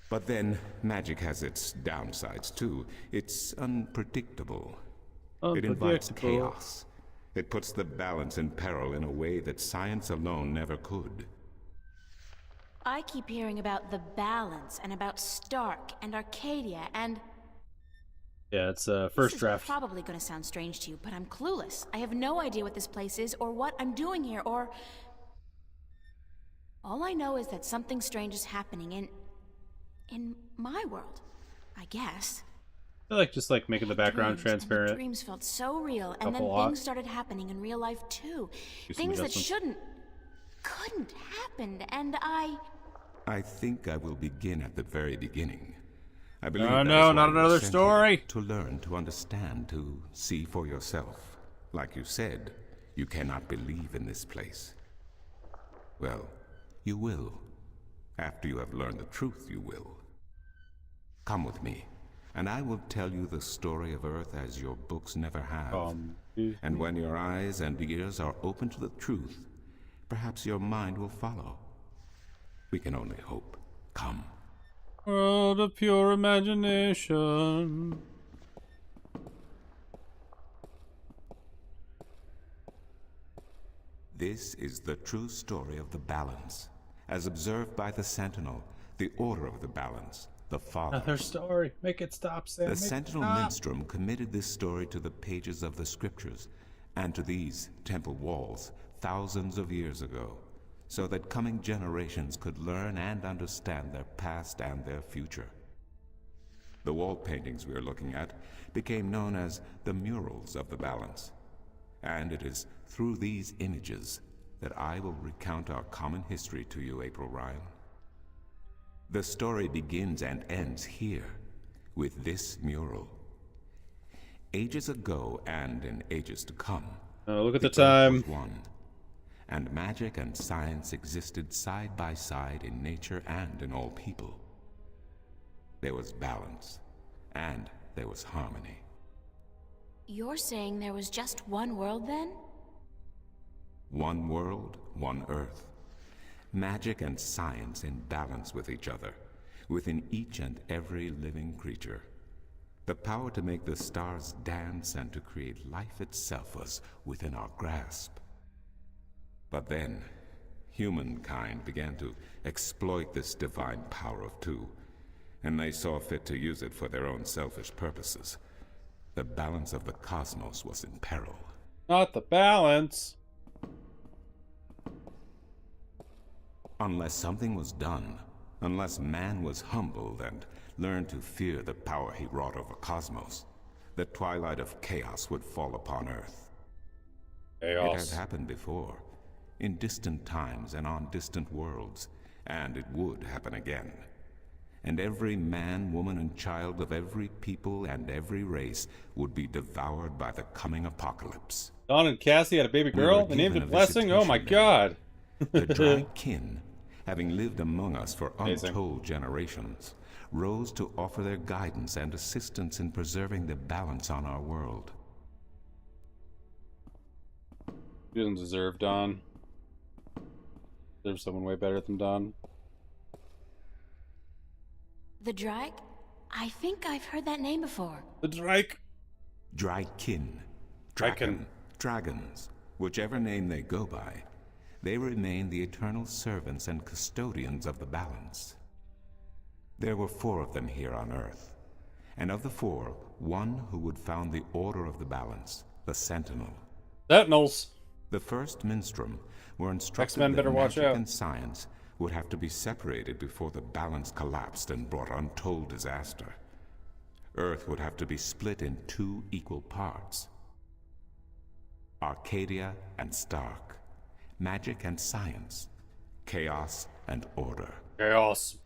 [SPEAKER 12] But then, magic has its downsides too. It's unpredictable. It invites chaos. It puts the balance in peril in a way that science alone never could.
[SPEAKER 11] I keep hearing about the balance and about Stark and Arcadia and...
[SPEAKER 1] Yeah, it's first
[SPEAKER 11] This is
[SPEAKER 1] draft.
[SPEAKER 11] probably going to sound strange to you, but I'm clueless. I have no idea what this place is or what I'm doing here or... All I know is that something strange is happening in my world, I guess.
[SPEAKER 1] I like just like making the background
[SPEAKER 11] Dreams, and
[SPEAKER 1] transparent.
[SPEAKER 11] the dreams felt so real, and then
[SPEAKER 1] Couple lot.
[SPEAKER 11] things started happening in real life too.
[SPEAKER 1] Do some
[SPEAKER 11] Things that
[SPEAKER 1] adjustments.
[SPEAKER 11] couldn't happen, and
[SPEAKER 12] I think I will begin at the very beginning. I believe
[SPEAKER 1] Oh
[SPEAKER 12] that
[SPEAKER 1] no,
[SPEAKER 12] is
[SPEAKER 1] not
[SPEAKER 12] why you
[SPEAKER 1] another
[SPEAKER 12] sent
[SPEAKER 1] story.
[SPEAKER 12] here, to learn, to understand, to see for yourself. Like you said, you cannot believe in this place. Well, you will. After you have learned the truth, you will. Come with me, and I will tell you the story of Earth as your books never have. And when your eyes and ears are open to the truth, perhaps your mind will follow. We can only hope. Come.
[SPEAKER 1] World of pure imagination.
[SPEAKER 12] This is the true story of the balance, as observed by the Sentinel, the Order of the Balance, the Father.
[SPEAKER 1] Another story. Make it stop, Sam.
[SPEAKER 12] The
[SPEAKER 1] Make it
[SPEAKER 12] Sentinel
[SPEAKER 1] stop.
[SPEAKER 12] Minstrom committed this story to the pages of the scriptures and to these temple walls thousands of years ago, so that coming generations could learn and understand their past and their future. The wall paintings we are looking at became known as the murals of the balance, and it is through these images that I will recount our common history to you, April Ryan. The story begins and ends here, with this mural. Ages ago and in ages to come,
[SPEAKER 1] look at the
[SPEAKER 12] earth
[SPEAKER 1] time.
[SPEAKER 12] was one, and magic and science existed side by side in nature and in all people. There was balance, and there was harmony.
[SPEAKER 11] You're saying there was just one world then?
[SPEAKER 12] One world, one earth. Magic and science in balance with each other, within each and every living creature. The power to make the stars dance and to create life itself was within our grasp. But then, humankind began to exploit this divine power of two, and they saw fit to use it for their own selfish purposes. The balance of the cosmos was in peril.
[SPEAKER 1] Not the balance.
[SPEAKER 12] Unless something was done, unless man was humbled and learned to fear the power he wrought over cosmos, the twilight of chaos would fall upon Earth.
[SPEAKER 1] Chaos.
[SPEAKER 12] It had happened before, in distant times and on distant worlds, and it would happen again. And every man, woman, and child of every people and every race would be devoured by the coming apocalypse.
[SPEAKER 1] Don and Cassie had a baby girl. They named it Blessing. Oh my god.
[SPEAKER 12] The Dry Kin, having lived among us for untold generations, rose to offer their guidance and assistance in preserving the balance on our world.
[SPEAKER 1] He doesn't deserve Don. Deserves someone way better than Don.
[SPEAKER 11] The Drake? I think I've heard that name before.
[SPEAKER 1] The Drake.
[SPEAKER 12] Dry Kin. Draken. Dragons. Whichever name they go by, they remain the eternal servants and custodians of the balance. There were 4 of them here on Earth, and of the 4, one who would found the Order of the Balance, the Sentinel.
[SPEAKER 1] Sentinels.
[SPEAKER 12] The first Minstrom were instructed
[SPEAKER 1] X-Men better
[SPEAKER 12] that
[SPEAKER 1] watch
[SPEAKER 12] magic
[SPEAKER 1] out.
[SPEAKER 12] and science would have to be separated before the balance collapsed and brought untold disaster. Earth would have to be split in 2 equal parts. Arcadia and Stark. Magic and science. Chaos and order.
[SPEAKER 1] Chaos.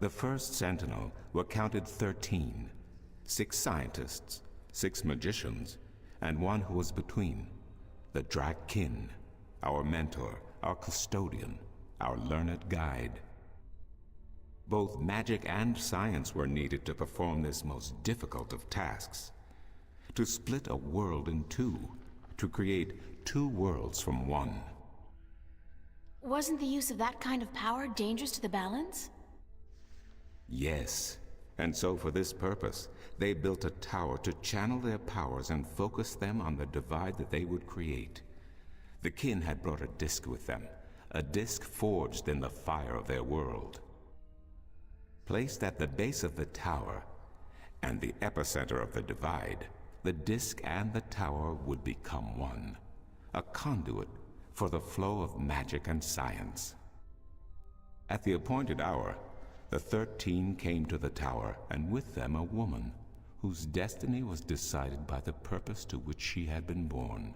[SPEAKER 12] The first Sentinel were counted 13. 6 scientists, 6 magicians, and 1 who was between. The Dry Kin, our mentor, our custodian, our learned guide. Both magic and science were needed to perform this most difficult of tasks. To split a world in 2, to create 2 worlds from 1.
[SPEAKER 11] Wasn't the use of that kind of power dangerous to the balance?
[SPEAKER 12] Yes, and so for this purpose, they built a tower to channel their powers and focus them on the divide that they would create. The Kin had brought a disc with them, a disc forged in the fire of their world. Placed at the base of the tower and the epicenter of the divide, the disc and the tower would become one, a conduit for the flow of magic and science. At the appointed hour, the 13 came to the tower, and with them a woman, whose destiny was decided by the purpose to which she had been born.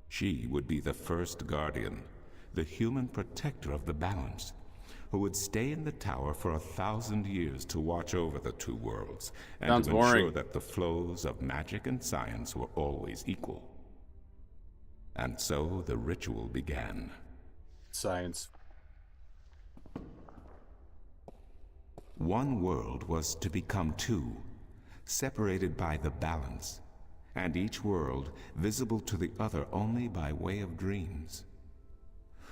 [SPEAKER 12] She would be the first guardian, the human protector of the balance, who would stay in the tower for 1,000 years to watch over the 2 worlds, and
[SPEAKER 1] Sounds
[SPEAKER 12] to ensure
[SPEAKER 1] boring.
[SPEAKER 12] that the flows of magic and science were always equal. And so the ritual began.
[SPEAKER 1] Science.
[SPEAKER 12] One world was to become 2, separated by the balance, and each world visible to the other only by way of dreams.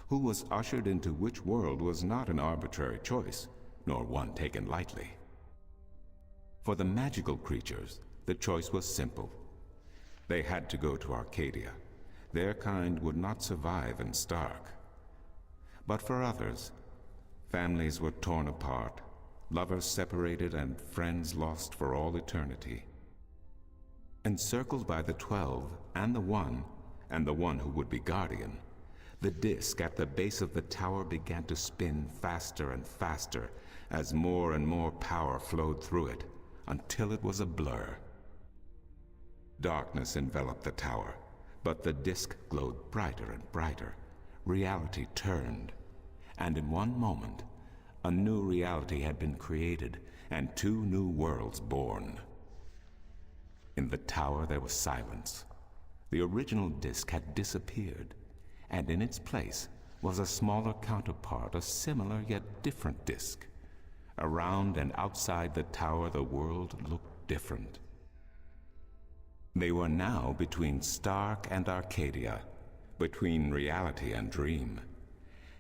[SPEAKER 12] Who was ushered into which world was not an arbitrary choice, nor one taken lightly. For the magical creatures, the choice was simple. They had to go to Arcadia. Their kind would not survive in Stark. But for others, families were torn apart, lovers separated and friends lost for all eternity. Encircled by the 12 and the One who would be guardian, the disk at the base of the tower began to spin faster and faster as more and more power flowed through it, until it was a blur. Darkness enveloped the tower, but the disk glowed brighter and brighter. Reality turned, and in one moment, a new reality had been created and 2 new worlds born. In the tower there was silence. The original disk had disappeared, and in its place was a smaller counterpart, a similar yet different disk. Around and outside the tower the world looked different. They were now between Stark and Arcadia, between reality and dream.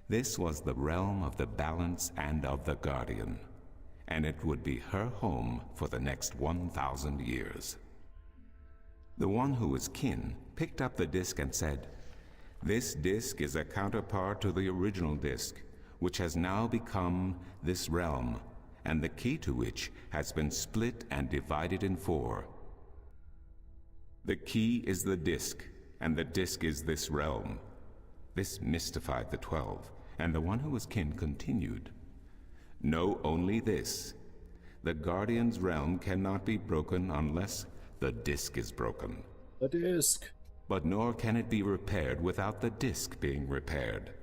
[SPEAKER 12] This was the realm of the Balance and of the Guardian, and it would be her home for the next 1,000 years. The one who was kin picked up the disk and said, "This disk is a counterpart to the original disk, which has now become this realm, and the key to which has been split and divided in 4. The key is the disk, and the disk is this realm." This mystified the 12, and the one who was kin continued, "Know only this. The Guardian's realm cannot be broken unless the disk is broken.
[SPEAKER 1] The disk.
[SPEAKER 12] But nor can it be repaired without the disk being repaired.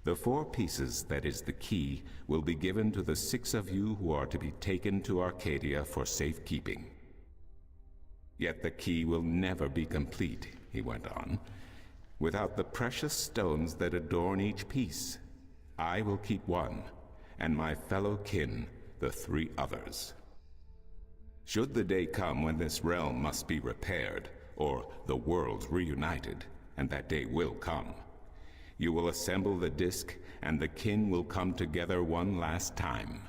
[SPEAKER 12] The 4 pieces, that is the key, will be given to the 6 of you who are to be taken to Arcadia for safekeeping. Yet the key will never be complete," he went on, "without the precious stones that adorn each piece. I will keep 1, and my fellow kin the 3 others. Should the day come when this realm must be repaired, or the worlds reunited, and that day will come, you will assemble the disk, and the kin will come together one last time."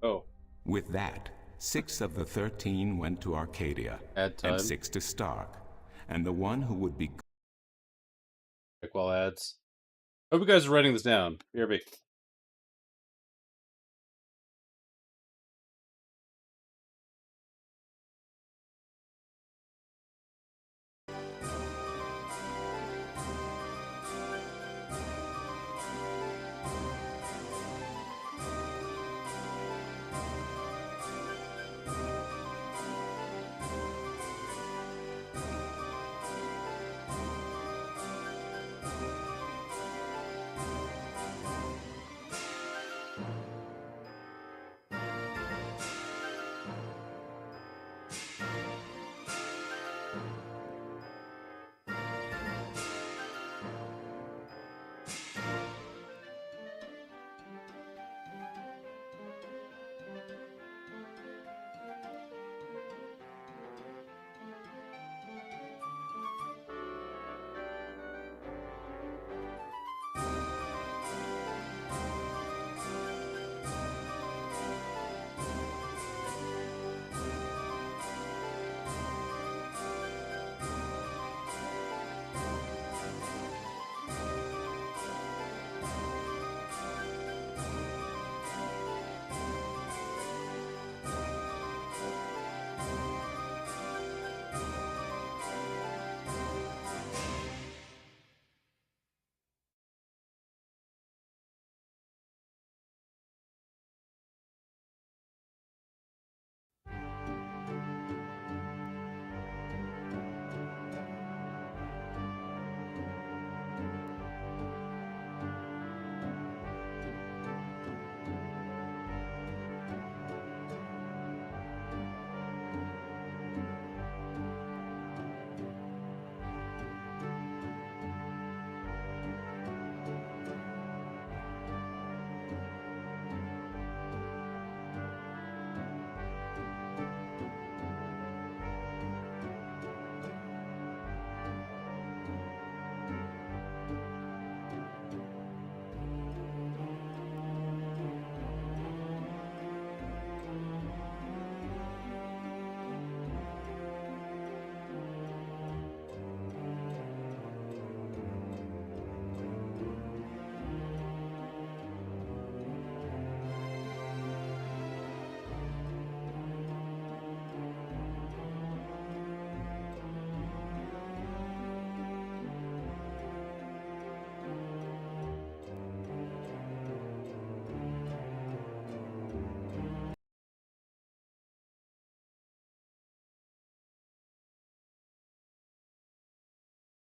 [SPEAKER 1] Oh.
[SPEAKER 12] With that, 6 of the 13 went to Arcadia, and 6 to Stark, and the one who would be...
[SPEAKER 1] Quick wall ads. Hope you guys are writing this down. BRB.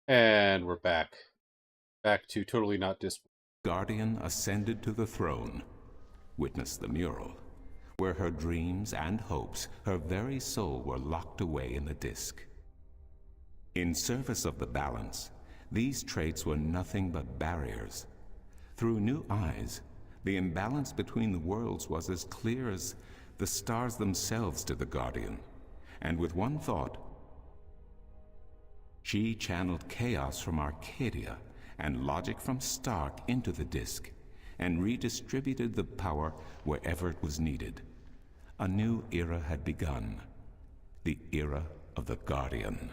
[SPEAKER 1] And we're back. Back to totally not
[SPEAKER 12] Guardian ascended to the throne. Witness the mural, where her dreams and hopes, her very soul, were locked away in the disk. In service of the balance, these traits were nothing but barriers. Through new eyes, the imbalance between the worlds was as clear as the stars themselves to the Guardian. And with one thought, she channeled chaos from Arcadia and logic from Stark into the disk, and redistributed the power wherever it was needed. A new era had begun. The era of the Guardian.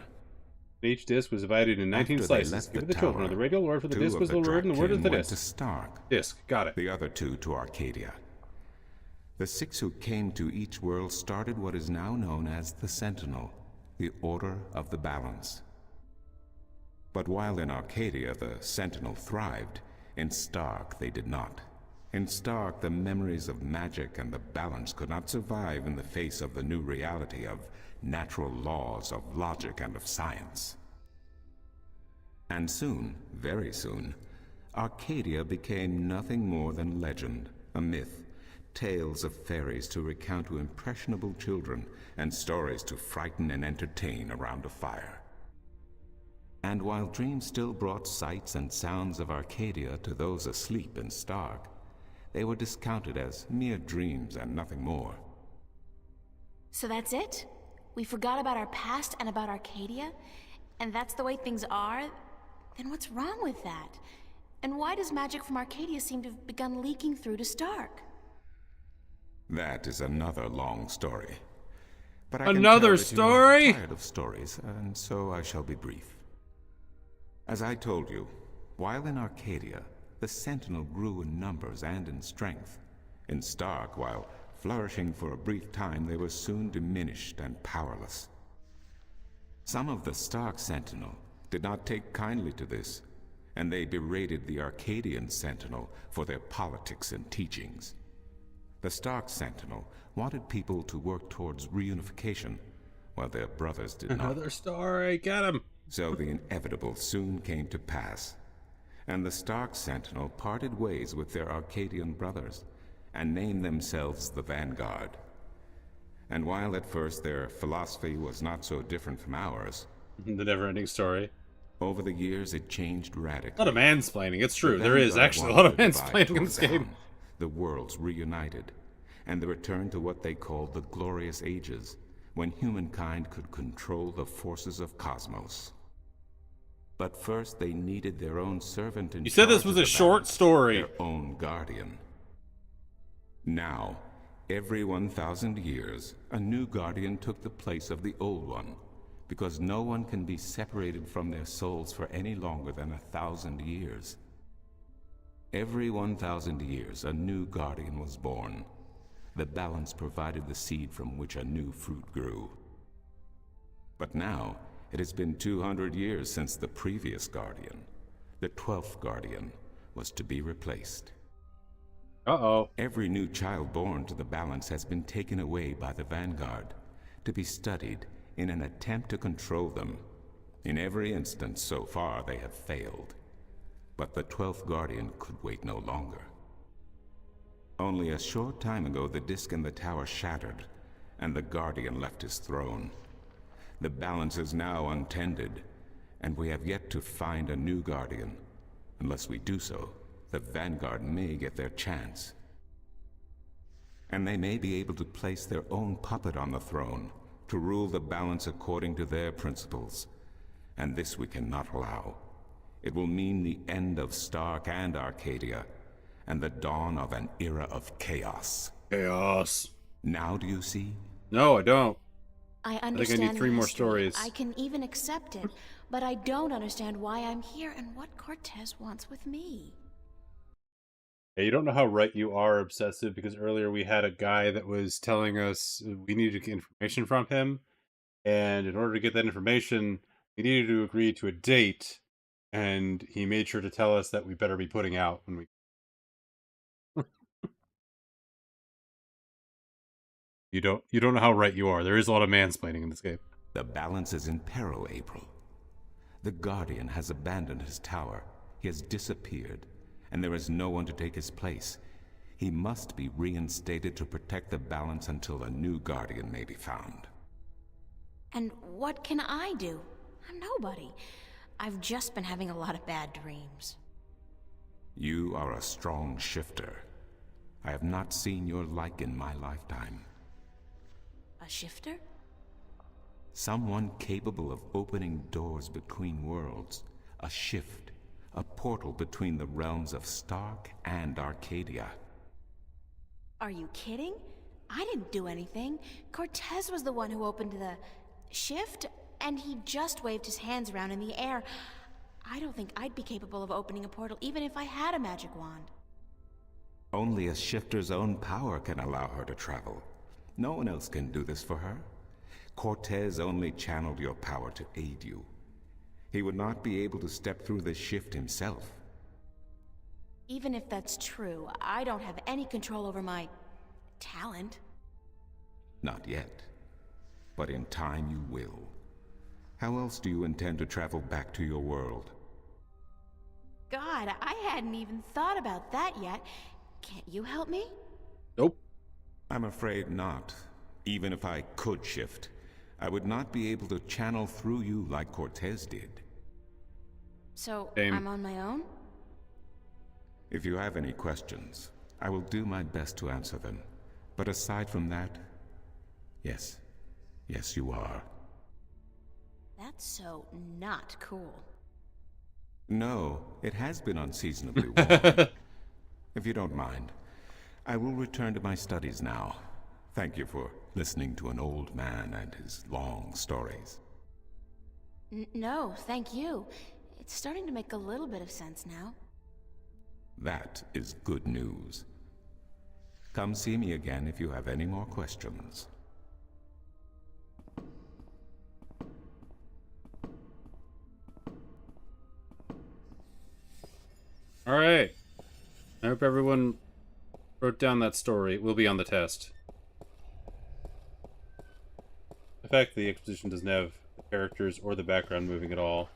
[SPEAKER 1] Each disc was divided in 19 slices. Give the children the radial word for the disc was the word, and the word is the disc.
[SPEAKER 12] To Stark.
[SPEAKER 1] Disc, got it.
[SPEAKER 12] The other two to Arcadia. The 6 who came to each world started what is now known as the Sentinel, the Order of the Balance. But while in Arcadia the Sentinel thrived, in Stark they did not. In Stark, the memories of magic and the balance could not survive in the face of the new reality of natural laws, of logic, and of science. And soon, very soon, Arcadia became nothing more than legend, a myth, tales of fairies to recount to impressionable children, and stories to frighten and entertain around a fire. And while dreams still brought sights and sounds of Arcadia to those asleep in Stark, they were discounted as mere dreams and nothing more.
[SPEAKER 11] So that's it? We forgot about our past and about Arcadia? And that's the way things are? Then what's wrong with that? And why does magic from Arcadia seem to have begun leaking through to Stark?
[SPEAKER 12] That is another long story. But I
[SPEAKER 1] another
[SPEAKER 12] can tell
[SPEAKER 1] story?
[SPEAKER 12] That you are tired of stories, and so I shall be brief. As I told you, while in Arcadia, the Sentinel grew in numbers and in strength. In Stark, while flourishing for a brief time, they were soon diminished and powerless. Some of the Stark Sentinel did not take kindly to this, and they berated the Arcadian Sentinel for their politics and teachings. The Stark Sentinel wanted people to work towards reunification, while their brothers did not.
[SPEAKER 1] Another story, get him!
[SPEAKER 12] So the inevitable soon came to pass, and the Stark Sentinel parted ways with their Arcadian brothers, and named themselves the Vanguard. And while at first their philosophy was not so different from ours,
[SPEAKER 1] the never-ending story,
[SPEAKER 12] over the years it changed radically.
[SPEAKER 1] A lot of mansplaining, it's true. There is actually a lot of mansplaining in this game.
[SPEAKER 12] The worlds reunited, and the return to what they called the Glorious Ages, when humankind could control the forces of cosmos. But first they needed their own servant in
[SPEAKER 1] You said this was a short story.
[SPEAKER 12] Their own guardian. Now, every 1,000 years, a new guardian took the place of the old one, because no one can be separated from their souls for any longer than 1,000 years. Every 1,000 years, a new guardian was born. The balance provided the seed from which a new fruit grew. But now, it has been 200 years since the previous guardian, the 12th guardian, was to be replaced.
[SPEAKER 1] Uh-oh.
[SPEAKER 12] Every new child born to the balance has been taken away by the Vanguard, to be studied in an attempt to control them. In every instance so far, they have failed. But the 12th guardian could wait no longer. Only a short time ago, the disk in the tower shattered, and the guardian left his throne. The balance is now untended, and we have yet to find a new guardian. Unless we do so, the Vanguard may get their chance. And they may be able to place their own puppet on the throne, to rule the balance according to their principles. And this we cannot allow. It will mean the end of Stark and Arcadia, and the dawn of an era of chaos.
[SPEAKER 1] Chaos.
[SPEAKER 12] Now do you see?
[SPEAKER 1] No, I don't.
[SPEAKER 11] I understand.
[SPEAKER 1] I think I need 3 more
[SPEAKER 11] history.
[SPEAKER 1] stories.
[SPEAKER 11] I can even accept it, but I don't understand why I'm here and what Cortez wants with me.
[SPEAKER 1] Yeah, you don't know how right you are, Obsessive, because earlier we had a guy that was telling us we needed to get information from him, and in order to get that information, we needed to agree to a date, and he made sure to tell us that we better be putting out when we... You don't know how right you are. There is a lot of mansplaining in this game.
[SPEAKER 12] The balance is in peril, April. The Guardian has abandoned his tower. He has disappeared, and there is no one to take his place. He must be reinstated to protect the balance until a new Guardian may be found.
[SPEAKER 11] And what can I do? I'm nobody. I've just been having a lot of bad dreams.
[SPEAKER 12] You are a strong shifter. I have not seen your like in my lifetime.
[SPEAKER 11] A shifter?
[SPEAKER 12] Someone capable of opening doors between worlds. A shift. A portal between the realms of Stark and Arcadia.
[SPEAKER 11] Are you kidding? I didn't do anything. Cortez was the one who opened the shift, and he just waved his hands around in the air. I don't think I'd be capable of opening a portal even if I had a magic wand.
[SPEAKER 12] Only a shifter's own power can allow her to travel. No one else can do this for her. Cortez only channeled your power to aid you. He would not be able to step through this shift himself.
[SPEAKER 11] Even if that's true, I don't have any control over my talent.
[SPEAKER 12] Not yet. But in time you will. How else do you intend to travel back to your world?
[SPEAKER 11] God, I hadn't even thought about that yet. Can't you help me?
[SPEAKER 1] Nope.
[SPEAKER 12] I'm afraid not. Even if I could shift, I would not be able to channel through you like Cortez did.
[SPEAKER 11] So,
[SPEAKER 1] Same.
[SPEAKER 11] I'm on my own?
[SPEAKER 12] If you have any questions, I will do my best to answer them. But aside from that, yes. Yes, you are.
[SPEAKER 11] That's so not cool.
[SPEAKER 12] No, it has been unseasonably warm. If you don't mind, I will return to my studies now. Thank you for listening to an old man and his long stories.
[SPEAKER 11] No, thank you. It's starting to make a little bit of sense now.
[SPEAKER 12] That is good news. Come see me again if you have any more questions.
[SPEAKER 1] All right. I hope everyone wrote down that story. It will be on the test. The fact that the exposition doesn't have the characters or the background moving at all.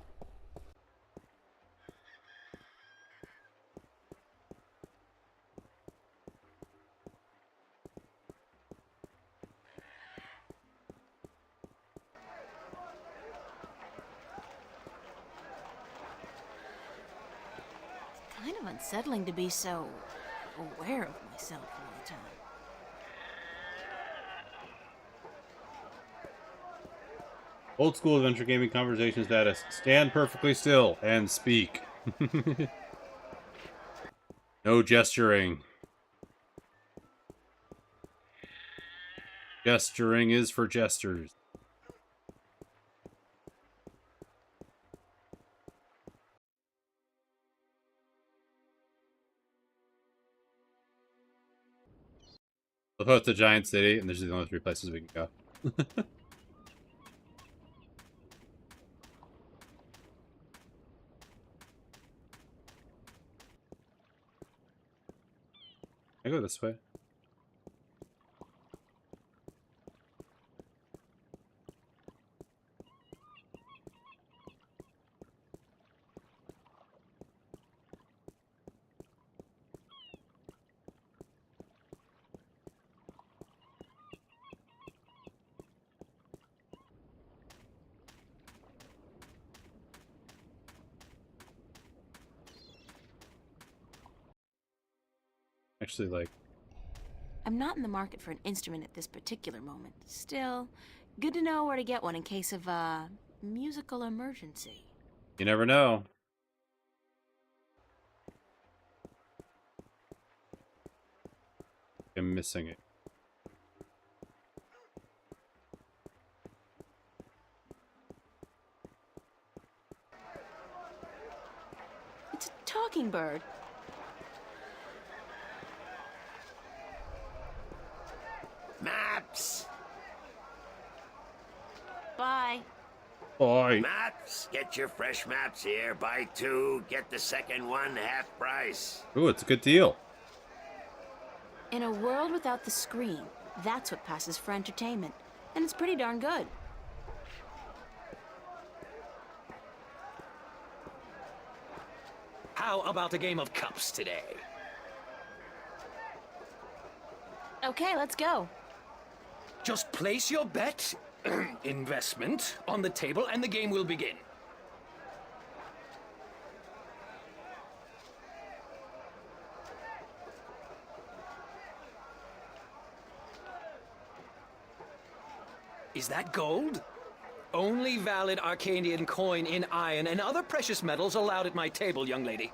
[SPEAKER 11] Kind of unsettling to be so aware of myself all the time.
[SPEAKER 1] Old school adventure gaming conversation status. Stand perfectly still and speak. No gesturing. Gesturing is for jesters. I love how it's a giant city, and there's the only 3 places we can go. I go this way. Actually, like,
[SPEAKER 11] I'm not in the market for an instrument at this particular moment. Still, good to know where to get one in case of a musical emergency.
[SPEAKER 1] you never know. I'm missing it.
[SPEAKER 11] It's a talking bird.
[SPEAKER 15] Maps!
[SPEAKER 11] Bye.
[SPEAKER 1] Bye.
[SPEAKER 15] Maps! Get your fresh maps here. Buy 2, get the second one half price.
[SPEAKER 1] Ooh, it's a good deal.
[SPEAKER 11] In a world without the screen, that's what passes for entertainment. And it's pretty darn good.
[SPEAKER 14] How about a game of cups today?
[SPEAKER 11] Okay, let's go.
[SPEAKER 14] Just place your bet, investment, on the table and the game will begin. Is that gold? Only valid Arcadian coin in iron and other precious metals allowed at my table, young lady.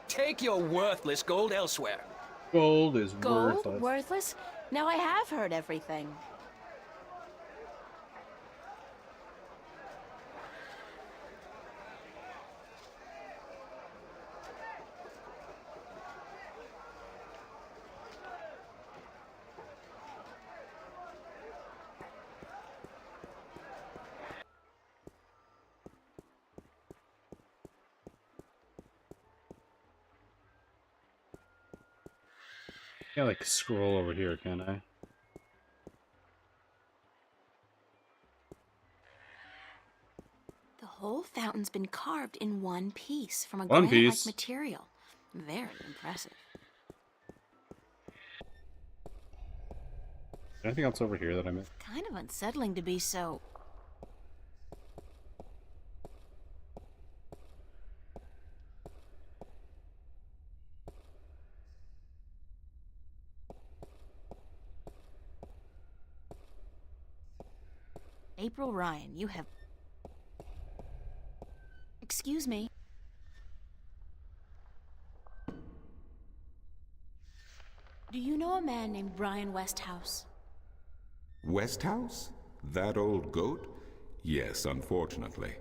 [SPEAKER 14] Take your worthless gold elsewhere.
[SPEAKER 1] Gold is
[SPEAKER 11] Gold?
[SPEAKER 1] worthless.
[SPEAKER 11] Worthless? Now I have heard everything.
[SPEAKER 1] Yeah, like scroll over here, can I?
[SPEAKER 11] The whole fountain's been carved in one piece from a
[SPEAKER 1] One
[SPEAKER 11] granite-like
[SPEAKER 1] piece?
[SPEAKER 11] material. Very impressive.
[SPEAKER 1] Anything else over here that I missed?
[SPEAKER 11] Kind of unsettling to be so... April Ryan, you have... Excuse me. Do you know a man named Brian Westhouse?
[SPEAKER 12] Westhouse? That old goat? Yes, unfortunately.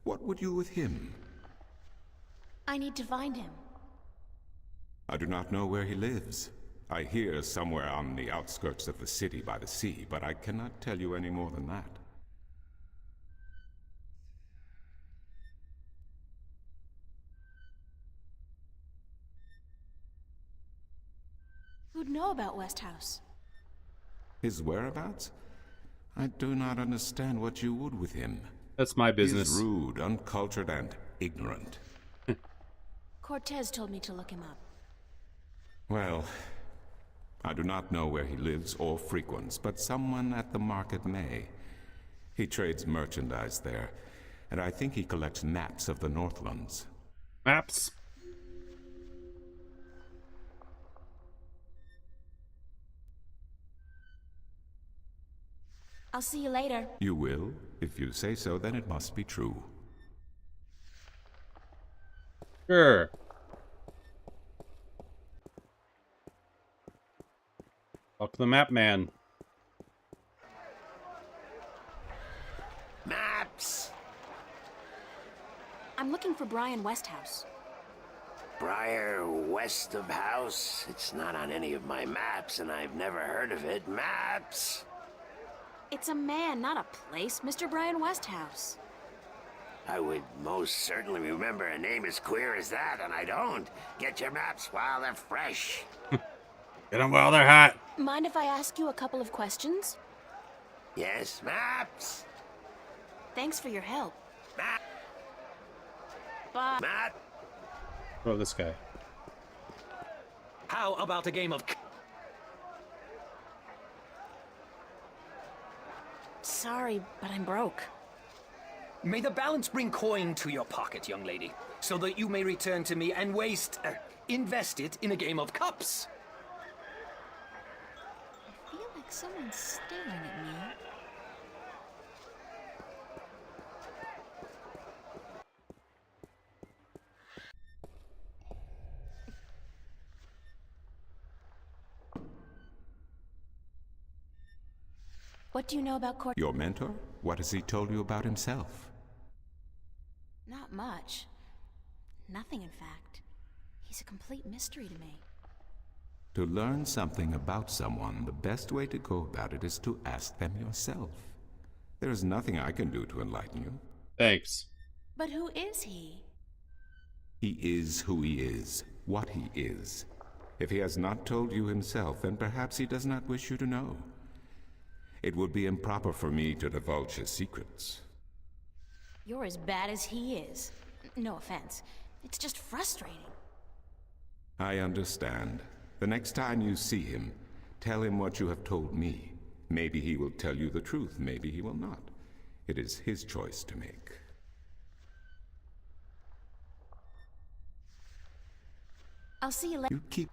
[SPEAKER 12] What would you with him?
[SPEAKER 11] I need to find him.
[SPEAKER 12] I do not know where he lives. I hear somewhere on the outskirts of the city by the sea, but I cannot tell you any more than that.
[SPEAKER 11] Who'd know about Westhouse?
[SPEAKER 12] His whereabouts? I do not understand what you would with him.
[SPEAKER 1] That's my business.
[SPEAKER 12] He is rude, uncultured, and ignorant.
[SPEAKER 11] Cortez told me to look him up.
[SPEAKER 12] Well, I do not know where he lives or frequents, but someone at the market may. He trades merchandise there, and I think he collects maps of the Northlands.
[SPEAKER 1] Maps?
[SPEAKER 11] I'll see you later.
[SPEAKER 12] You will? If you say so, then it must be true.
[SPEAKER 1] Sure. Talk to the map man.
[SPEAKER 15] Maps!
[SPEAKER 11] I'm looking for Brian Westhouse.
[SPEAKER 15] Briar West of House? It's not on any of my maps, and I've never heard of it. Maps!
[SPEAKER 11] It's a man, not a place, Mr. Brian Westhouse.
[SPEAKER 15] I would most certainly remember a name as queer as that, and I don't. Get your maps while they're fresh.
[SPEAKER 1] Get them while they're hot.
[SPEAKER 11] Mind if I ask you a couple of questions?
[SPEAKER 15] Yes, maps!
[SPEAKER 11] Thanks for your help.
[SPEAKER 15] Map!
[SPEAKER 11] Bye.
[SPEAKER 15] Map!
[SPEAKER 1] Oh, this guy.
[SPEAKER 14] How about a game of...
[SPEAKER 11] Sorry, but I'm broke.
[SPEAKER 14] May the balance bring coin to your pocket, young lady, so that you may return to me and invest it in a game of cups.
[SPEAKER 11] I feel like someone's staring at me. What do you know about Cortez?
[SPEAKER 12] Your mentor? What has he told you about himself?
[SPEAKER 11] Not much. Nothing, in fact. He's a complete mystery to me.
[SPEAKER 12] To learn something about someone, the best way to go about it is to ask them yourself. There is nothing I can do to enlighten you.
[SPEAKER 1] Thanks.
[SPEAKER 11] But who is he?
[SPEAKER 12] He is who he is, what he is. If he has not told you himself, then perhaps he does not wish you to know. It would be improper for me to divulge his secrets.
[SPEAKER 11] You're as bad as he is. No offense. It's just frustrating.
[SPEAKER 12] I understand. The next time you see him, tell him what you have told me. Maybe he will tell you the truth, maybe he will not. It is his choice to make.
[SPEAKER 11] I'll see you later.
[SPEAKER 12] You keep...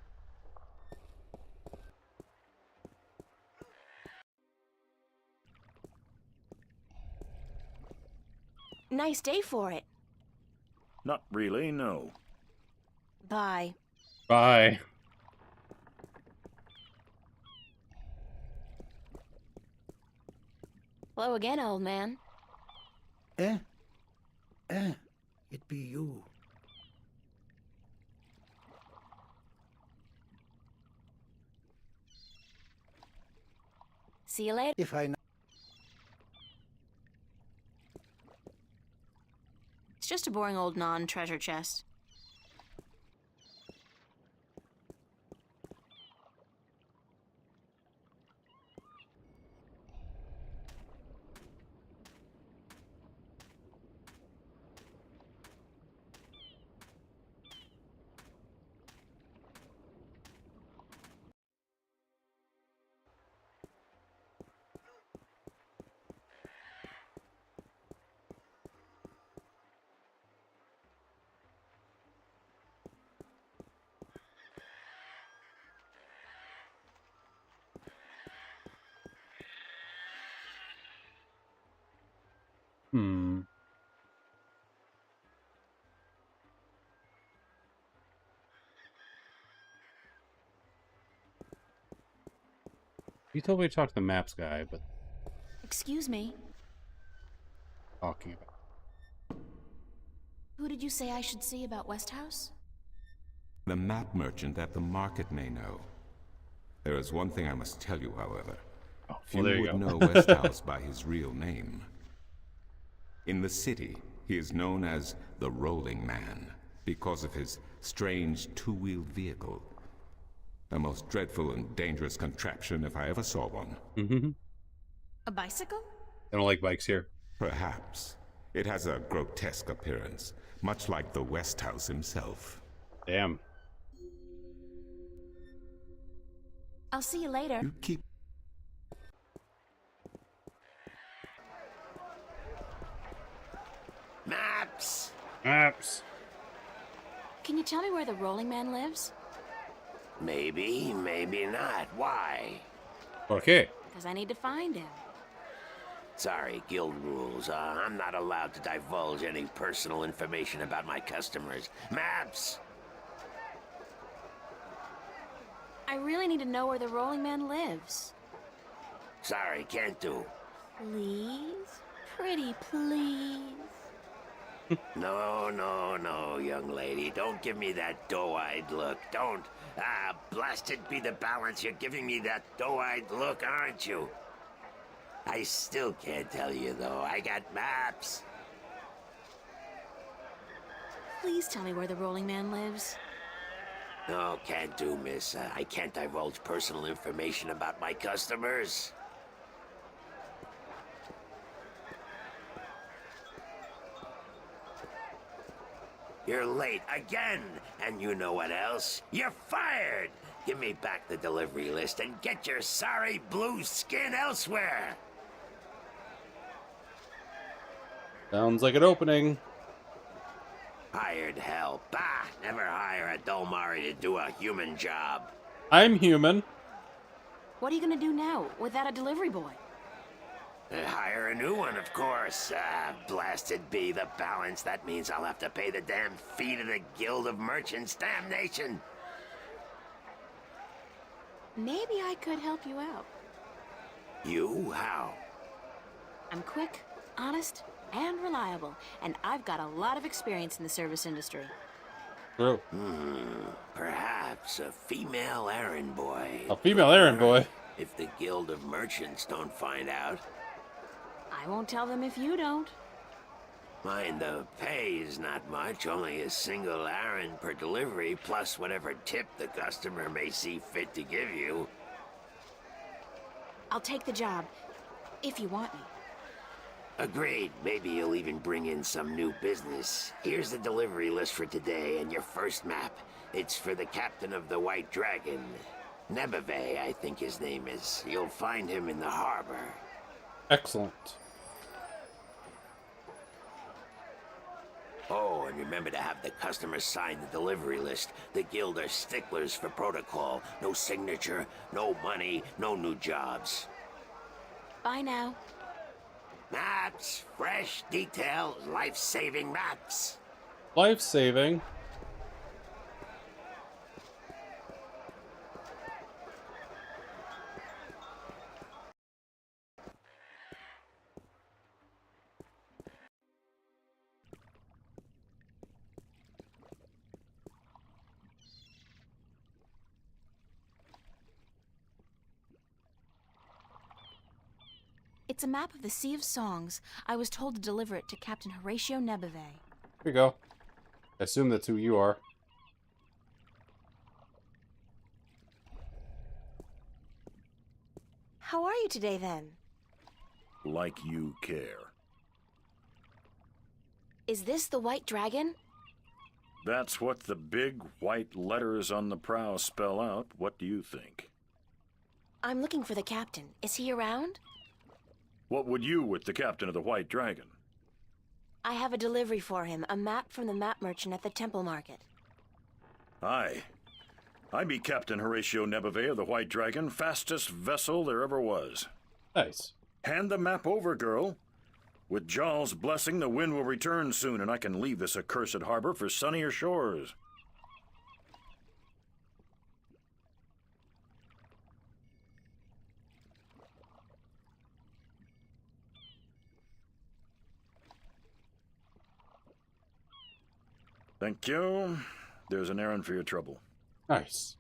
[SPEAKER 11] Nice day for it.
[SPEAKER 6] Not really, no.
[SPEAKER 11] Bye.
[SPEAKER 1] Bye.
[SPEAKER 11] Hello again, old man.
[SPEAKER 7] It be you.
[SPEAKER 11] See you later.
[SPEAKER 7] If I...
[SPEAKER 11] It's just a boring old non-treasure chest.
[SPEAKER 1] Hmm. You told me to talk to the maps guy, but
[SPEAKER 11] Excuse me.
[SPEAKER 1] talking about.
[SPEAKER 11] Who did you say I should see about Westhouse?
[SPEAKER 12] The map merchant at the market may know. There is one thing I must tell you, however. Few
[SPEAKER 1] there you
[SPEAKER 12] would
[SPEAKER 1] go.
[SPEAKER 12] know Westhouse by his real name. In the city, he is known as the Rolling Man because of his strange two-wheeled vehicle. A most dreadful and dangerous contraption if I ever saw one.
[SPEAKER 1] Mm-hmm.
[SPEAKER 11] A bicycle?
[SPEAKER 1] I don't like bikes here.
[SPEAKER 12] Perhaps. It has a grotesque appearance, much like the Westhouse himself.
[SPEAKER 1] Damn.
[SPEAKER 11] I'll see you later.
[SPEAKER 12] You keep...
[SPEAKER 15] Maps!
[SPEAKER 1] Maps.
[SPEAKER 11] Can you tell me where the Rolling Man lives?
[SPEAKER 15] Maybe, maybe not. Why?
[SPEAKER 1] Okay.
[SPEAKER 11] Because I need to find him.
[SPEAKER 15] Sorry, guild rules. I'm not allowed to divulge any personal information about my customers. Maps!
[SPEAKER 11] I really need to know where the Rolling Man lives.
[SPEAKER 15] Sorry, can't do.
[SPEAKER 11] Please? Pretty please?
[SPEAKER 15] No, young lady. Don't give me that doe-eyed look. Don't. Blasted be the balance. You're giving me that doe-eyed look, aren't you? I still can't tell you, though. I got maps.
[SPEAKER 11] Please tell me where the Rolling Man lives.
[SPEAKER 15] No, can't do, miss. I can't divulge personal information about my customers. You're late again, and you know what else? You're fired! Give me back the delivery list and get your sorry blue skin elsewhere!
[SPEAKER 1] Sounds like an opening.
[SPEAKER 15] Hired hell. Bah! Never hire a Dolmari to do a human job.
[SPEAKER 1] I'm human.
[SPEAKER 11] What are you gonna do now without a delivery boy?
[SPEAKER 15] Hire a new one, of course. Blasted be the balance. That means I'll have to pay the damn fee to the Guild of Merchants. Damnation!
[SPEAKER 11] Maybe I could help you out.
[SPEAKER 15] You? How?
[SPEAKER 11] I'm quick, honest, and reliable, and I've got a lot of experience in the service industry.
[SPEAKER 1] True.
[SPEAKER 15] Perhaps a female errand boy.
[SPEAKER 1] A female errand boy.
[SPEAKER 15] If the Guild of Merchants don't find out.
[SPEAKER 11] I won't tell them if you don't.
[SPEAKER 15] Mind, the pay is not much, only a single errand per delivery, plus whatever tip the customer may see fit to give you.
[SPEAKER 11] I'll take the job, if you want me.
[SPEAKER 15] Agreed. Maybe you'll even bring in some new business. Here's the delivery list for today and your first map. It's for the captain of the White Dragon. Nebeve, I think his name is. You'll find him in the harbor.
[SPEAKER 1] Excellent.
[SPEAKER 15] Oh, and remember to have the customers sign the delivery list. The guild are sticklers for protocol. No signature, no money, no new jobs.
[SPEAKER 11] Bye now.
[SPEAKER 15] Maps, fresh, detailed, life-saving maps.
[SPEAKER 1] Life-saving.
[SPEAKER 2] It's a map of the Sea of Songs. I was told to deliver it to Captain Horatio Nebeve.
[SPEAKER 1] Here you go. I assume that's who you are.
[SPEAKER 11] How are you today, then?
[SPEAKER 6] Like you care.
[SPEAKER 11] Is this the White Dragon?
[SPEAKER 6] That's what the big white letters on the prow spell out. What do you think?
[SPEAKER 11] I'm looking for the captain. Is he around?
[SPEAKER 6] What would you with the captain of the White Dragon?
[SPEAKER 11] I have a delivery for him, a map from the map merchant at the Temple Market.
[SPEAKER 6] Aye. I be Captain Horatio Nebeve of the White Dragon, fastest vessel there ever was.
[SPEAKER 1] Nice.
[SPEAKER 6] Hand the map over, girl. With Jarl's blessing, the wind will return soon, and I can leave this accursed harbor for sunnier shores. Thank you. There's an errand for your trouble.
[SPEAKER 1] Nice.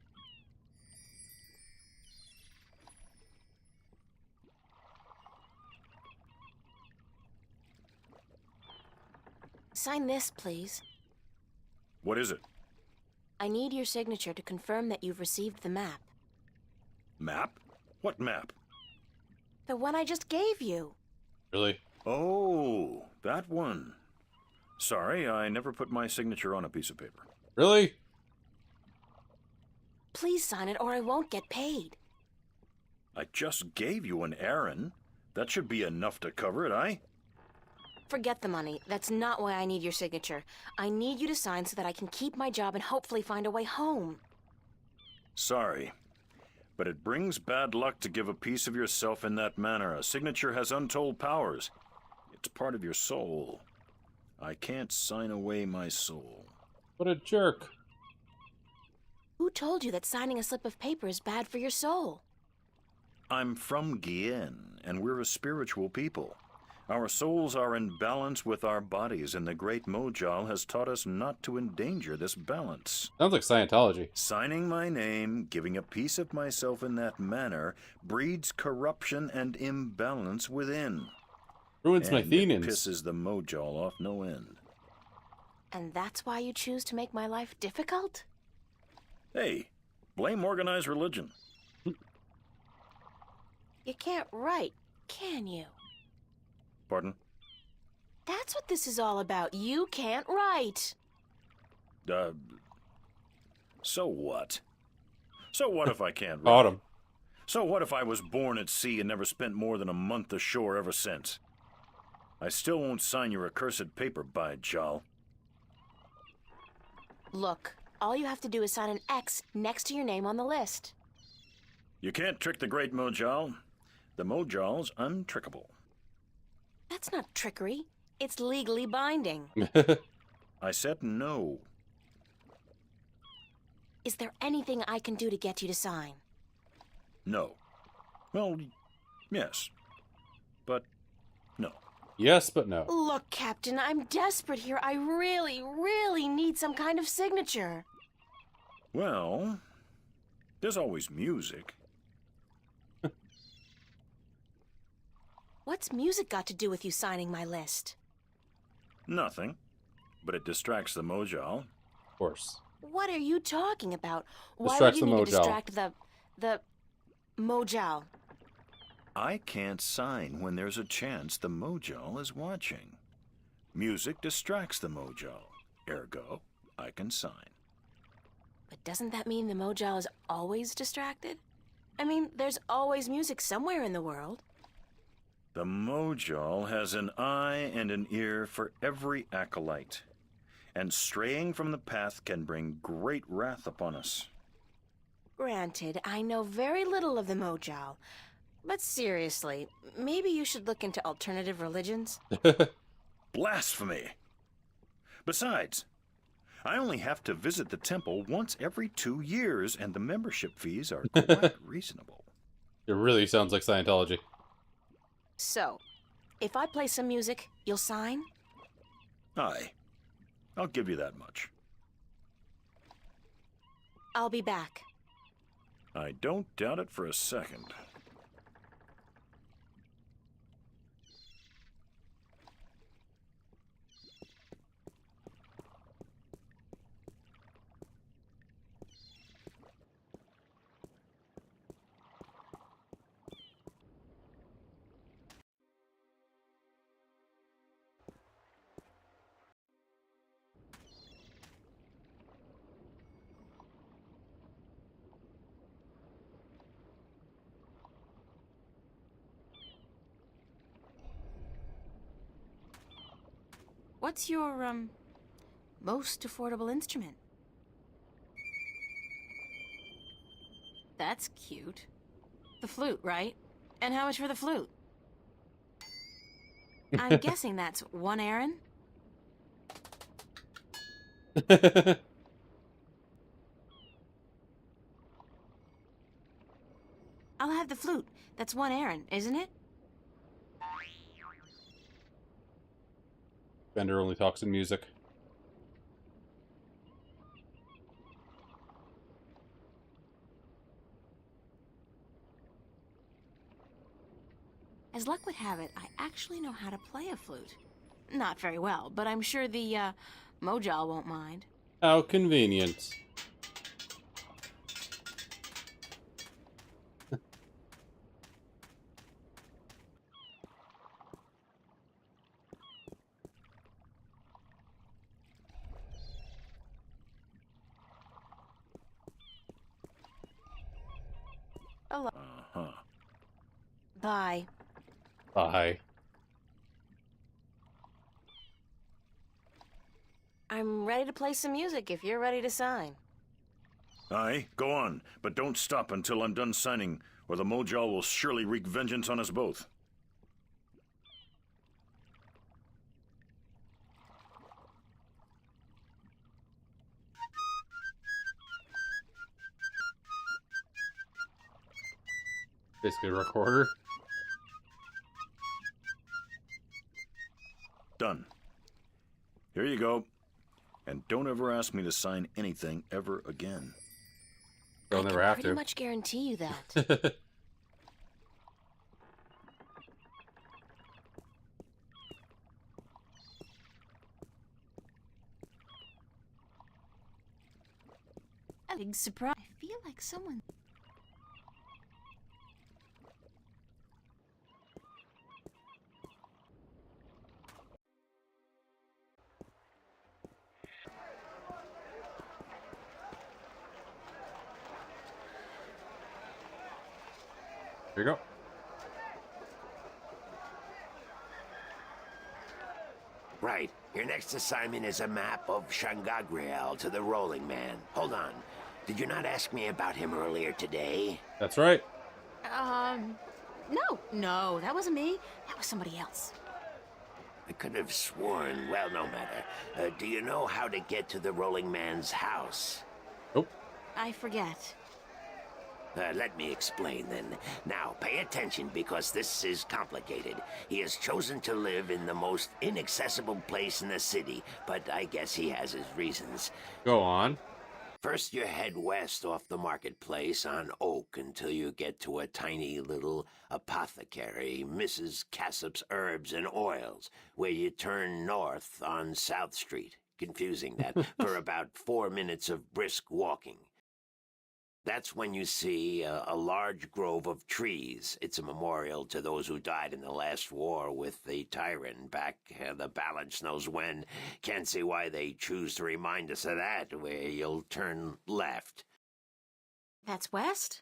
[SPEAKER 11] Sign this, please.
[SPEAKER 6] What is it?
[SPEAKER 11] I need your signature to confirm that you've received the map.
[SPEAKER 6] Map? What map?
[SPEAKER 11] The one I just gave you.
[SPEAKER 1] Really?
[SPEAKER 6] Oh, that one. Sorry, I never put my signature on a piece of paper.
[SPEAKER 1] Really?
[SPEAKER 11] Please sign it or I won't get paid.
[SPEAKER 6] I just gave you an errand. That should be enough to cover it, aye?
[SPEAKER 11] Forget the money. That's not why I need your signature. I need you to sign so that I can keep my job and hopefully find a way home.
[SPEAKER 6] Sorry, but it brings bad luck to give a piece of yourself in that manner. A signature has untold powers. It's part of your soul. I can't sign away my soul.
[SPEAKER 1] What a jerk.
[SPEAKER 11] Who told you that signing a slip of paper is bad for your soul?
[SPEAKER 6] I'm from Gien, and we're a spiritual people. Our souls are in balance with our bodies, and the great Mojal has taught us not to endanger this balance.
[SPEAKER 1] Sounds like Scientology.
[SPEAKER 6] Signing my name, giving a piece of myself in that manner, breeds corruption and imbalance within.
[SPEAKER 1] Ruins my
[SPEAKER 6] And it
[SPEAKER 1] Thenans.
[SPEAKER 6] pisses the Mojal off no end.
[SPEAKER 11] And that's why you choose to make my life difficult?
[SPEAKER 6] Hey, blame organized religion.
[SPEAKER 11] You can't write, can you?
[SPEAKER 6] Pardon?
[SPEAKER 11] That's what this is all about. You can't write.
[SPEAKER 6] So what? So what if I can't read?
[SPEAKER 1] Caught him.
[SPEAKER 6] So what if I was born at sea and never spent more than a month ashore ever since? I still won't sign your accursed paper, by Jal.
[SPEAKER 11] Look, all you have to do is sign an X next to your name on the list.
[SPEAKER 6] You can't trick the great Mojal. The Mojal's untrickable.
[SPEAKER 11] That's not trickery. It's legally binding.
[SPEAKER 6] I said no.
[SPEAKER 11] Is there anything I can do to get you to sign?
[SPEAKER 6] No. Well, yes. But no.
[SPEAKER 1] Yes, but no.
[SPEAKER 11] Look, Captain, I'm desperate here. I really, really need some kind of signature.
[SPEAKER 6] Well, there's always music.
[SPEAKER 11] What's music got to do with you signing my list?
[SPEAKER 6] Nothing. But it distracts the Mojal.
[SPEAKER 1] Of course.
[SPEAKER 11] What are you talking about? Why
[SPEAKER 1] Distracts
[SPEAKER 11] would you
[SPEAKER 1] the
[SPEAKER 11] need to
[SPEAKER 1] Mojal.
[SPEAKER 11] distract the Mojal?
[SPEAKER 6] I can't sign when there's a chance the Mojal is watching. Music distracts the Mojal. Ergo, I can sign.
[SPEAKER 11] But doesn't that mean the Mojal is always distracted? I mean, there's always music somewhere in the world.
[SPEAKER 6] The Mojal has an eye and an ear for every acolyte, and straying from the path can bring great wrath upon us.
[SPEAKER 11] Granted, I know very little of the Mojal, but seriously, maybe you should look into alternative religions.
[SPEAKER 6] Blasphemy! Besides, I only have to visit the temple once every 2 years, and the membership fees are quite reasonable.
[SPEAKER 1] It really sounds like Scientology.
[SPEAKER 11] So, if I play some music, you'll sign?
[SPEAKER 6] Aye. I'll give you that much.
[SPEAKER 11] I'll be back.
[SPEAKER 6] I don't doubt it for a second.
[SPEAKER 11] What's your, most affordable instrument? That's cute. The flute, right? And how much for the flute? I'm guessing that's 1 Aaron? I'll have the flute. That's 1 Aaron, isn't it?
[SPEAKER 1] Bender only talks in music.
[SPEAKER 11] As luck would have it, I actually know how to play a flute. Not very well, but I'm sure the, Mojal won't mind.
[SPEAKER 1] How convenient.
[SPEAKER 11] Hello.
[SPEAKER 6] Uh-huh.
[SPEAKER 11] Bye.
[SPEAKER 1] Bye.
[SPEAKER 11] I'm ready to play some music if you're ready to sign.
[SPEAKER 6] Aye, go on, but don't stop until I'm done signing, or the Mojal will surely wreak vengeance on us both.
[SPEAKER 1] Basically a recorder.
[SPEAKER 6] Done. Here you go. And don't ever ask me to sign anything ever again.
[SPEAKER 1] They'll never have
[SPEAKER 11] Pretty
[SPEAKER 1] to.
[SPEAKER 11] much guarantee you that. A big surprise. I feel like someone...
[SPEAKER 1] Here you go.
[SPEAKER 15] Right. Your next assignment is a map of Shangagriel to the Rolling Man. Hold on. Did you not ask me about him earlier today?
[SPEAKER 1] That's right.
[SPEAKER 11] No, that wasn't me. That was somebody else.
[SPEAKER 15] I could have sworn. Well, no matter. Do you know how to get to the Rolling Man's house?
[SPEAKER 1] Nope.
[SPEAKER 11] I forget.
[SPEAKER 15] Let me explain then. Now, pay attention because this is complicated. He has chosen to live in the most inaccessible place in the city, but I guess he has his reasons.
[SPEAKER 1] Go on.
[SPEAKER 15] First, you head west off the marketplace on Oak until you get to a tiny little apothecary, Mrs. Cassop's Herbs and Oils, where you turn north on South Street. Confusing that, for about 4 minutes of brisk walking. That's when you see a large grove of trees. It's a memorial to those who died in the last war with the Tyrant back the balance knows when. Can't see why they choose to remind us of that, where you'll turn left.
[SPEAKER 11] That's west?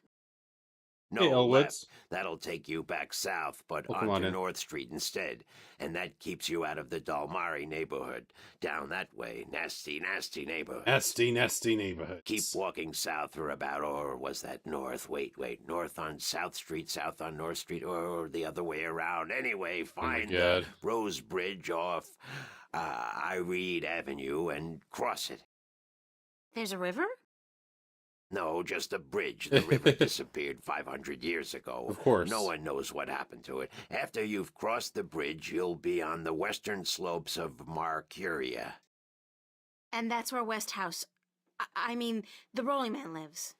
[SPEAKER 15] No,
[SPEAKER 1] Hey, Elwoods.
[SPEAKER 15] left. That'll take you back south, but
[SPEAKER 1] Oh, come on
[SPEAKER 15] onto
[SPEAKER 1] in.
[SPEAKER 15] North Street instead. And that keeps you out of the Dalmari neighborhood. Down that way, nasty, nasty neighborhood.
[SPEAKER 1] Nasty, nasty neighborhoods.
[SPEAKER 15] Keep walking south for about, or was that north? Wait, north on South Street, south on North Street, or the other way around. Anyway, find
[SPEAKER 1] God.
[SPEAKER 15] Rose Bridge off Iread Avenue and cross it.
[SPEAKER 11] There's a river?
[SPEAKER 15] No, just a bridge. The river disappeared 500 years ago.
[SPEAKER 1] Of course.
[SPEAKER 15] No one knows what happened to it. After you've crossed the bridge, you'll be on the western slopes of Marcuria.
[SPEAKER 11] And that's where West House... I mean, the Rolling Man lives.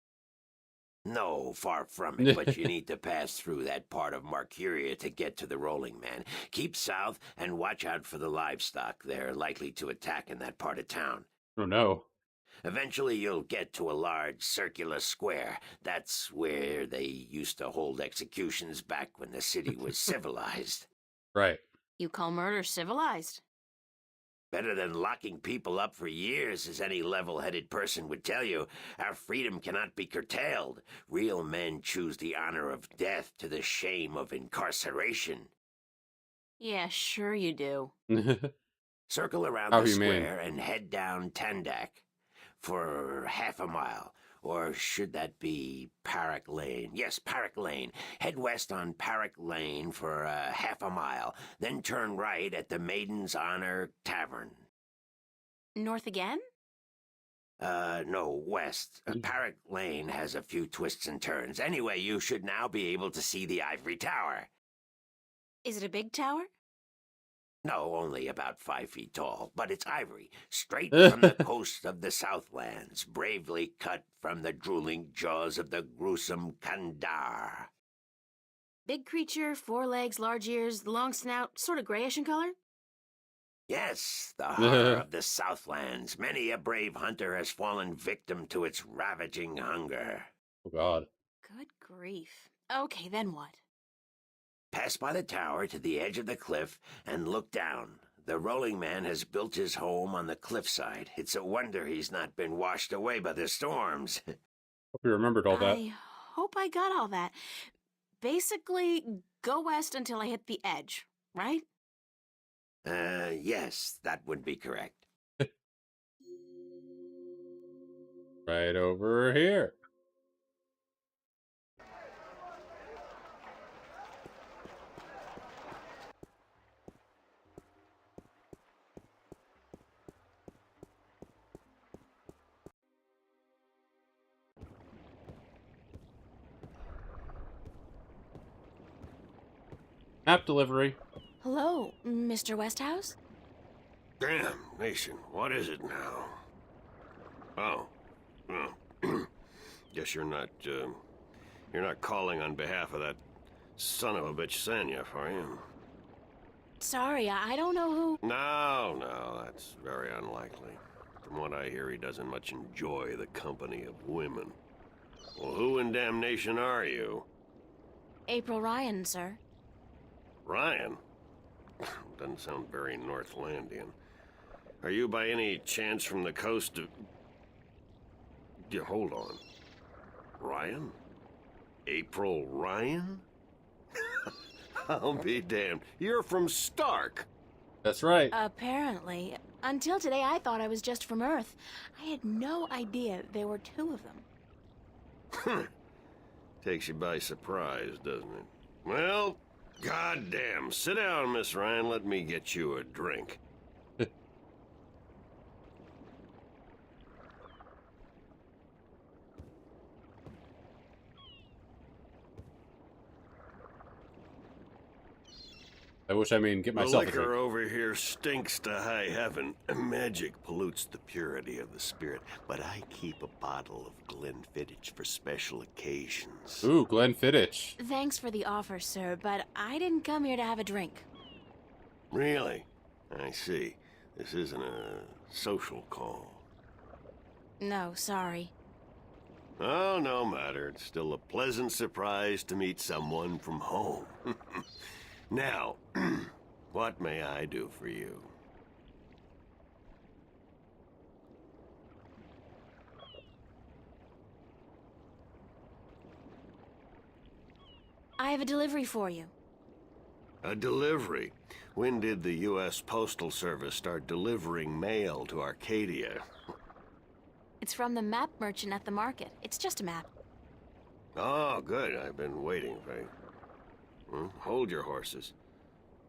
[SPEAKER 15] No, far from it, but you need to pass through that part of Marcuria to get to the Rolling Man. Keep south and watch out for the livestock. They're likely to attack in that part of town.
[SPEAKER 1] Oh, no.
[SPEAKER 15] Eventually, you'll get to a large circular square. That's where they used to hold executions back when the city was civilized.
[SPEAKER 1] Right.
[SPEAKER 11] You call murder civilized?
[SPEAKER 15] Better than locking people up for years, as any level-headed person would tell you. Our freedom cannot be curtailed. Real men choose the honor of death to the shame of incarceration.
[SPEAKER 11] Yeah, sure you do.
[SPEAKER 15] Circle around
[SPEAKER 1] How
[SPEAKER 15] the
[SPEAKER 1] humane.
[SPEAKER 15] square and head down Tandak for half a mile. Or should that be Parrock Lane? Yes, Parrock Lane. Head west on Parrock Lane for half a mile. Then turn right at the Maiden's Honor Tavern.
[SPEAKER 11] North again?
[SPEAKER 15] No, west. Parrock Lane has a few twists and turns. Anyway, you should now be able to see the Ivory Tower.
[SPEAKER 11] Is it a big tower?
[SPEAKER 15] No, only about 5 feet tall, but it's ivory, straight from the coast of the Southlands, bravely cut from the drooling jaws of the gruesome Kandar.
[SPEAKER 11] Big creature, 4 legs, large ears, long snout, sort of grayish in color?
[SPEAKER 15] Yes, the horror of the Southlands. Many a brave hunter has fallen victim to its ravaging hunger.
[SPEAKER 1] Oh, God.
[SPEAKER 11] Good grief. Okay, then what?
[SPEAKER 15] Pass by the tower to the edge of the cliff and look down. The Rolling Man has built his home on the cliffside. It's a wonder he's not been washed away by the storms.
[SPEAKER 1] Hope you remembered all that.
[SPEAKER 11] I hope I got all that. Basically, go west until I hit the edge, right?
[SPEAKER 15] Yes, that would be correct.
[SPEAKER 1] Right over here. Map delivery.
[SPEAKER 11] Hello, Mr. Westhouse?
[SPEAKER 16] Damn, Nation, what is it now? Oh. Guess you're not calling on behalf of that son of a bitch Sanyef, are you?
[SPEAKER 11] Sorry, I don't know who...
[SPEAKER 16] No, that's very unlikely. From what I hear, he doesn't much enjoy the company of women. Well, who in damnation are you?
[SPEAKER 11] April Ryan, sir.
[SPEAKER 16] Ryan? Doesn't sound very Northlandian. Are you by any chance from the coast of... Yeah, hold on. Ryan? April Ryan? I'll be damned. You're from Stark.
[SPEAKER 1] That's right.
[SPEAKER 11] Apparently. Until today, I thought I was just from Earth. I had no idea there were 2 of them.
[SPEAKER 16] Takes you by surprise, doesn't it? Well, goddamn. Sit down, Miss Ryan. Let me get you a drink.
[SPEAKER 1] I wish I mean get
[SPEAKER 16] The
[SPEAKER 1] myself a
[SPEAKER 16] liquor
[SPEAKER 1] drink.
[SPEAKER 16] over here stinks to high heaven. Magic pollutes the purity of the spirit, but I keep a bottle of Glenfiddich for special occasions.
[SPEAKER 1] Ooh, Glenfiddich.
[SPEAKER 11] Thanks for the offer, sir, but I didn't come here to have a drink.
[SPEAKER 16] Really? I see. This isn't a social call.
[SPEAKER 11] No, sorry.
[SPEAKER 16] Oh, no matter. It's still a pleasant surprise to meet someone from home. Now, what may I do for you?
[SPEAKER 11] I have a delivery for you.
[SPEAKER 16] A delivery? When did the U.S. Postal Service start delivering mail to Arcadia?
[SPEAKER 11] It's from the map merchant at the market. It's just a map.
[SPEAKER 16] Oh, good. I've been waiting, Faye. Hold your horses.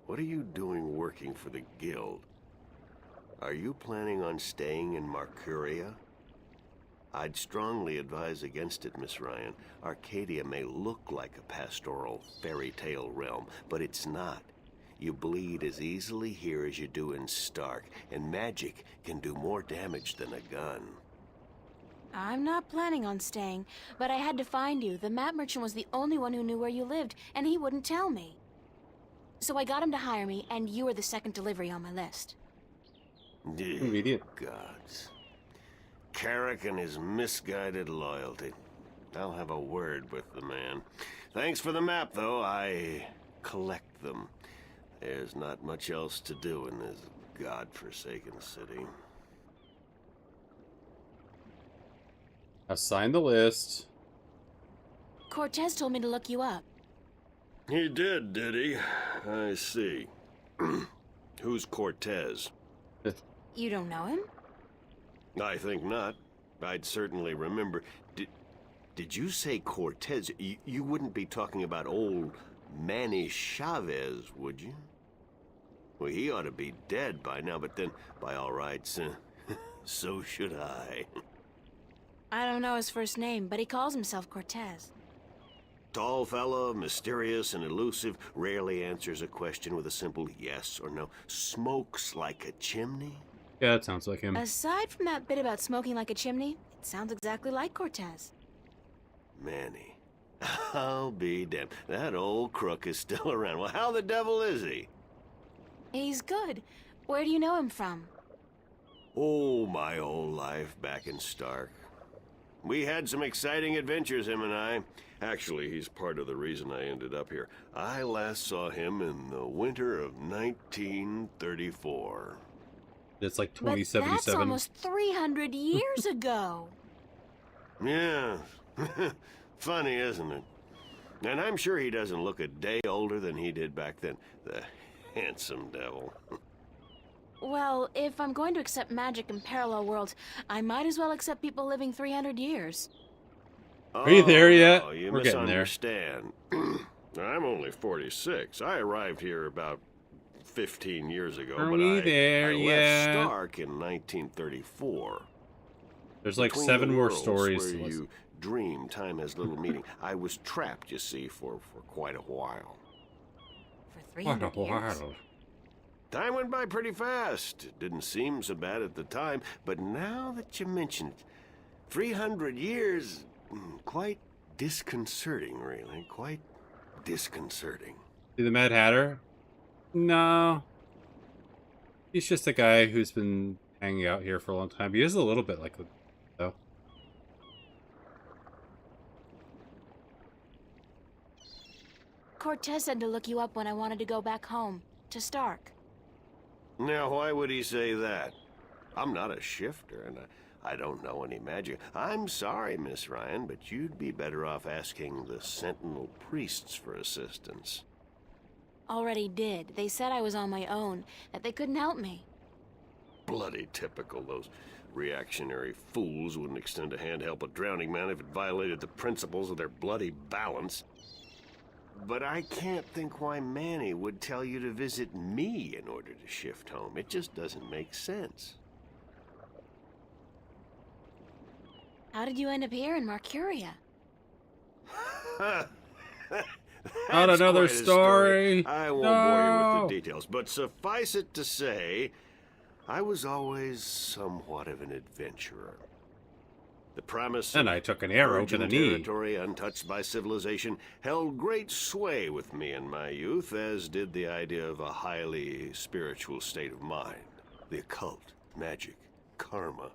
[SPEAKER 16] What are you doing working for the Guild? Are you planning on staying in Marcuria? I'd strongly advise against it, Miss Ryan. Arcadia may look like a pastoral fairy tale realm, but it's not. You bleed as easily here as you do in Stark, and magic can do more damage than a gun.
[SPEAKER 11] I'm not planning on staying, but I had to find you. The map merchant was the only one who knew where you lived, and he wouldn't tell me. So I got him to hire me, and you were the second delivery on my list.
[SPEAKER 16] Immediate. Gods. Carrick and his misguided loyalty. I'll have a word with the man. Thanks for the map, though. I collect them. There's not much else to do in this godforsaken city.
[SPEAKER 1] Assign the list.
[SPEAKER 11] Cortez told me to look you up.
[SPEAKER 16] He did he? I see. Who's Cortez?
[SPEAKER 11] You don't know him?
[SPEAKER 16] I think not. I'd certainly remember. Did you say Cortez? You wouldn't be talking about old Manny Chavez, would you? Well, he ought to be dead by now, but then, by all rights, so should I.
[SPEAKER 11] I don't know his first name, but he calls himself Cortez.
[SPEAKER 16] Tall fellow, mysterious and elusive, rarely answers a question with a simple yes or no. Smokes like a chimney?
[SPEAKER 1] Yeah, that sounds like him.
[SPEAKER 11] Aside from that bit about smoking like a chimney, it sounds exactly like Cortez.
[SPEAKER 16] Manny. I'll be damned. That old crook is still around. Well, how the devil is he?
[SPEAKER 11] He's good. Where do you know him from?
[SPEAKER 16] Oh, my old life back in Stark. We had some exciting adventures, him and I. Actually, he's part of the reason I ended up here. I last saw him in the winter of 1934.
[SPEAKER 1] It's like
[SPEAKER 11] But
[SPEAKER 1] 2077.
[SPEAKER 11] that's almost 300 years ago.
[SPEAKER 16] Yeah. Funny, isn't it? And I'm sure he doesn't look a day older than he did back then. The handsome devil.
[SPEAKER 11] Well, if I'm going to accept magic in parallel worlds, I might as well accept people living 300 years.
[SPEAKER 1] Are you there yet?
[SPEAKER 16] Oh, you
[SPEAKER 1] We're getting there.
[SPEAKER 16] misunderstand. I'm only 46. I arrived here about 15 years ago,
[SPEAKER 1] Are
[SPEAKER 16] but
[SPEAKER 1] we
[SPEAKER 16] I
[SPEAKER 1] there
[SPEAKER 16] left
[SPEAKER 1] yet?
[SPEAKER 16] Stark in 1934.
[SPEAKER 1] There's like
[SPEAKER 16] Between
[SPEAKER 1] 7
[SPEAKER 16] the
[SPEAKER 1] more
[SPEAKER 16] worlds
[SPEAKER 1] stories
[SPEAKER 16] where
[SPEAKER 1] to listen.
[SPEAKER 16] you dream time has little meaning. I was trapped, you see, for quite a while.
[SPEAKER 11] For 300 years?
[SPEAKER 16] Time went by pretty fast. It didn't seem so bad at the time, but now that you mention it, 300 years, quite disconcerting, really. Quite disconcerting.
[SPEAKER 1] See the Mad Hatter? No. He's just a guy who's been hanging out here for a long time. He is a little bit like the though.
[SPEAKER 11] Cortez said to look you up when I wanted to go back home, to Stark.
[SPEAKER 16] Now, why would he say that? I'm not a shifter, and I don't know any magic. I'm sorry, Miss Ryan, but you'd be better off asking the Sentinel priests for assistance.
[SPEAKER 11] Already did. They said I was on my own, that they couldn't help me.
[SPEAKER 16] Bloody typical. Those reactionary fools wouldn't extend a hand to help a drowning man if it violated the principles of their bloody balance. But I can't think why Manny would tell you to visit me in order to shift home. It just doesn't make sense.
[SPEAKER 11] How did you end up here in Marcuria?
[SPEAKER 1] Not another
[SPEAKER 16] Quite a
[SPEAKER 1] story.
[SPEAKER 16] I won't bore you with the details, but suffice it to say, I was always somewhat of an adventurer. The promise
[SPEAKER 1] And
[SPEAKER 16] of
[SPEAKER 1] I took an arrow to
[SPEAKER 16] virgin
[SPEAKER 1] the knee.
[SPEAKER 16] territory untouched by civilization held great sway with me in my youth, as did the idea of a highly spiritual state of mind. The occult, magic, karma.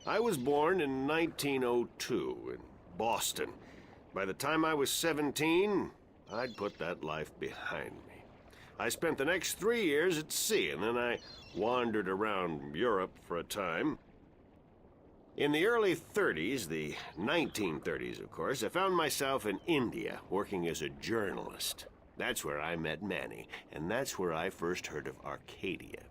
[SPEAKER 16] I was born in 1902 in Boston. By the time I was 17, I'd put that life behind me. I spent the next 3 years at sea, and then I wandered around Europe for a time. In the early 30s, the 1930s, of course, I found myself in India working as a journalist. That's where I met Manny, and that's where I first heard of Arcadia.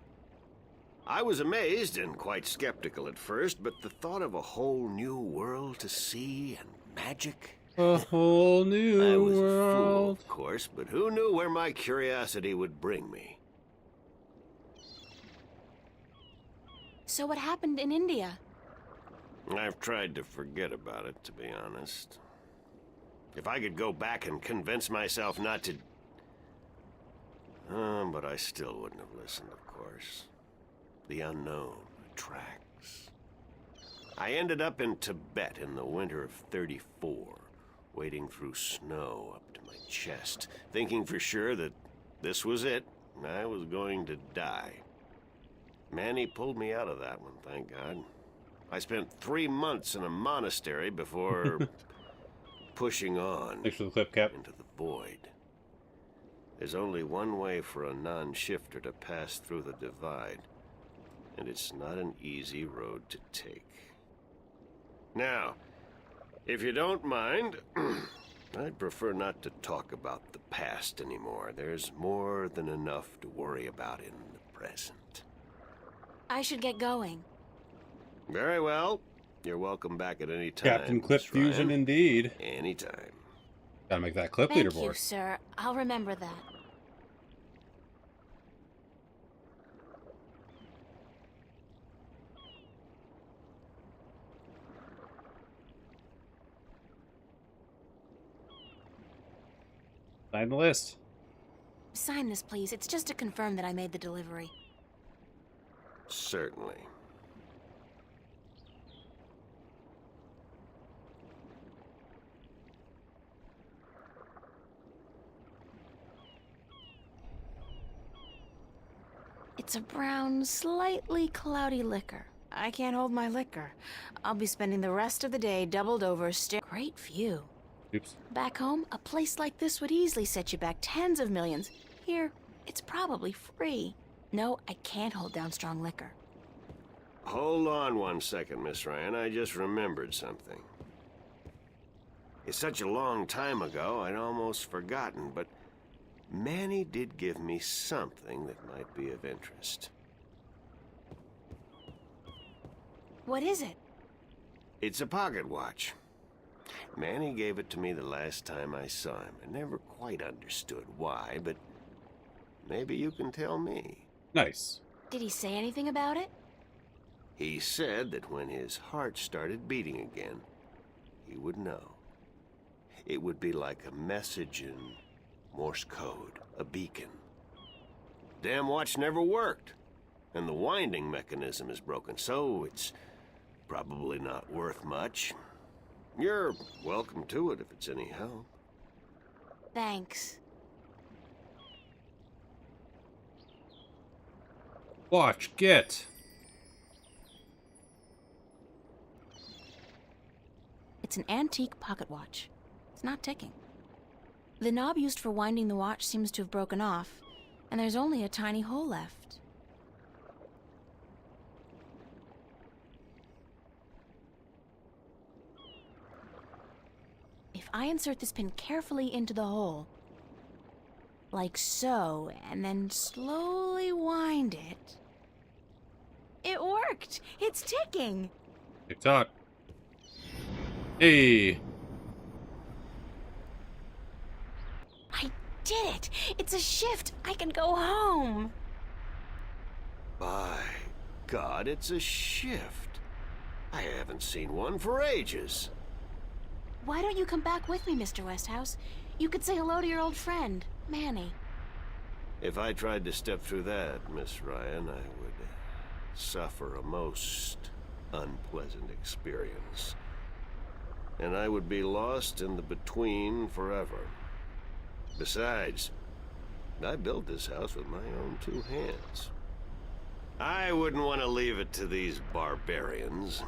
[SPEAKER 16] I was amazed and quite skeptical at first, but the thought of a whole new world to see and magic...
[SPEAKER 1] A whole new
[SPEAKER 16] I was
[SPEAKER 1] world.
[SPEAKER 16] a fool, of course, but who knew where my curiosity would bring me?
[SPEAKER 11] So what happened in India?
[SPEAKER 16] I've tried to forget about it, to be honest. If I could go back and convince myself not to... but I still wouldn't have listened, of course. The unknown attracts. I ended up in Tibet in the winter of '34, wading through snow up to my chest, thinking for sure that this was it, and I was going to die. Manny pulled me out of that one, thank God. I spent 3 months in a monastery before pushing on
[SPEAKER 1] Thanks for the clip cap.
[SPEAKER 16] into the void. There's only one way for a non-shifter to pass through the divide, and it's not an easy road to take. Now, if you don't mind, I'd prefer not to talk about the past anymore. There's more than enough to worry about in the present.
[SPEAKER 11] I should get going.
[SPEAKER 16] Very well. You're welcome back at any time.
[SPEAKER 1] Captain Clip
[SPEAKER 16] Miss
[SPEAKER 1] Fusion,
[SPEAKER 16] Ryan.
[SPEAKER 1] indeed.
[SPEAKER 16] Anytime.
[SPEAKER 1] Gotta make that clip
[SPEAKER 11] Thank
[SPEAKER 1] leaderboard.
[SPEAKER 11] you, sir. I'll remember that.
[SPEAKER 1] Sign the list.
[SPEAKER 11] Sign this, please. It's just to confirm that I made the delivery.
[SPEAKER 16] Certainly.
[SPEAKER 11] It's a brown, slightly cloudy liquor. I can't hold my liquor. I'll be spending the rest of the day doubled over Great view.
[SPEAKER 1] Oops.
[SPEAKER 11] Back home, a place like this would easily set you back tens of millions. Here, it's probably free. No, I can't hold down strong liquor.
[SPEAKER 16] Hold on 1 second, Miss Ryan. I just remembered something. It's such a long time ago, I'd almost forgotten, but Manny did give me something that might be of interest.
[SPEAKER 11] What is it?
[SPEAKER 16] It's a pocket watch. Manny gave it to me the last time I saw him. I never quite understood why, but maybe you can tell me.
[SPEAKER 1] Nice.
[SPEAKER 11] Did he say anything about it?
[SPEAKER 16] He said that when his heart started beating again, he would know. It would be like a message in Morse code, a beacon. Damn watch never worked, and the winding mechanism is broken, so it's probably not worth much. You're welcome to it if it's any help.
[SPEAKER 11] Thanks.
[SPEAKER 1] Watch, get.
[SPEAKER 11] It's an antique pocket watch. It's not ticking. The knob used for winding the watch seems to have broken off, and there's only a tiny hole left. If I insert this pin carefully into the hole, like so, and then slowly wind it... It worked! It's ticking!
[SPEAKER 1] TikTok. Hey.
[SPEAKER 11] I did it! It's a shift! I can go home!
[SPEAKER 16] By God, it's a shift. I haven't seen one for ages.
[SPEAKER 11] Why don't you come back with me, Mr. Westhouse? You could say hello to your old friend, Manny.
[SPEAKER 16] If I tried to step through that, Miss Ryan, I would suffer a most unpleasant experience. And I would be lost in the between forever. Besides, I built this house with my own 2 hands. I wouldn't want to leave it to these barbarians.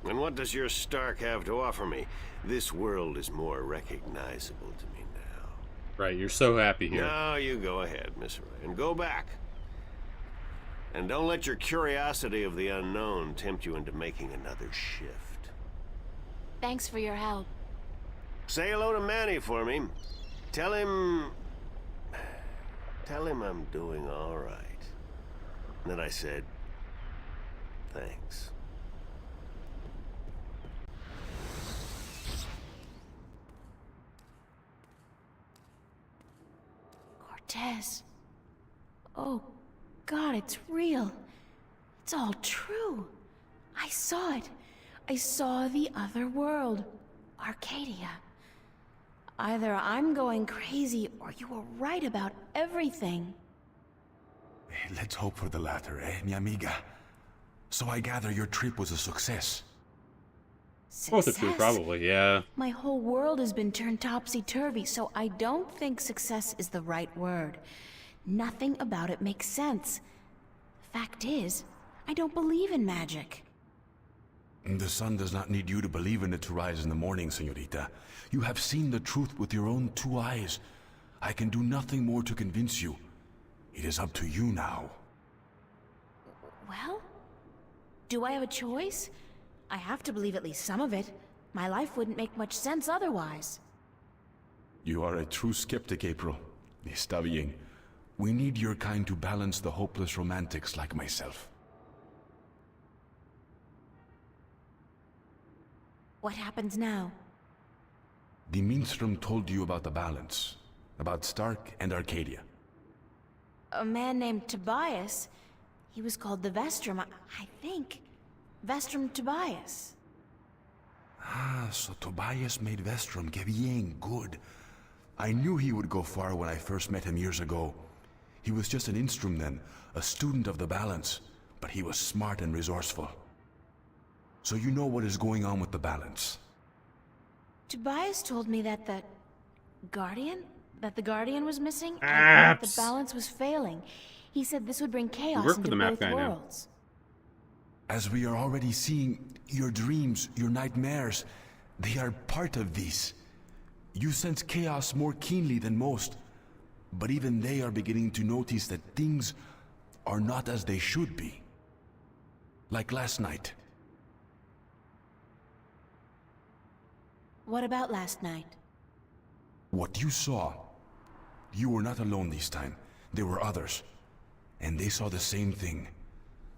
[SPEAKER 16] And what does your Stark have to offer me? This world is more recognizable to me now.
[SPEAKER 1] Right, you're so happy here.
[SPEAKER 16] Now you go ahead, Miss Ryan. Go back. And don't let your curiosity of the unknown tempt you into making another shift.
[SPEAKER 11] Thanks for your help.
[SPEAKER 16] Say hello to Manny for me. Tell him I'm doing all right. And that I said, thanks.
[SPEAKER 11] Cortez. Oh, God, it's real. It's all true. I saw it. I saw the other world. Arcadia. Either I'm going crazy or you were right about everything.
[SPEAKER 10] Let's hope for the latter, mi amiga? So I gather your trip was a success.
[SPEAKER 1] Both are true, probably, yeah.
[SPEAKER 11] My whole world has been turned topsy-turvy, so I don't think success is the right word. Nothing about it makes sense. The fact is, I don't believe in magic.
[SPEAKER 10] The sun does not need you to believe in it to rise in the morning, señorita. You have seen the truth with your own 2 eyes. I can do nothing more to convince you. It is up to you now.
[SPEAKER 11] Well, do I have a choice? I have to believe at least some of it. My life wouldn't make much sense otherwise.
[SPEAKER 10] You are a true skeptic, April. Está bien. We need your kind to balance the hopeless romantics like myself.
[SPEAKER 11] What happens now?
[SPEAKER 10] The Minstrom told you about the balance. About Stark and Arcadia.
[SPEAKER 11] A man named Tobias. He was called the Vestrum, I think. Vestrum Tobias.
[SPEAKER 10] Ah, so Tobias made Vestrum. Que bien, good. I knew he would go far when I first met him years ago. He was just an Instrum then, a student of the balance, but he was smart and resourceful. So you know what is going on with the balance.
[SPEAKER 11] Tobias told me that the Guardian was missing, and that the balance was failing. He said this would bring chaos into both worlds.
[SPEAKER 10] As we are already seeing, your dreams, your nightmares, they are part of these. You sense chaos more keenly than most, but even they are beginning to notice that things are not as they should be. Like last night.
[SPEAKER 11] What about last night?
[SPEAKER 10] What you saw, you were not alone this time. There were others. And they saw the same thing.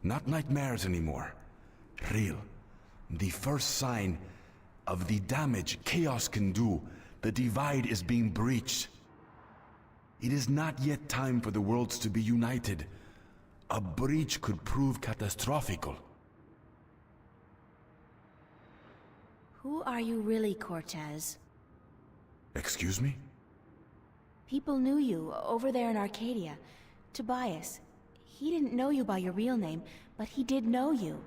[SPEAKER 10] Not nightmares anymore. Real. The first sign of the damage chaos can do. The divide is being breached. It is not yet time for the worlds to be united. A breach could prove catastrophical.
[SPEAKER 11] Who are you really, Cortez?
[SPEAKER 10] Excuse me?
[SPEAKER 11] People knew you over there in Arcadia. Tobias. He didn't know you by your real name, but he did know you.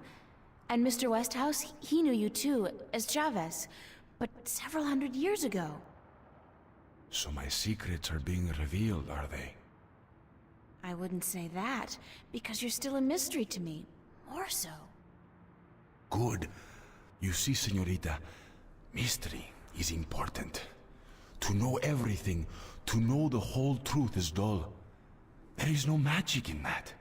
[SPEAKER 11] And Mr. Westhouse, he knew you too, as Chavez, but several hundred years ago.
[SPEAKER 10] So my secrets are being revealed, are they?
[SPEAKER 11] I wouldn't say that, because you're still a mystery to me. More so.
[SPEAKER 10] Good. You see, señorita, mystery is important. To know everything, to know the whole truth is dull. There is no magic in that.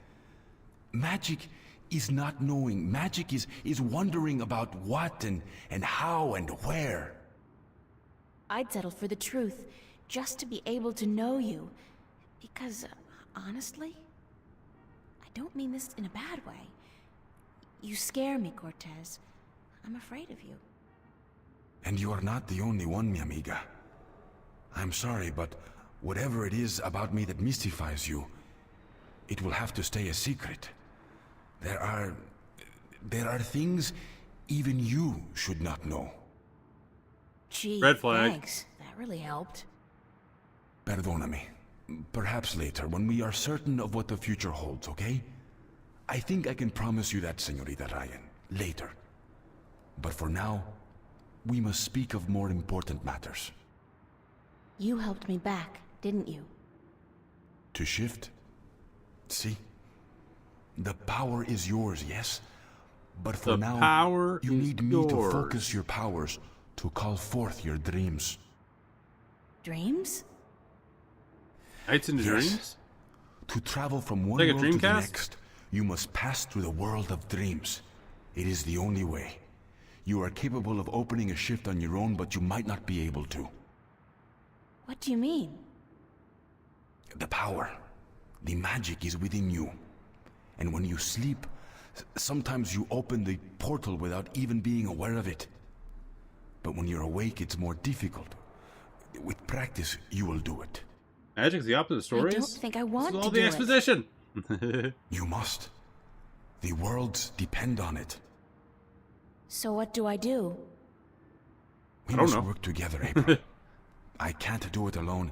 [SPEAKER 10] Magic is not knowing. Magic is wondering about what and how and where.
[SPEAKER 11] I'd settle for the truth, just to be able to know you. Because, honestly, I don't mean this in a bad way. You scare me, Cortez. I'm afraid of you.
[SPEAKER 10] And you are not the only one, mi amiga. I'm sorry, but whatever it is about me that mystifies you, it will have to stay a secret. There are things even you should not know.
[SPEAKER 11] Gee,
[SPEAKER 1] red flag.
[SPEAKER 11] Thanks. That really helped.
[SPEAKER 10] Perdóname. Perhaps later, when we are certain of what the future holds, okay? I think I can promise you that, Señorita Ryan. Later. But for now, we must speak of more important matters.
[SPEAKER 11] You helped me back, didn't you?
[SPEAKER 10] To shift? See? The power is yours, yes? But for
[SPEAKER 1] The
[SPEAKER 10] now,
[SPEAKER 1] power
[SPEAKER 10] you
[SPEAKER 1] is
[SPEAKER 10] need me
[SPEAKER 1] yours.
[SPEAKER 10] to focus your powers to call forth your dreams.
[SPEAKER 11] Dreams?
[SPEAKER 1] Nights into
[SPEAKER 10] Yes.
[SPEAKER 1] dreams?
[SPEAKER 10] To travel from one
[SPEAKER 1] Like a
[SPEAKER 10] world to the
[SPEAKER 1] Dreamcast?
[SPEAKER 10] next, you must pass through the world of dreams. It is the only way. You are capable of opening a shift on your own, but you might not be able to.
[SPEAKER 11] What do you mean?
[SPEAKER 10] The power, the magic is within you. And when you sleep, sometimes you open the portal without even being aware of it. But when you're awake, it's more difficult. With practice, you will do it.
[SPEAKER 1] Magic's the opposite of stories?
[SPEAKER 11] I don't think I want
[SPEAKER 1] This is
[SPEAKER 11] to
[SPEAKER 1] all
[SPEAKER 11] do
[SPEAKER 1] the
[SPEAKER 11] it.
[SPEAKER 1] exposition.
[SPEAKER 10] You must. The worlds depend on it.
[SPEAKER 11] So what do I do?
[SPEAKER 10] We
[SPEAKER 1] I don't
[SPEAKER 10] must
[SPEAKER 1] know.
[SPEAKER 10] work together, April. I can't do it alone,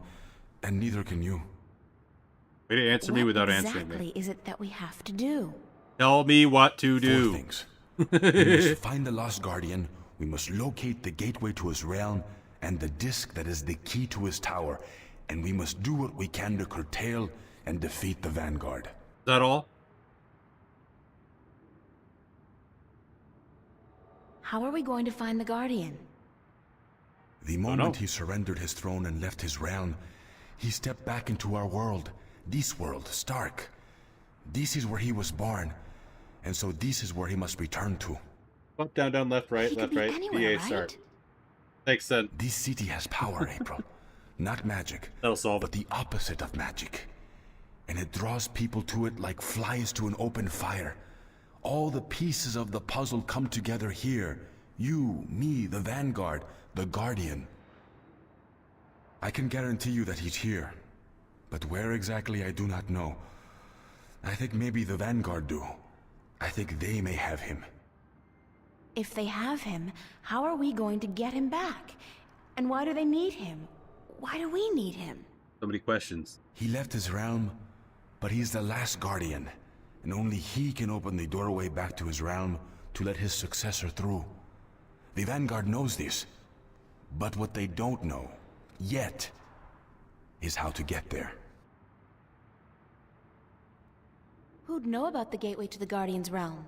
[SPEAKER 10] and neither can you.
[SPEAKER 1] Way to answer me
[SPEAKER 11] What
[SPEAKER 1] without answering
[SPEAKER 11] exactly
[SPEAKER 1] me.
[SPEAKER 11] is it that we have to do?
[SPEAKER 1] Tell me what to do.
[SPEAKER 10] 4 things. We must find the Lost Guardian, we must locate the gateway to his realm, and the disc that is the key to his tower, and we must do what we can to curtail and defeat the Vanguard.
[SPEAKER 1] Is that all?
[SPEAKER 11] How are we going to find the Guardian?
[SPEAKER 10] The moment he surrendered his throne and left his realm, he stepped back into our world. This world, Stark. This is where he was born, and so this is where he must return to.
[SPEAKER 1] Up, down, down, left, right,
[SPEAKER 11] He could
[SPEAKER 1] left,
[SPEAKER 11] be
[SPEAKER 1] right.
[SPEAKER 11] anywhere,
[SPEAKER 1] BA start.
[SPEAKER 11] right?
[SPEAKER 1] Thanks, son.
[SPEAKER 10] This city has power, April. Not magic,
[SPEAKER 1] That'll solve
[SPEAKER 10] but the opposite of magic. And it draws people to it like flies to an open fire. All the pieces of the puzzle come together here. You, me, the Vanguard, the Guardian. I can guarantee you that he's here. But where exactly, I do not know. I think maybe the Vanguard do. I think they may have him.
[SPEAKER 11] If they have him, how are we going to get him back? And why do they need him? Why do we need him?
[SPEAKER 1] So many questions.
[SPEAKER 10] He left his realm, but he's the last Guardian, and only he can open the doorway back to his realm to let his successor through. The Vanguard knows this, but what they don't know, yet, is how to get there.
[SPEAKER 11] Who'd know about the gateway to the Guardian's realm?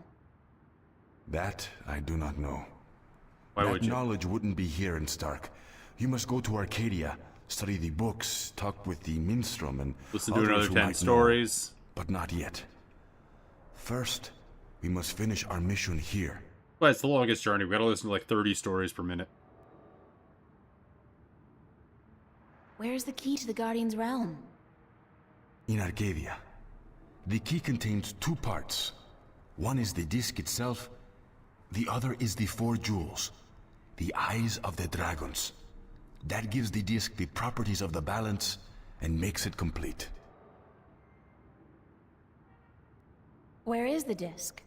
[SPEAKER 10] That I do not know.
[SPEAKER 1] Why
[SPEAKER 10] that
[SPEAKER 1] would you?
[SPEAKER 10] knowledge wouldn't be here in Stark. You must go to Arcadia, study the books, talk with the Minstrom, and
[SPEAKER 1] Listen to
[SPEAKER 10] others
[SPEAKER 1] another
[SPEAKER 10] who
[SPEAKER 1] 10
[SPEAKER 10] might know.
[SPEAKER 1] stories.
[SPEAKER 10] But not yet. First, we must finish our mission here.
[SPEAKER 1] Well, it's the longest journey. We gotta listen to like 30 stories per minute.
[SPEAKER 11] Where's the key to the Guardian's realm?
[SPEAKER 10] In Arcadia. The key contains 2 parts. One is the disc itself, the other is the 4 jewels, the eyes of the dragons. That gives the disc the properties of the balance and makes it complete.
[SPEAKER 11] Where is the disc?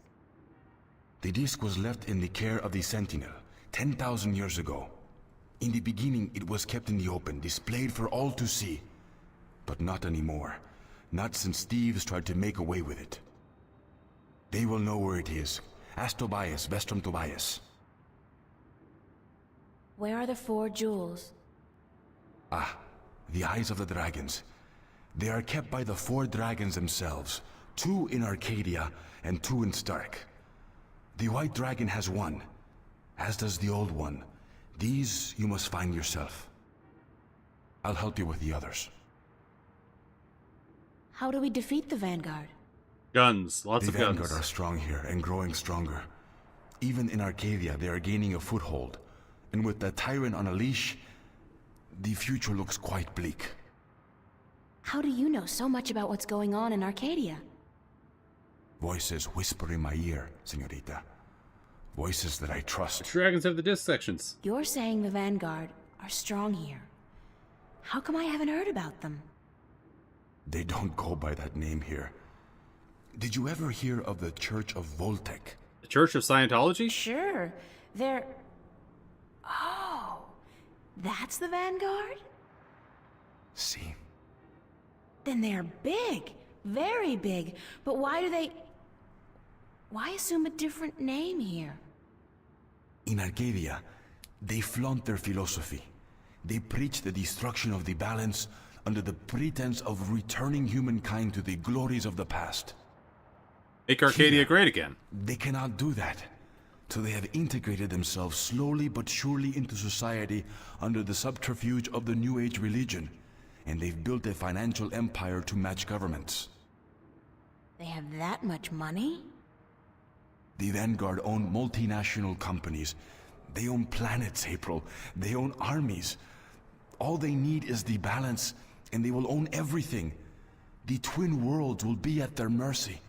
[SPEAKER 10] The disc was left in the care of the Sentinel 10,000 years ago. In the beginning, it was kept in the open, displayed for all to see. But not anymore. Not since thieves tried to make away with it. They will know where it is. Ask Tobias, Vestrum Tobias.
[SPEAKER 11] Where are the 4 jewels?
[SPEAKER 10] Ah, the eyes of the dragons. They are kept by the 4 dragons themselves. 2 in Arcadia and 2 in Stark. The white dragon has 1, as does the old one. These you must find yourself. I'll help you with the others.
[SPEAKER 11] How do we defeat the Vanguard?
[SPEAKER 1] Guns. Lots
[SPEAKER 10] The
[SPEAKER 1] of
[SPEAKER 10] Vanguard
[SPEAKER 1] guns.
[SPEAKER 10] are strong here and growing stronger. Even in Arcadia, they are gaining a foothold. And with the Tyrant on a leash, the future looks quite bleak.
[SPEAKER 11] How do you know so much about what's going on in Arcadia?
[SPEAKER 10] Voices whisper in my ear, señorita. Voices that I trust.
[SPEAKER 1] Dragons have the disc sections.
[SPEAKER 11] You're saying the Vanguard are strong here. How come I haven't heard about them?
[SPEAKER 10] They don't go by that name here. Did you ever hear of the Church of Voltec?
[SPEAKER 1] The Church of Scientology?
[SPEAKER 11] Sure. They're... Oh, that's the Vanguard?
[SPEAKER 10] See?
[SPEAKER 11] Then they're big. Very big. But why do they... Why assume a different name here?
[SPEAKER 10] In Arcadia, they flaunt their philosophy. They preach the destruction of the balance under the pretense of returning humankind to the glories of the past.
[SPEAKER 1] Make Arcadia
[SPEAKER 10] Here,
[SPEAKER 1] great again.
[SPEAKER 10] They cannot do that. So they have integrated themselves slowly but surely into society under the subterfuge of the New Age religion, and they've built a financial empire to match governments.
[SPEAKER 11] They have that much money?
[SPEAKER 10] The Vanguard own multinational companies. They own planets, April. They own armies. All they need is the balance, and they will own everything. The twin worlds will be at their mercy.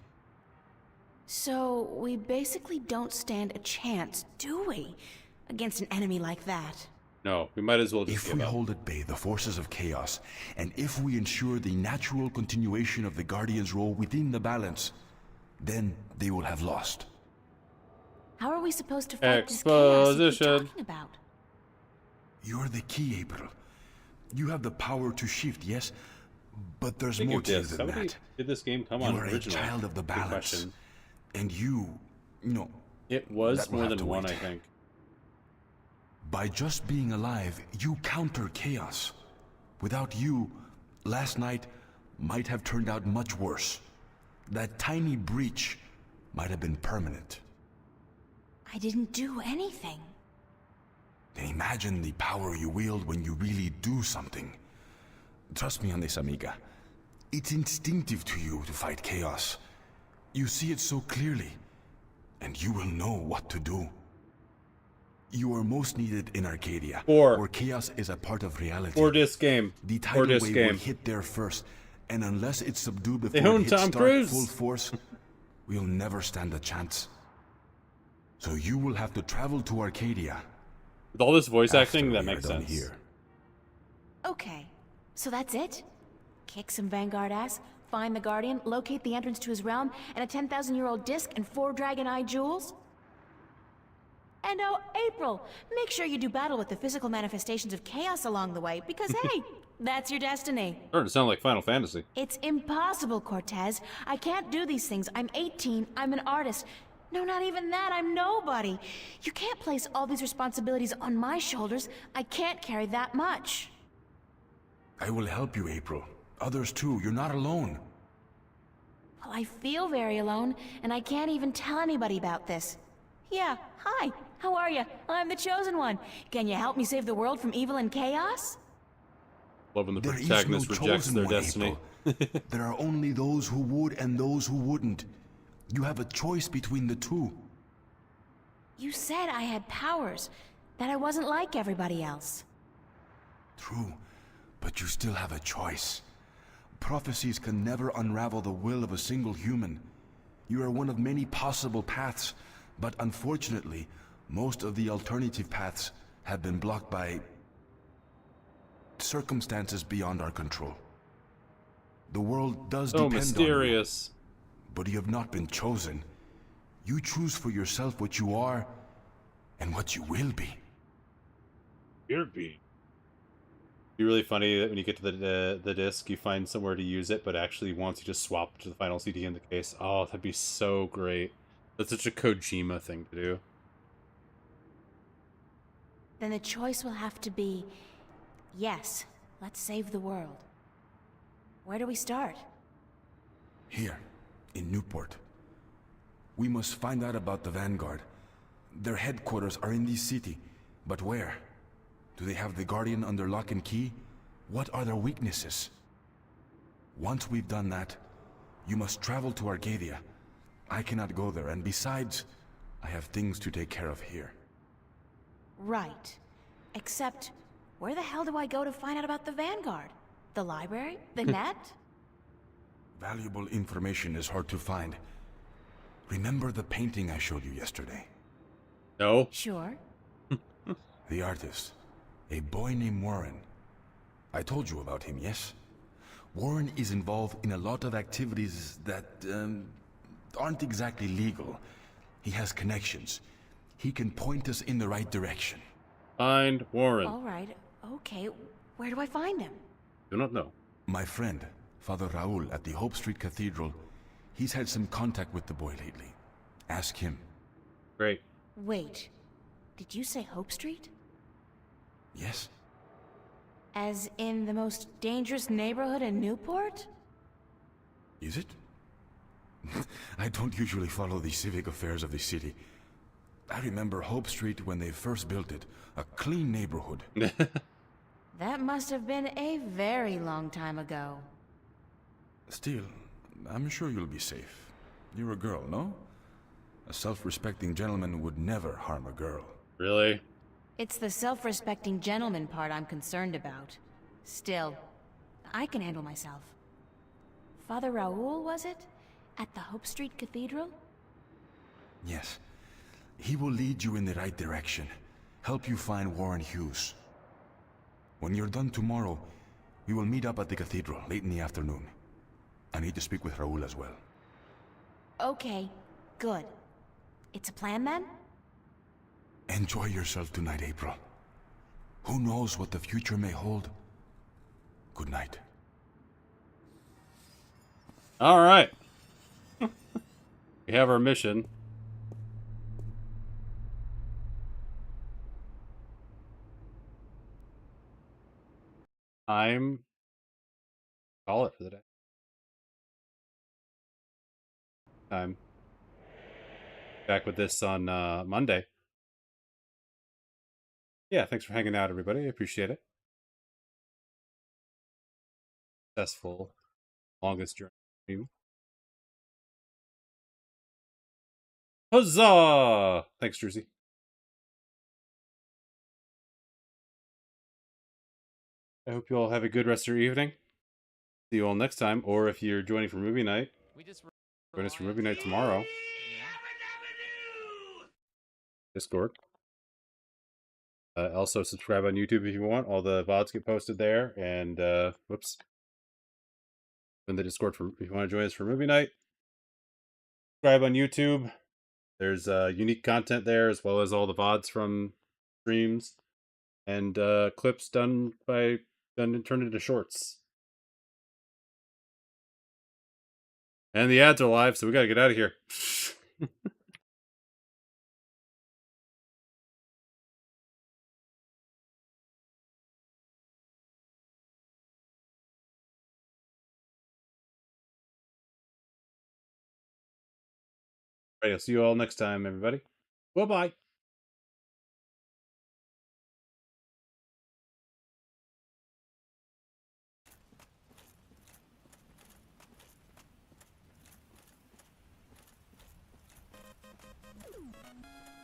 [SPEAKER 11] So, we basically don't stand a chance, do we? Against an enemy like that.
[SPEAKER 1] No, we might as well just
[SPEAKER 10] If we hold at bay the forces of chaos, and if we ensure the natural continuation of the Guardian's role within the balance, then they will have lost.
[SPEAKER 11] How are we supposed to fight this chaos that you're talking about?
[SPEAKER 10] You're the key, April. You have the power to shift, yes, but there's
[SPEAKER 1] Think
[SPEAKER 10] more
[SPEAKER 1] of
[SPEAKER 10] to you
[SPEAKER 1] this.
[SPEAKER 10] than
[SPEAKER 1] How
[SPEAKER 10] that.
[SPEAKER 1] did this game come
[SPEAKER 10] You
[SPEAKER 1] on
[SPEAKER 10] are a
[SPEAKER 1] originally?
[SPEAKER 10] child of the
[SPEAKER 1] Good
[SPEAKER 10] balance,
[SPEAKER 1] question.
[SPEAKER 10] and you know,
[SPEAKER 1] It was
[SPEAKER 10] that will
[SPEAKER 1] more
[SPEAKER 10] have
[SPEAKER 1] than
[SPEAKER 10] to
[SPEAKER 1] one,
[SPEAKER 10] wait.
[SPEAKER 1] I think.
[SPEAKER 10] By just being alive, you counter chaos. Without you, last night might have turned out much worse. That tiny breach might have been permanent.
[SPEAKER 11] I didn't do anything.
[SPEAKER 10] Then imagine the power you wield when you really do something. Trust me on this, amiga. It's instinctive to you to fight chaos. You see it so clearly, and you will know what to do. You are most needed in Arcadia, where chaos is a part of reality.
[SPEAKER 1] 4-disc game.
[SPEAKER 10] The tidal
[SPEAKER 1] 4-disc
[SPEAKER 10] wave
[SPEAKER 1] game.
[SPEAKER 10] will hit there first, and unless it's subdued
[SPEAKER 1] They
[SPEAKER 10] before
[SPEAKER 1] own
[SPEAKER 10] it hits
[SPEAKER 1] Tom
[SPEAKER 10] start
[SPEAKER 1] Cruise.
[SPEAKER 10] full force, we'll never stand a chance. So you will have to travel to Arcadia.
[SPEAKER 1] With all this voice acting,
[SPEAKER 10] after
[SPEAKER 1] that
[SPEAKER 10] we are
[SPEAKER 1] makes
[SPEAKER 10] done
[SPEAKER 1] sense.
[SPEAKER 10] Here.
[SPEAKER 11] Okay, so that's it? Kick some Vanguard ass, find the Guardian, locate the entrance to his realm, and a 10,000-year-old disc and 4 Dragon Eye jewels? And oh, April, make sure you do battle with the physical manifestations of chaos along the way, because hey, that's your destiny.
[SPEAKER 1] Starting to sound like Final Fantasy.
[SPEAKER 11] It's impossible, Cortez. I can't do these things. I'm 18, I'm an artist. No, not even that, I'm nobody. You can't place all these responsibilities on my shoulders. I can't carry that much.
[SPEAKER 10] I will help you, April. Others too. You're not alone.
[SPEAKER 11] Well, I feel very alone, and I can't even tell anybody about this. Yeah, hi, how are you? I'm the Chosen One. Can you help me save the world from evil and chaos?
[SPEAKER 1] Love when the
[SPEAKER 10] There is
[SPEAKER 1] protagonist
[SPEAKER 10] no
[SPEAKER 1] rejects
[SPEAKER 10] chosen
[SPEAKER 1] their
[SPEAKER 10] one,
[SPEAKER 1] destiny.
[SPEAKER 10] April. There are only those who would and those who wouldn't. You have a choice between the two.
[SPEAKER 11] You said I had powers, that I wasn't like everybody else.
[SPEAKER 10] True, but you still have a choice. Prophecies can never unravel the will of a single human. You are one of many possible paths, but unfortunately, most of the alternative paths have been blocked by circumstances beyond our control. The world does
[SPEAKER 1] So
[SPEAKER 10] depend
[SPEAKER 1] mysterious.
[SPEAKER 10] on you, but you have not been chosen. You choose for yourself what you are and what you will be.
[SPEAKER 1] You're being. Be really funny that when you get to the disc, you find somewhere to use it, but actually once you just swap to the final CD in the case. Oh, that'd be so great. That's such a Kojima thing to do.
[SPEAKER 11] Then the choice will have to be, yes, let's save the world. Where do we start?
[SPEAKER 10] Here, in Newport. We must find out about the Vanguard. Their headquarters are in this city, but where? Do they have the Guardian under lock and key? What are their weaknesses? Once we've done that, you must travel to Arcadia. I cannot go there, and besides, I have things to take care of here.
[SPEAKER 11] Right. Except, where the hell do I go to find out about the Vanguard? The library? The net?
[SPEAKER 10] Valuable information is hard to find. Remember the painting I showed you yesterday?
[SPEAKER 1] No.
[SPEAKER 11] Sure.
[SPEAKER 10] The artist. A boy named Warren. I told you about him, yes? Warren is involved in a lot of activities that aren't exactly legal. He has connections. He can point us in the right direction.
[SPEAKER 1] Find Warren.
[SPEAKER 11] All right, okay. Where do I find him?
[SPEAKER 1] Do not know.
[SPEAKER 10] My friend, Father Raul at the Hope Street Cathedral, he's had some contact with the boy lately. Ask him.
[SPEAKER 1] Great.
[SPEAKER 11] Wait, did you say Hope Street?
[SPEAKER 10] Yes?
[SPEAKER 11] As in the most dangerous neighborhood in Newport?
[SPEAKER 10] Is it? I don't usually follow the civic affairs of the city. I remember Hope Street when they first built it. A clean neighborhood.
[SPEAKER 11] That must have been a very long time ago.
[SPEAKER 10] Still, I'm sure you'll be safe. You're a girl, no? A self-respecting gentleman would never harm a girl.
[SPEAKER 1] Really?
[SPEAKER 11] It's the self-respecting gentleman part I'm concerned about. Still, I can handle myself. Father Raoul, was it? At the Hope Street Cathedral?
[SPEAKER 10] Yes. He will lead you in the right direction. Help you find Warren Hughes. When you're done tomorrow, we will meet up at the cathedral late in the afternoon. I need to speak with Raoul as well.
[SPEAKER 11] Okay, good. It's a plan then?
[SPEAKER 10] Enjoy yourself tonight, April. Who knows what the future may hold? Good night.
[SPEAKER 1] All right. We have our mission. Call it for the day. Time. Back with this on Monday. Yeah, thanks for hanging out, everybody. I appreciate it. Successful, longest journey. Huzzah! Thanks, Druzy. I hope you all have a good rest of your evening. See you all next time, or if you're joining for movie night, join us for movie night tomorrow. Discord. Also subscribe on YouTube if you want. All the VODs get posted there, and whoops. In the Discord for if you want to join us for movie night. Subscribe on YouTube. There's unique content there, as well as all the VODs from streams and clips done and turned into shorts. And the ads are live, so we gotta get out of here. All right, I'll see you all next time, everybody. Bye-bye.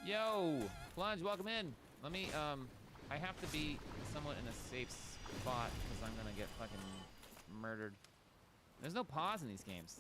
[SPEAKER 17] Yo, Plunge, welcome in. Let me, I have to be somewhat in a safe spot because I'm gonna get fucking murdered. There's no pause in these games.